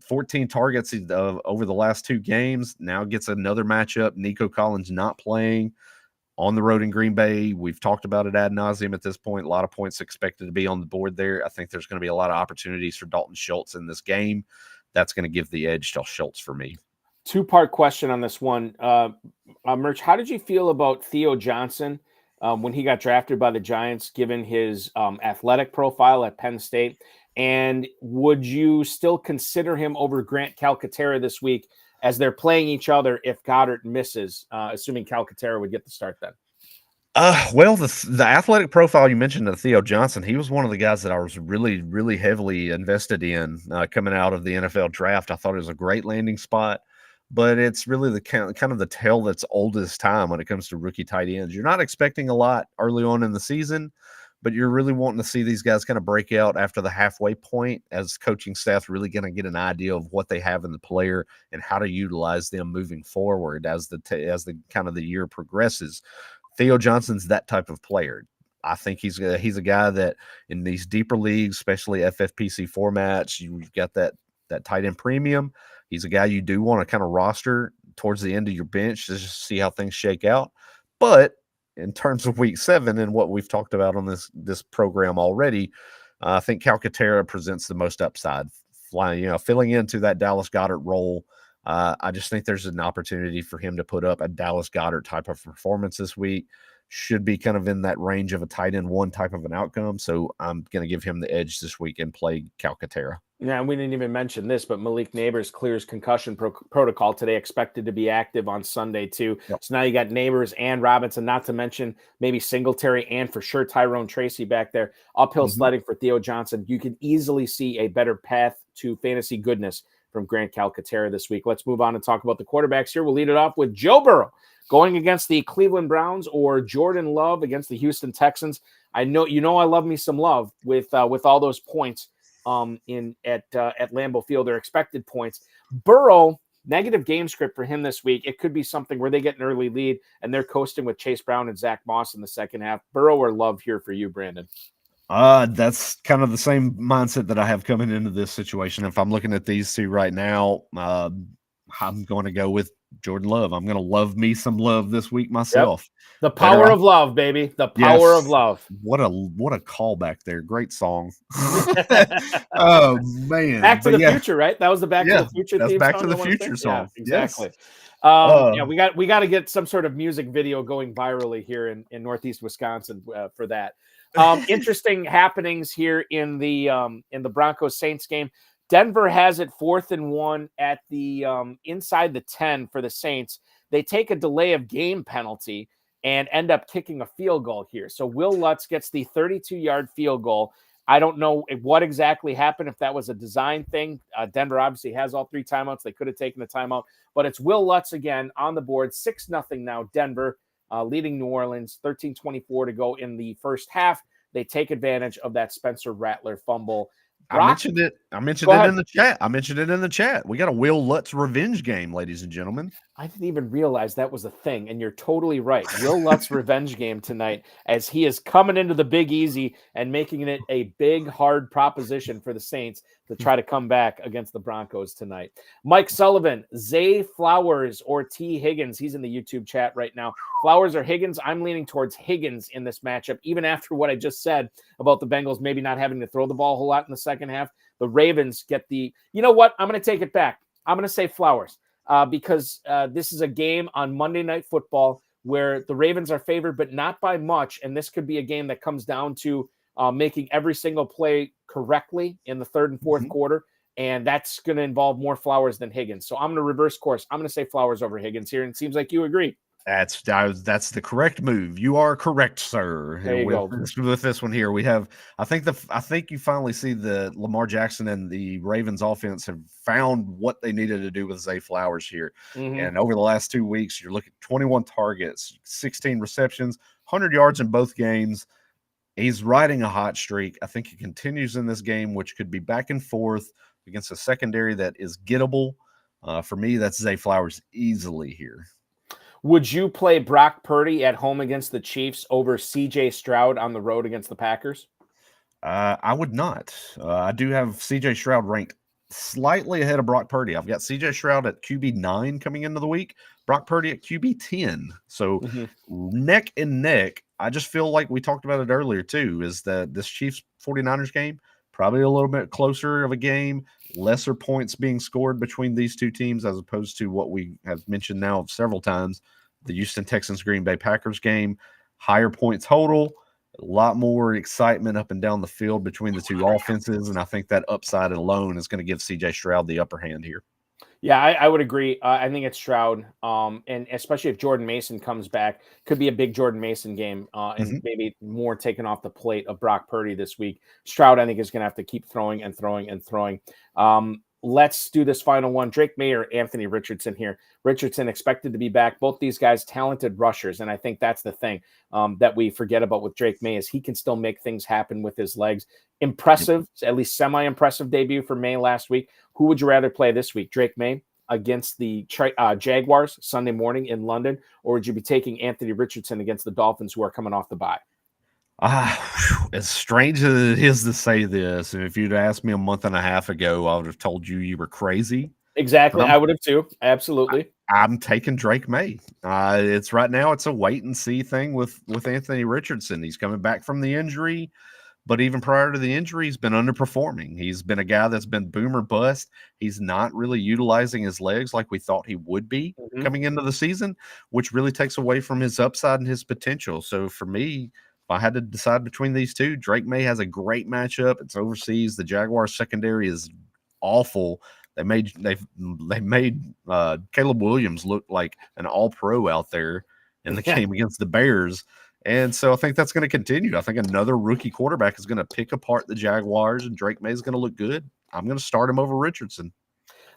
14 targets over the last 2 games. Now gets another matchup. Nico Collins not playing on the road in Green Bay. We've talked about it ad nauseum at this point. A lot of points expected to be on the board there. I think there's going to be a lot of opportunities for Dalton Schultz in this game. That's going to give the edge to Schultz for me. 2-part question on this one. Merch, how did you feel about Theo Johnson when he got drafted by the Giants, given his athletic profile at Penn State? And would you still consider him over Grant Calcaterra this week as they're playing each other if Goedert misses, assuming Calcaterra would get the start then? Well, the athletic profile you mentioned of Theo Johnson, he was one of the guys that I was really, really heavily invested in coming out of the NFL draft. I thought it was a great landing spot. But it's really the kind of the tale that's old as time when it comes to rookie tight ends. You're not expecting a lot early on in the season, but you're really wanting to see these guys kind of break out after the halfway point as coaching staff really going to get an idea of what they have in the player and how to utilize them moving forward as the kind of the year progresses. Theo Johnson's that type of player. I think he's a guy that in these deeper leagues, especially FFPC formats, you've got that tight end premium. He's a guy you do want to kind of roster towards the end of your bench to just see how things shake out. But in terms of week 7 and what we've talked about on this program already, I think Calcaterra presents the most upside. Filling into that Dallas Goedert role. I just think there's an opportunity for him to put up a Dallas Goedert type of performance this week. Should be kind of in that range of a tight end 1 type of an outcome. So I'm going to give him the edge this week and play Calcaterra. Yeah, we didn't even mention this, but Malik Neighbors clears concussion protocol today, expected to be active on Sunday too. Yep. So now you got Neighbors and Robinson, not to mention maybe Singletary and for sure Tyrone Tracy back there. Uphill sledding for Theo Johnson. You can easily see a better path to fantasy goodness from Grant Calcaterra this week. Let's move on and talk about the quarterbacks here. We'll lead it off with Joe Burrow going against the Cleveland Browns or Jordan Love against the Houston Texans. I know I love me some Love with all those points at Lambeau Field, their expected points. Burrow, negative game script for him this week. It could be something where they get an early lead and they're coasting with Chase Brown and Zach Moss in the second half. Burrow or Love here for you, Brandon? That's kind of the same mindset that I have coming into this situation. If I'm looking at these two right now, I'm going to go with Jordan Love. I'm going to love me some Love this week myself. Yep. The power of love, baby. The power of love. What a callback there. Great song. Oh man. Back to the Future, right? That was the Back to the Future that's theme Back song, to the Future song. Yeah, exactly. Yes. We got to get some sort of music video going virally here in Northeast Wisconsin for that. Interesting happenings here in the Broncos Saints game. Denver has it 4th and 1 at the inside the 10 for the Saints. They take a delay of game penalty and end up kicking a field goal here. So Will Lutz gets the 32-yard field goal. I don't know what exactly happened, if that was a design thing. Denver obviously has all 3 timeouts. They could have taken a timeout, but it's Will Lutz again on the board. 6-0 now, Denver leading New Orleans, 13:24 to go in the first half. They take advantage of that Spencer Rattler fumble. I mentioned it. I mentioned it in the chat. I mentioned it in the chat. We got a Will Lutz revenge game, ladies and gentlemen. I didn't even realize that was a thing, and you're totally right. Will Lutz revenge game tonight, as he is coming into the Big Easy and making it a big, hard proposition for the Saints to try to come back against the Broncos tonight. Mike Sullivan, Zay Flowers or T. Higgins. He's in the YouTube chat right now. Flowers or Higgins? I'm leaning towards Higgins in this matchup, even after what I just said about the Bengals maybe not having to throw the ball a whole lot in the second half. The Ravens get the, you know what? I'm going to take it back. I'm going to say Flowers. Because this is a game on Monday Night Football where the Ravens are favored, but not by much. And this could be a game that comes down to making every single play correctly in the third and fourth quarter. And that's going to involve more Flowers than Higgins. So I'm going to reverse course. I'm going to say Flowers over Higgins here. And it seems like you agree. That's the correct move. You are correct, sir. There you go. With this one here, we have. I think you finally see the Lamar Jackson and the Ravens offense have found what they needed to do with Zay Flowers here. And over the last 2 weeks, you're looking at 21 targets, 16 receptions, 100 yards in both games. He's riding a hot streak. I think he continues in this game, which could be back and forth against a secondary that is gettable. For me, that's Zay Flowers easily here. Would you play Brock Purdy at home against the Chiefs over C.J. Stroud on the road against the Packers? I would not. I do have C.J. Stroud ranked slightly ahead of Brock Purdy. I've got C.J. Stroud at QB 9 coming into the week, Brock Purdy at QB 10. So neck and neck. I just feel like we talked about it earlier too, is that this Chiefs 49ers game, probably a little bit closer of a game, lesser points being scored between these two teams as opposed to what we have mentioned now several times, the Houston Texans Green Bay Packers game, higher points total, a lot more excitement up and down the field between the two offenses, and I think that upside alone is going to give C.J. Stroud the upper hand here. Yeah, I would agree. I think it's Stroud, and especially if Jordan Mason comes back, could be a big Jordan Mason game, and maybe more taken off the plate of Brock Purdy this week. Stroud, I think, is going to have to keep throwing and throwing and throwing. Let's do this final one. Drake May or Anthony Richardson here. Richardson expected to be back. Both these guys, talented rushers, and I think that's the thing that we forget about with Drake May is he can still make things happen with his legs. Impressive, at least semi-impressive debut for May last week. Who would you rather play this week? Drake May against the Jaguars Sunday morning in London, or would you be taking Anthony Richardson against the Dolphins who are coming off the bye? As strange as it is to say this, and if you'd asked me a month and a half ago, I would have told you were crazy. Exactly. I would have too. Absolutely. I'm taking Drake May. It's right now, it's a wait and see thing with Anthony Richardson. He's coming back from the injury. But even prior to the injury, he's been underperforming. He's been a guy that's been boom or bust. He's not really utilizing his legs like we thought he would be coming into the season, which really takes away from his upside and his potential. So for me, if I had to decide between these two, Drake May has a great matchup. It's overseas. The Jaguars secondary is awful. They made Caleb Williams look like an all-pro out there in the game against the Bears. And so I think that's going to continue. I think another rookie quarterback is going to pick apart the Jaguars, and Drake May is going to look good. I'm going to start him over Richardson.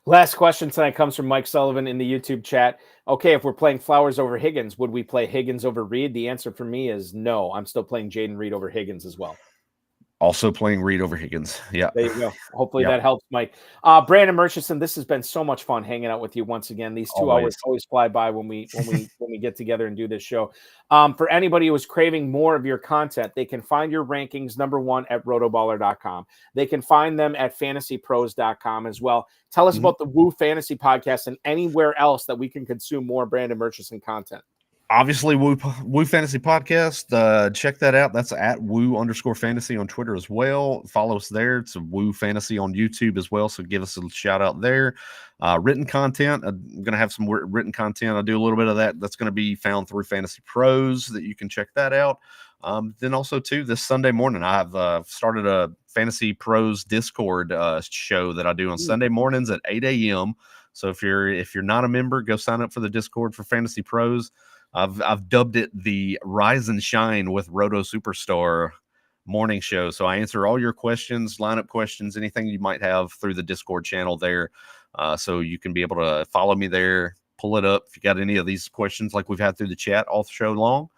Last question tonight comes from Mike Sullivan in the YouTube chat. Okay, if we're playing Flowers over Higgins, would we play Higgins over Reed? The answer for me is no. I'm still playing Jaden Reed over Higgins as well. Also playing Reed over Higgins. Yeah. There you go. Hopefully that helps, Mike. Brandon Murchison, this has been so much fun hanging out with you once again. These 2 hours always fly by when we get together and do this show. For anybody who is craving more of your content, they can find your rankings, number one, at rotoballer.com. They can find them at fantasypros.com as well. Tell us about the Woo Fantasy Podcast and anywhere else that we can consume more Brandon Murchison content. Obviously, Woo Fantasy Podcast. Check that out. That's at Woo_fantasy on Twitter as well. Follow us there. It's a Woo Fantasy on YouTube as well. So give us a shout out there. Written content. I'm going to have some written content. I do a little bit of that. That's going to be found through Fantasy Pros that you can check that out. Then also too, this Sunday morning, I've started a Fantasy Pros Discord show that I do on Sunday mornings at 8 a.m. So if you're not a member, go sign up for the Discord for Fantasy Pros. I've dubbed it the Rise and Shine with Roto Superstar morning show. So I answer all your questions, lineup questions, anything you might have through the Discord channel there. So you can be able to follow me there, pull it up. If you got any of these questions like we've had through the chat all the show long,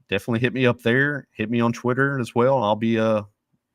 definitely hit me up there. Hit me on Twitter as well. And I'll be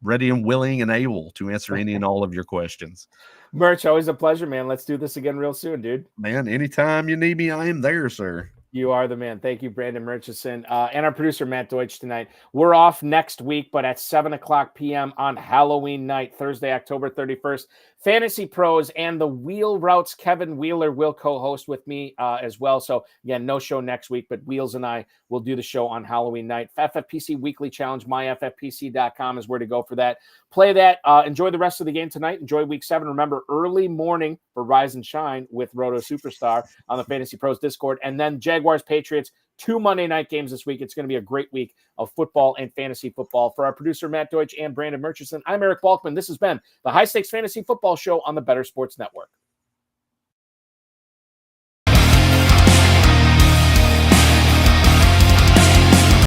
ready and willing and able to answer any and all of your questions. Merch, always a pleasure, man. Let's do this again real soon, dude. Man, anytime you need me, I am there, sir. You are the man. Thank you, Brandon Murchison, and our producer, Matt Deutsch, tonight. We're off next week, but at 7:00 p.m. on Halloween night, Thursday, October 31st, Fantasy Pros and the Wheel Routes, Kevin Wheeler will co-host with me as well. So, again, no show next week, but Wheels and I will do the show on Halloween night. FFPC Weekly Challenge, myffpc.com is where to go for that. Play that. Enjoy the rest of the game tonight. Enjoy Week 7. Remember, early morning for Rise and Shine with Roto Superstar on the Fantasy Pros Discord. And then Jaguars, Patriots, 2 Monday night games this week. It's going to be a great week of football and fantasy football. For our producer, Matt Deutsch, and Brandon Murchison, I'm Eric Balkman. This has been the High Stakes Fantasy Football Show on the Better Sports Network.